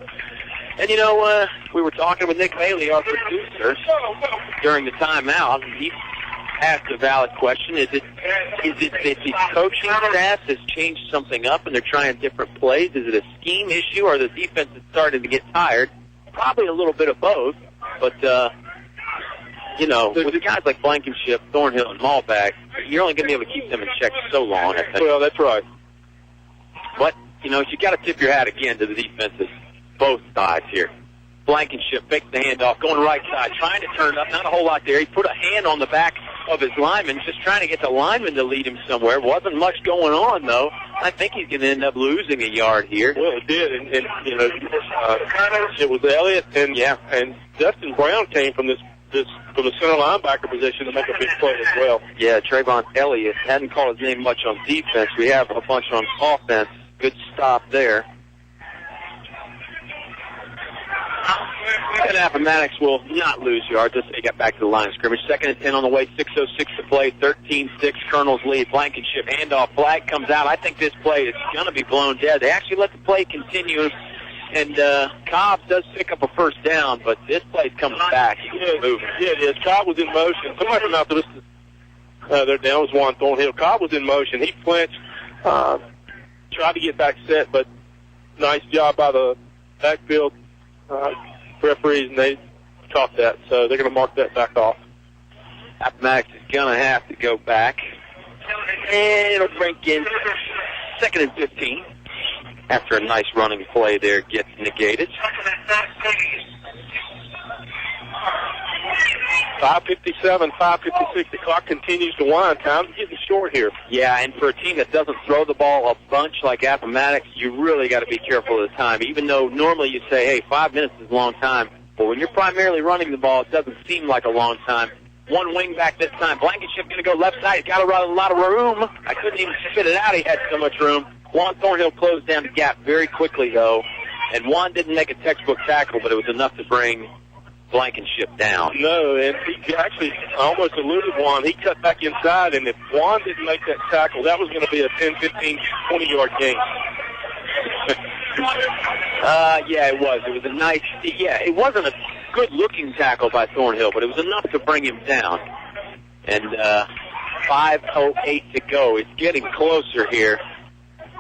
And, you know, we were talking with Nick Bailey, our producer, during the timeout. He asked a valid question. Is it that the coaching staff has changed something up and they're trying different plays? Is it a scheme issue or the defense is starting to get tired? Probably a little bit of both. But, you know, with guys like Blankenship, Thornhill, and Malback, you're only going to be able to keep them in check so long, I think. Well, that's right. But, you know, you got to tip your hat again to the defenses. Both sides here. Blankenship fakes the handoff, going right side, trying to turn up. Not a whole lot there. He put a hand on the back of his lineman, just trying to get the lineman to lead him somewhere. Wasn't much going on, though. I think he's going to end up losing a yard here. Well, it did, and you know, it was Elliott, and Dustin Brown came from the center linebacker position to make a big play as well. Yeah, Trayvon Elliott hadn't called his name much on defense. We have a bunch on offense. Good stop there. And Appomattox will not lose yards as they get back to the line of scrimmage. 2nd and 10 on the way, 6:06 to play, 13-6, Colonels lead. Blankenship handoff, flag comes out. I think this play is going to be blown dead. They actually let the play continue, and Cobb does pick up a first down, but this play's coming back. Yeah, it is. Cobb was in motion. Somebody from out there down was Juan Thornhill. Cobb was in motion. He flinched, tried to get back set, but nice job by the backfield referees, and they caught that, so they're going to mark that back off. Appomattox is going to have to go back, and it'll bring in 2nd and 15 after a nice running play there gets negated. 5:57, 5:56. The clock continues to wind. Time's getting short here. Yeah, and for a team that doesn't throw the ball a bunch like Appomattox, you really got to be careful of the time. Even though normally you say, hey, 5 minutes is a long time, but when you're primarily running the ball, it doesn't seem like a long time. One wing back this time. Blankenship going to go left side. He's got a lot of room. I couldn't even spit it out. He had so much room. Juan Thornhill closed down the gap very quickly, though, and Juan didn't make a textbook tackle, but it was enough to bring Blankenship down. No, and he actually almost eluded Juan. He cut back inside, and if Juan didn't make that tackle, that was going to be a 10, 15, 20-yard gain. Yeah, it was. It was a nice, it wasn't a good-looking tackle by Thornhill, but it was enough to bring him down. And 5:08 to go. It's getting closer here.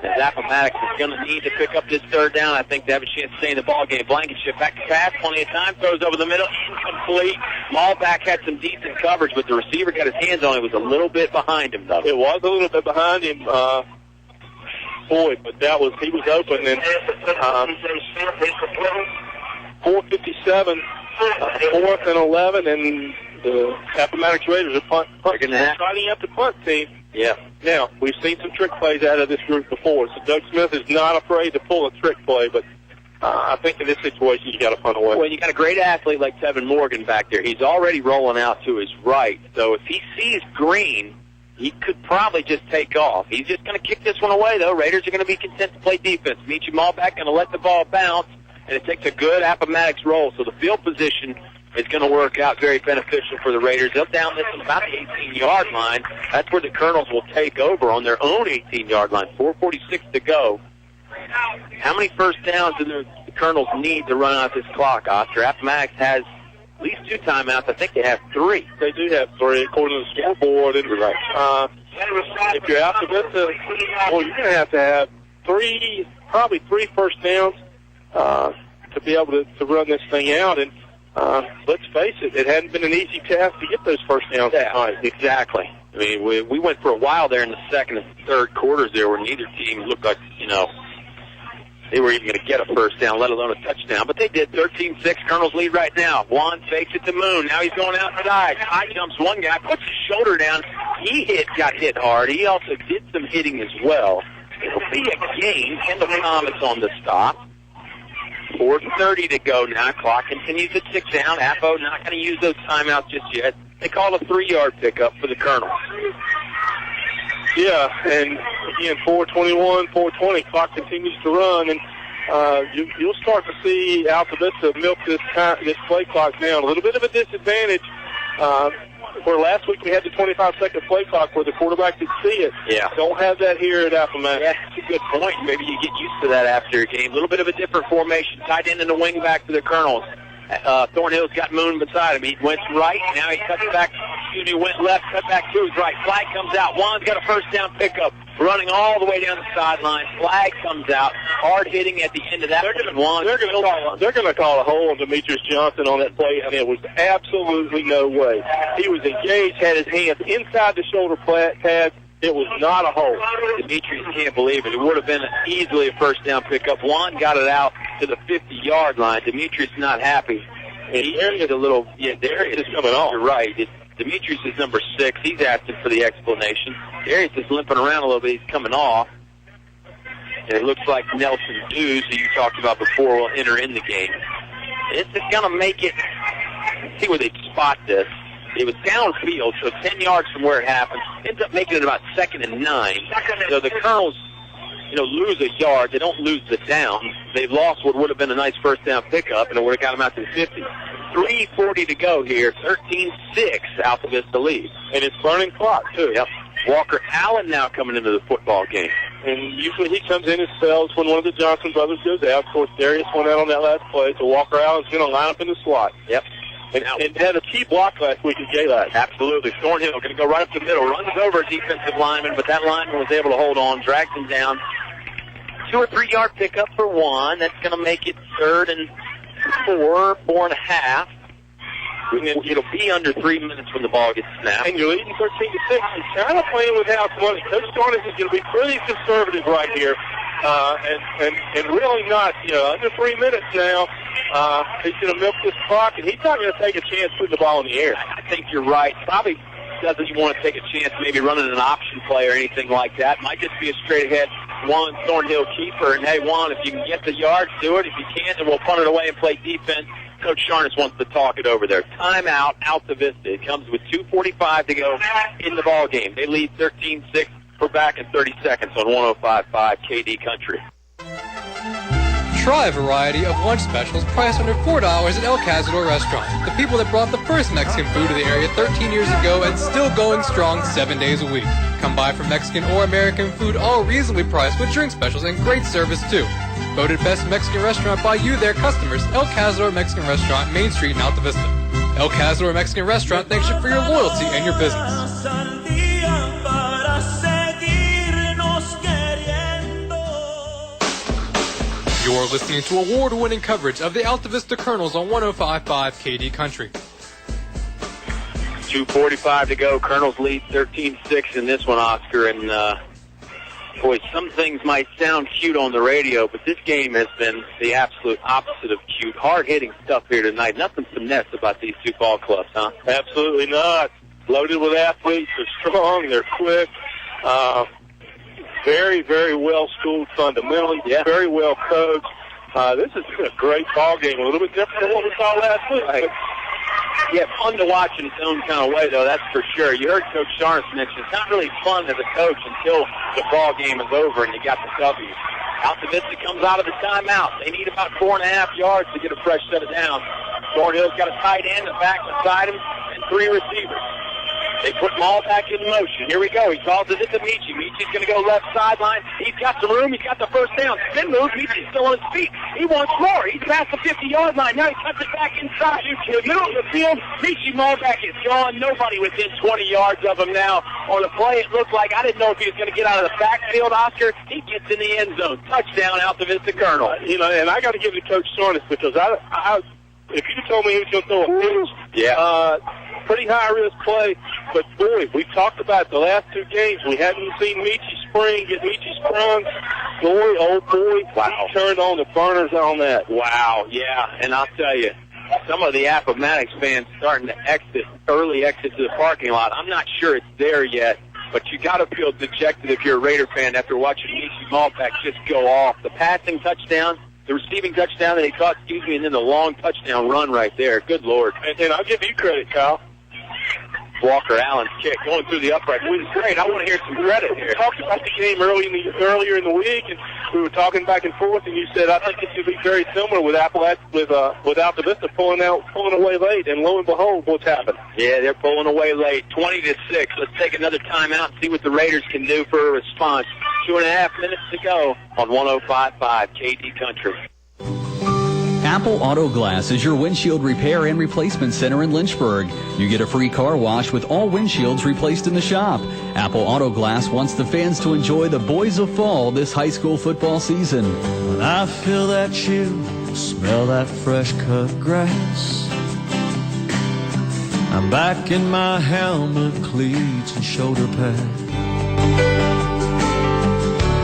As Appomattox is going to need to pick up this third down, I think, to have a chance to stay in the ballgame. Blankenship back to pass, plenty of time, throws over the middle, incomplete. Malback had some decent coverage, but the receiver got his hands on it. It was a little bit behind him, though. It was a little bit behind him, but he was open. And 4:57, 4th and 11, and the Appomattox Raiders are tidying up the punt team. Yeah. Now, we've seen some trick plays out of this group before, so Doug Smith is not afraid to pull a trick play, but I think in this situation you got to punt away. Well, you got a great athlete like Tevin Morgan back there. He's already rolling out to his right, so if he sees green, he could probably just take off. He's just going to kick this one away, though. Raiders are going to be content to play defense. Meet your Malback, going to let the ball bounce, and it takes a good Appomattox roll. So the field position is going to work out very beneficial for the Raiders. They'll down this on about the 18-yard line. That's where the Colonels will take over on their own 18-yard line. 4:46 to go. How many first downs do the Colonels need to run out this clock, Oscar? Appomattox has at least 2 timeouts. I think they have 3. They do have 3, according to the scoreboard. And, if you're Altavista, well, you're going to have 3, probably 3 first downs to be able to run this thing out. And let's face it, it hadn't been an easy task to get those first downs tonight. Exactly. I mean, we went for a while there in the second and third quarters there where neither team looked like, they were even going to get a first down, let alone a touchdown. But they did. 13-6. Colonels lead right now. Juan fakes it to Moon. Now he's going outside. High jumps one guy, puts his shoulder down. He got hit hard. He also did some hitting as well. It'll be a gain. Kendall Thomas on the stop. 4:30 to go now. Clock continues at 6 down. Appo not going to use those timeouts just yet. They call a 3-yard pickup for the Colonels. Yeah, and again, 4:21, 4:20, clock continues to run, and you'll start to see Altavista milk this play clock down. A little bit of a disadvantage. Where last week we had the 25-second play clock where the quarterback could see it. Yeah. Don't have that here at Appomattox. Yeah, that's a good point. Maybe you get used to that after a game. A little bit of a different formation. Tight end and a wing back for the Colonels. Thornhill's got Moon beside him. He went right. Now he cuts back. Went left. Cut back to his right. Flag comes out. Juan's got a first down pickup. Running all the way down the sideline. Flag comes out. Hard hitting at the end of that. They're going to call a hold on Demetrius Johnson on that play, and there was absolutely no way. He was engaged, had his hands inside the shoulder pads. It was not a hold. Demetrius can't believe it. It would have been easily a first down pickup. Juan got it out to the 50-yard line. Demetrius not happy. And Darius is coming off. You're right. Demetrius is number 6. He's asking for the explanation. Darius is limping around a little bit. He's coming off. And it looks like Nelson Dews, who you talked about before, will enter in the game. This is going to make it. Let's see where they spot this. It was downfield, so 10 yards from where it happened. Ends up making it about 2nd and 9. So the Colonels, lose a yard. They don't lose the down. They've lost what would have been a nice first down pickup, and it would have got them out to the 50. 3:40 to go here. 13-6, Altavista lead. And it's burning clock, too. Yep. Walker Allen now coming into the football game. And usually he comes in and sells when one of the Johnson brothers goes out. Of course, Darius went out on that last play, so Walker Allen's going to line up in the slot. Yep. And had a key block last week at Gaylord. Absolutely. Thornhill going to go right up the middle, runs over a defensive lineman, but that lineman was able to hold on, drags him down. 2 or 3 yard pickup for Juan. That's going to make it 3rd and 4.5. It'll be under 3 minutes when the ball gets snapped. And you're leading 13-6. You're kind of playing with house money. Coach Garnis is going to be pretty conservative right here. And really not, under 3 minutes now. He's going to milk this clock, and he's not going to take a chance putting the ball in the air. I think you're right. Probably doesn't even want to take a chance maybe running an option play or anything like that. Might just be a straight-ahead Juan Thornhill keeper. And, hey, Juan, if you can get the yards, do it. If you can't, then we'll punt it away and play defense. Coach Sharnis wants to talk it over there. Timeout, Altavista. It comes with 2:45 to go in the ball game. They lead 13-6. We're back in 30 seconds on 105.5 KD Country. Try a variety of lunch specials priced under $4 at El Cazador Restaurant. The people that brought the first Mexican food to the area 13 years ago and still going strong 7 days a week. Come by for Mexican or American food, all reasonably priced with drink specials and great service too. Voted best Mexican restaurant by you, their customers. El Cazador Mexican Restaurant, Main Street in Altavista. El Cazador Mexican Restaurant thanks you for your loyalty and your business. You're listening to award-winning coverage of the Altavista Colonels on 105.5 KD Country. 2:45 to go. Colonels lead 13-6 in this one, Oscar. And, boy, some things might sound cute on the radio, but this game has been the absolute opposite of cute. Hard-hitting stuff here tonight. Nothing finesse about these two ball clubs, huh? Absolutely not. Loaded with athletes. They're strong. They're quick. Very, very well-schooled fundamentally. Yeah. Very well coached. This has been a great ball game. A little bit different than what we saw last week. Right. Yeah, fun to watch in its own kind of way, though, that's for sure. You heard Coach Sharns mention it's not really fun as a coach until the ball game is over and you got the W. Altavista comes out of the timeout. They need about 4.5 yards to get a fresh set of downs. Thornhill's got a tight end, a back beside him, and 3 receivers. They put them all back in motion. Here we go. He calls it to Michi. Michi's going to go left sideline. He's got some room. He's got the first down. Spin move. Michi's still on his feet. He wants more. He's past the 50-yard line. Now he cuts it back inside. Middle of the field. Michi Malbeck is gone. Nobody within 20 yards of him now. On the play, it looked like I didn't know if he was going to get out of the backfield, Oscar. He gets in the end zone. Touchdown, Altavista Colonel. And I got to give it to Coach Sharns because if you told me he was going to throw a pitch, pretty high-risk play. But, boy, we've talked about the last 2 games. We haven't seen Michi spring, get Michi sprung. Boy, oh, boy, wow. He turned on the burners on that. Wow, yeah. And I'll tell you, some of the Appomattox fans starting to early exit to the parking lot. I'm not sure it's there yet, but you got to feel dejected if you're a Raider fan after watching Michi Malbeck just go off. The passing touchdown, the receiving touchdown that he caught, and then the long touchdown run right there. Good Lord. And I'll give you credit, Kyle. Walker Allen's kick going through the upright. It was great. I want to hear some credit here. We talked about the game earlier in the week, and we were talking back and forth, and you said, I think it should be very similar with Altavista pulling away late, and lo and behold, what's happened? Yeah, they're pulling away late, 20-6. Let's take another timeout and see what the Raiders can do for a response. 2.5 minutes to go on 105.5 KD Country. Apple Auto Glass is your windshield repair and replacement center in Lynchburg. You get a free car wash with all windshields replaced in the shop. Apple Auto Glass wants the fans to enjoy the boys of fall this high school football season. When I feel that chill, smell that fresh cut grass, I'm back in my helmet, cleats, and shoulder pad.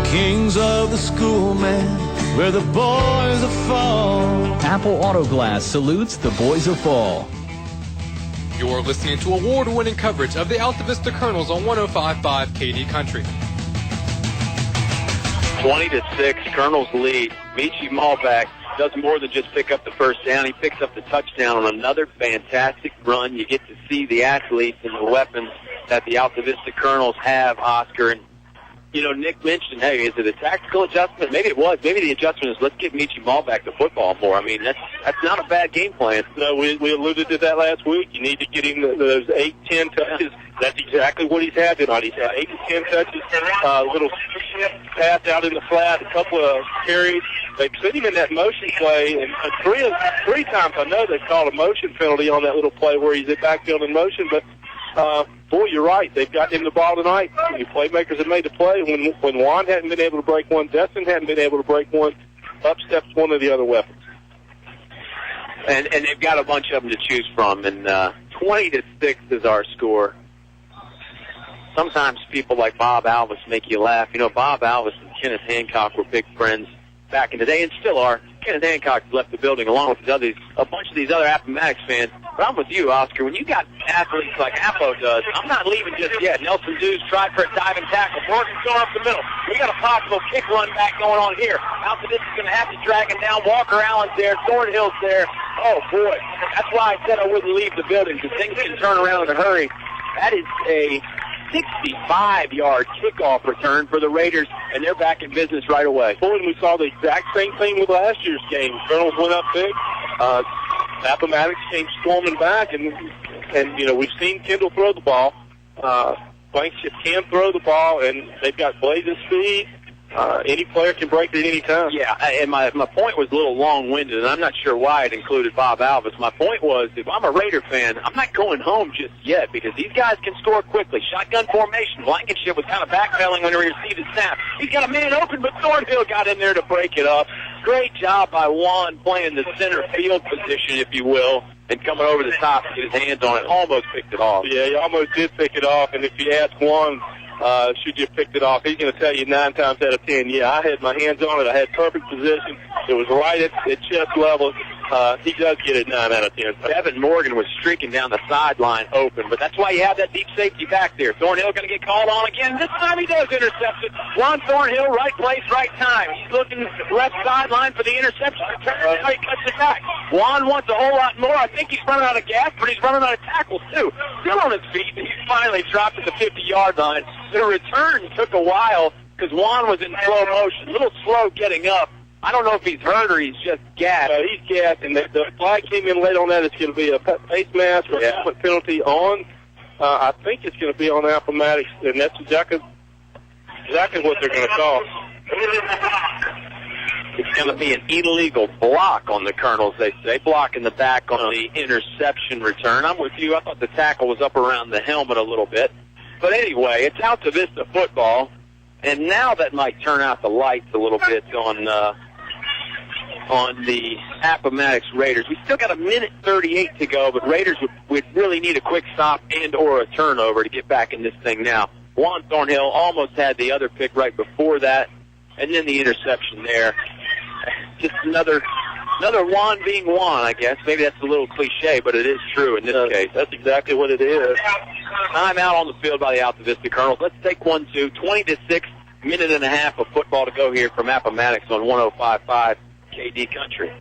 Kings of the school, man, where the boys of fall. Apple Auto Glass salutes the boys of fall. You're listening to award-winning coverage of the Altavista Colonels on 105.5 KD Country. 20-6, Colonels lead. Michi Malbeck does more than just pick up the first down. He picks up the touchdown on another fantastic run. You get to see the athletes and the weapons that the Altavista Colonels have, Oscar. And Nick mentioned, hey, is it a tactical adjustment? Maybe it was. Maybe the adjustment is let's get Michi Malbeck the football more. I mean, that's not a bad game plan. No, we alluded to that last week. You need to get him those 8-10 touches. That's exactly what he's had tonight. He's had 8 to 10 touches, little pass out in the flat, a couple of carries. They put him in that motion play, and three times I know they called a motion penalty on that little play where he's in backfield in motion, but boy, you're right. They've got him the ball tonight. The playmakers have made the play. When Juan hadn't been able to break one, Destin hadn't been able to break one, up steps one of the other weapons. And they've got a bunch of them to choose from. And 20-6 is our score. Sometimes people like Bob Alvis make you laugh. Bob Alvis and Kenneth Hancock were big friends back in the day and still are. Kenneth Hancock left the building along with a bunch of these other Appomattox fans. But I'm with you, Oscar. When you got athletes like Appo does, I'm not leaving just yet. Nelson Dews tried for a diving tackle. Morgan's going up the middle. We got a possible kick run back going on here. Altavista is going to have to drag him down. Walker Allen's there. Thornhill's there. Oh, boy. That's why I said I wouldn't leave the building because things can turn around in a hurry. That is a 65-yard kickoff return for the Raiders, and they're back in business right away. Boy, and we saw the exact same thing with last year's game. Colonels went up big. Appomattox came storming back, and we've seen Kendall throw the ball. Blankenship can throw the ball, and they've got blazing speed. Any player can break it at any time. Yeah, and my point was a little long-winded, and I'm not sure why it included Bob Alvis. My point was, if I'm a Raider fan, I'm not going home just yet because these guys can score quickly. Shotgun formation. Blankenship was kind of backpedaling when he received his snap. He's got a man open, but Thornhill got in there to break it up. Great job by Juan playing the center field position, if you will, and coming over the top to get his hands on it. Almost picked it off. Yeah, he almost did pick it off, and if you ask Juan, should you have picked it off, he's going to tell you 9 times out of 10, yeah, I had my hands on it. I had perfect position. It was right at chest level. He does get it 9 out of 10. Evan Morgan was streaking down the sideline open, but that's why you have that deep safety back there. Thornhill going to get called on again. This time he does intercept it. Juan Thornhill, right place, right time. He's looking left sideline for the interception. Now he cuts it back. Juan wants a whole lot more. I think he's running out of gas, but he's running out of tackles too. Still on his feet, and he finally dropped at the 50-yard line. The return took a while because Juan was in slow motion, a little slow getting up. I don't know if he's hurt or he's just gassed. He's gassed, and the flag came in late on that. It's going to be a face mask or a penalty on. I think it's going to be on Appomattox, and that's exactly what they're going to call. It's going to be an illegal block on the Colonels, they say. Block in the back on the interception return. I'm with you. I thought the tackle was up around the helmet a little bit. But anyway, it's Altavista football, and now that might turn out the lights a little bit on the Appomattox Raiders. We still got a minute 38 to go, but Raiders would really need a quick stop and or a turnover to get back in this thing now. Juan Thornhill almost had the other pick right before that, and then the interception there. Just another Juan being Juan, I guess. Maybe that's a little cliche, but it is true in this case. That's exactly what it is. Time out on the field by the Altavista Colonels. Let's take 1-2. 20-6, minute and a half of football to go here from Appomattox on 105.5 KD Country.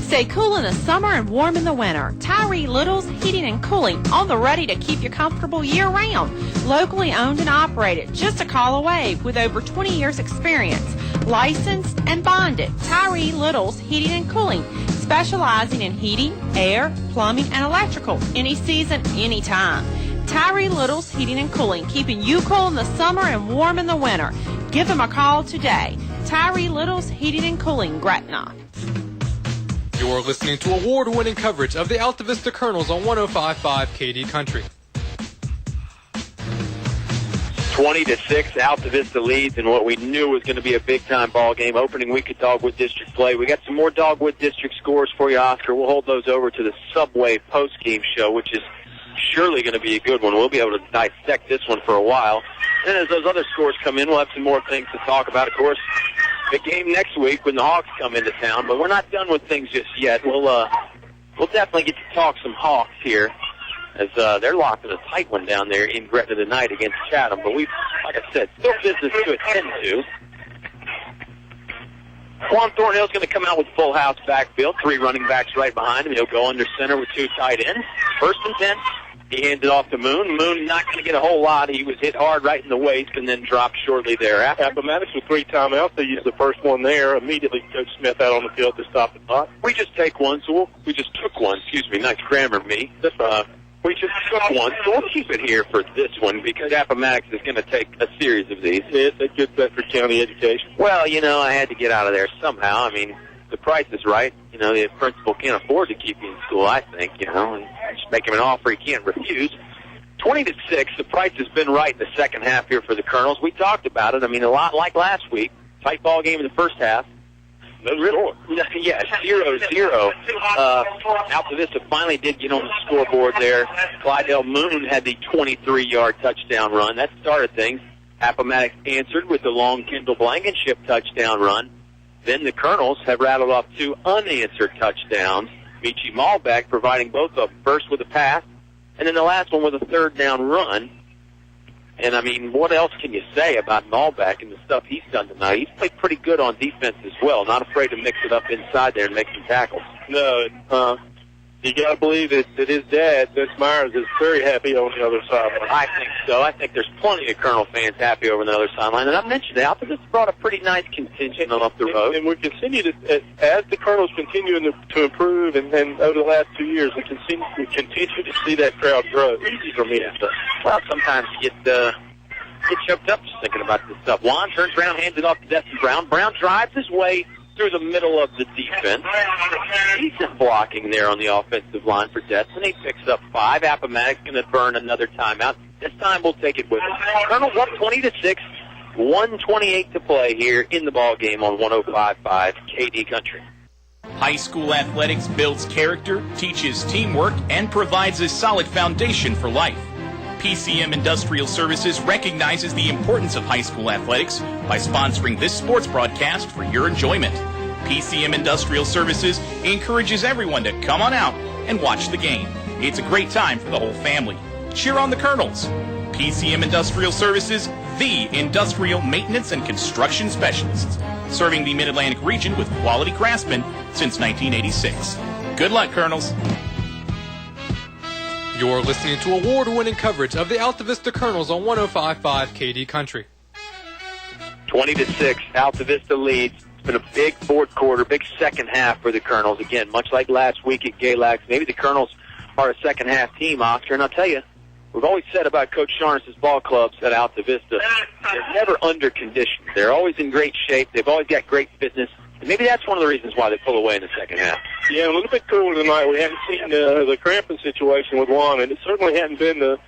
Stay cool in the summer and warm in the winter. Tyree Little's Heating and Cooling, on the ready to keep you comfortable year-round. Locally owned and operated, just a call away with over 20 years experience. Licensed and bonded, Tyree Little's Heating and Cooling, specializing in heating, air, plumbing, and electrical, any season, anytime. Tyree Little's Heating and Cooling, keeping you cool in the summer and warm in the winter. Give them a call today. Tyree Little's Heating and Cooling, Gretna. You're listening to award-winning coverage of the Altavista Colonels on 105.5 KD Country. 20-6, Altavista leads in what we knew was going to be a big-time ball game. Opening week of Dogwood District play. We got some more Dogwood District scores for you, Oscar. We'll hold those over to the Subway post-game show, which is surely going to be a good one. We'll be able to dissect this one for a while. And as those other scores come in, we'll have some more things to talk about. Of course, the game next week when the Hawks come into town, but we're not done with things just yet. We'll definitely get to talk some Hawks here, as they're locked in a tight one down there in Gretna tonight against Chatham. But we've, like I said, still business to attend to. Juan Thornhill's going to come out with full house backfield. 3 running backs right behind him. He'll go under center with 2 tight ends. 1st and 10. He hands it off to Moon. Moon not going to get a whole lot. He was hit hard right in the waist and then dropped shortly thereafter. Appomattox with 3 timeouts. They used the first one there. Immediately, Coach Smith out on the field to stop the clock. We just take one, so we just took one. Excuse me, nice grammar, me. We just took one, so we'll keep it here for this one because Appomattox is going to take a series of these. It's a good Bedford County education. Well, I had to get out of there somehow. I mean, the price is right. The principal can't afford to keep you in school, I think, and just make him an offer he can't refuse. 20-6, the price has been right in the second half here for the Colonels. We talked about it. I mean, a lot like last week. Tight ball game in the first half. Yeah, 0-0. Altavista finally did get on the scoreboard there. Clydell Moon had the 23-yard touchdown run. That started things. Appomattox answered with the long Kendall Blankenship touchdown run. Then the Colonels have rattled off 2 unanswered touchdowns. Michi Malbeck providing both of them, first with a pass, and then the last one with a 3rd down run. And, I mean, what else can you say about Malbeck and the stuff he's done tonight? He's played pretty good on defense as well, not afraid to mix it up inside there and make some tackles. No, you got to believe that his dad, Vince Myers, is very happy on the other sideline. I think so. I think there's plenty of Colonel fans happy over on the other sideline. And I mentioned it, Altavista brought a pretty nice contingent on up the road. And we continue to, as the Colonels continue to improve, and over the last 2 years, we continue to see that crowd grow. Easy for me to say. Well, sometimes you get choked up just thinking about this stuff. Juan turns around, hands it off to Destin Brown. Brown drives his way through the middle of the defense. Decent blocking there on the offensive line for Destin. He picks up 5. Appomattox going to burn another timeout. This time we'll take it with him. Colonels up 20-6. 1:28 to play here in the ball game on 105.5 KD Country. High school athletics builds character, teaches teamwork, and provides a solid foundation for life. PCM Industrial Services recognizes the importance of high school athletics by sponsoring this sports broadcast for your enjoyment. PCM Industrial Services encourages everyone to come on out and watch the game. It's a great time for the whole family. Cheer on the Colonels. PCM Industrial Services, the industrial maintenance and construction specialists, serving the Mid-Atlantic region with quality craftsmen since 1986. Good luck, Colonels. You're listening to award-winning coverage of the Altavista Colonels on 105.5 KD Country. 20-6, Altavista leads. It's been a big fourth quarter, big second half for the Colonels. Again, much like last week at Galax, maybe the Colonels are a second half team, Oscar. And I'll tell you, we've always said about Coach Sharnes' ball clubs at Altavista, they're never under conditioned. They're always in great shape. They've always got great fitness. And maybe that's one of the reasons why they pull away in the second half. Yeah, a little bit cooler tonight. We haven't seen the cramping situation with Juan, and it certainly hadn't been that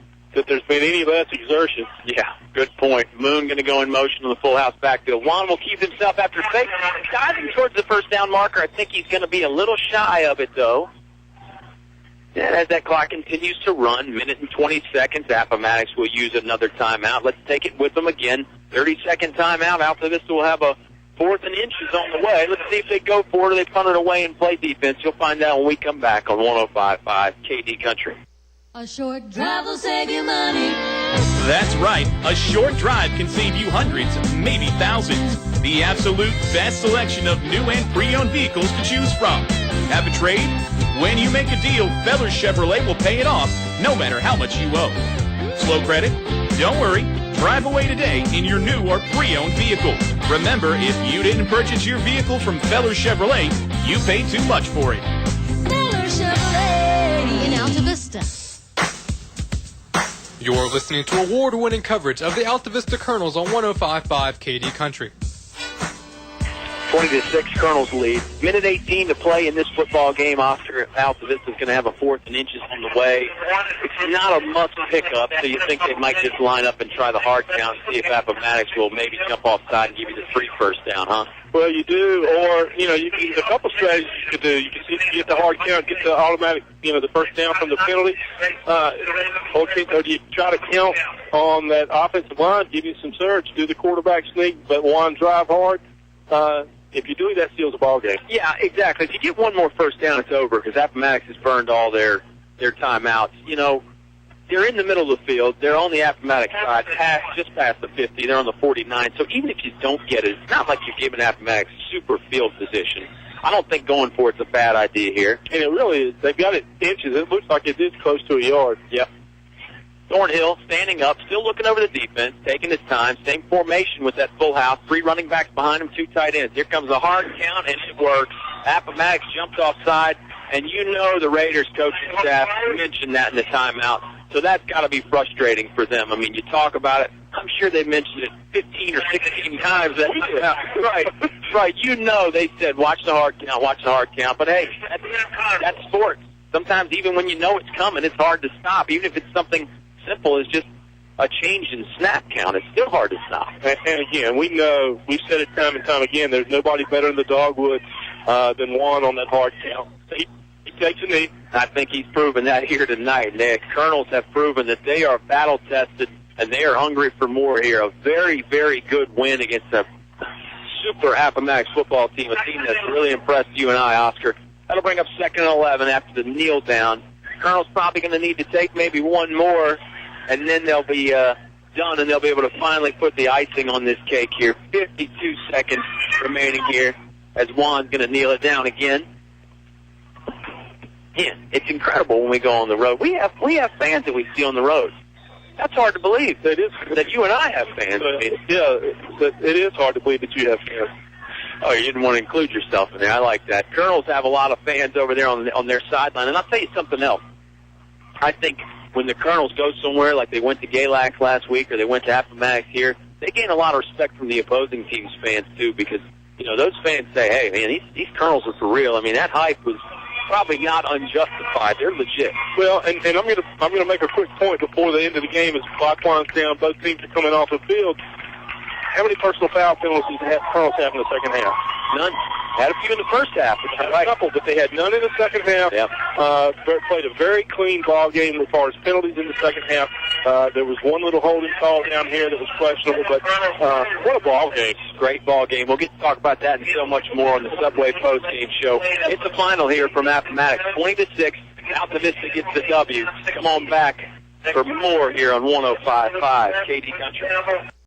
there's been any less exertion. Yeah, good point. Moon going to go in motion on the full house backfield. Juan will keep himself after fake. Diving towards the first down marker. I think he's going to be a little shy of it, though. And as that clock continues to run, minute and 20 seconds, Appomattox will use another timeout. Let's take it with them again. 30-second timeout. Altavista will have a 4th and inches on the way. Let's see if they go for it or they punt it away and play defense. You'll find out when we come back on 105.5 KD Country. A short drive will save you money. That's right. A short drive can save you hundreds, maybe thousands. The absolute best selection of new and pre-owned vehicles to choose from. Have a trade? When you make a deal, Feller Chevrolet will pay it off, no matter how much you owe. Slow credit? Don't worry. Drive away today in your new or pre-owned vehicle. Remember, if you didn't purchase your vehicle from Feller Chevrolet, you paid too much for it. Feller Chevrolet in Altavista. You're listening to award-winning coverage of the Altavista Colonels on 105.5 KD Country. 20-6, Colonels lead. Minute 18 to play in this football game. Oscar Altavista is going to have a 4th and inches on the way. It's not a must pickup, so you think they might just line up and try the hard count and see if Appomattox will maybe jump offside and give you the free first down, huh? Well, you do, or, there's a couple strategies you could do. You can see if you get the hard count, get the automatic, the first down from the penalty. Or do you try to count on that offensive line, give you some surge, do the quarterback sneak, but one drive hard. If you do, that steals the ball game. Yeah, exactly. If you get one more first down, it's over because Appomattox has burned all their timeouts. They're in the middle of the field. They're on the Appomattox side, just past the 50. They're on the 49. So even if you don't get it, it's not like you're giving Appomattox super field position. I don't think going for it's a bad idea here. And it really is. They've got it inches. It looks like it is close to a yard. Yep. Thornhill standing up, still looking over the defense, taking his time. Same formation with that full house. 3 running backs behind him, 2 tight ends. Here comes a hard count, and it works. Appomattox jumped offside, and the Raiders coaching staff mentioned that in the timeout. So that's got to be frustrating for them. I mean, you talk about it. I'm sure they mentioned it 15 or 16 times. Right. They said, watch the hard count. But, hey, that's sports. Sometimes even when you know it's coming, it's hard to stop. Even if it's something simple as just a change in snap count, it's still hard to stop. And again, we know, we've said it time and time again, there's nobody better in the dogwood than Juan on that hard count. He takes a knee. I think he's proven that here tonight. The Colonels have proven that they are battle-tested, and they are hungry for more here. A very, very good win against a super Appomattox football team, a team that's really impressed you and I, Oscar. That'll bring up 2nd and 11 after the kneel down. Colonel's probably going to need to take maybe one more, and then they'll be done, and they'll be able to finally put the icing on this cake here. 52 seconds remaining here as Juan's going to kneel it down again. Yeah, it's incredible when we go on the road. We have fans that we see on the road. That's hard to believe. That you and I have fans. It is hard to believe that you have fans. Oh, you didn't want to include yourself in there. I like that. Colonels have a lot of fans over there on their sideline. And I'll tell you something else. I think when the Colonels go somewhere like they went to Galax last week or they went to Appomattox here, they gain a lot of respect from the opposing team's fans, too, because, those fans say, hey, man, these Colonels are for real. I mean, that hype was probably not unjustified. They're legit. Well, and I'm gonna make a quick point before the end of the game as the clock winds down. Both teams are coming off the field. How many personal foul penalties did the Colonels have in the second half? None. Had a few in the first half. Had a couple, but they had none in the second half. Yep. Played a very clean ball game as far as penalties in the second half. There was one little holding call down here that was questionable, but what a ball game. Great ball game. We'll get to talk about that and so much more on the Subway post-game show. It's the final here from Appomattox, 20-6. Altavista gets the W. Come on back for more here on 105.5 KD Country.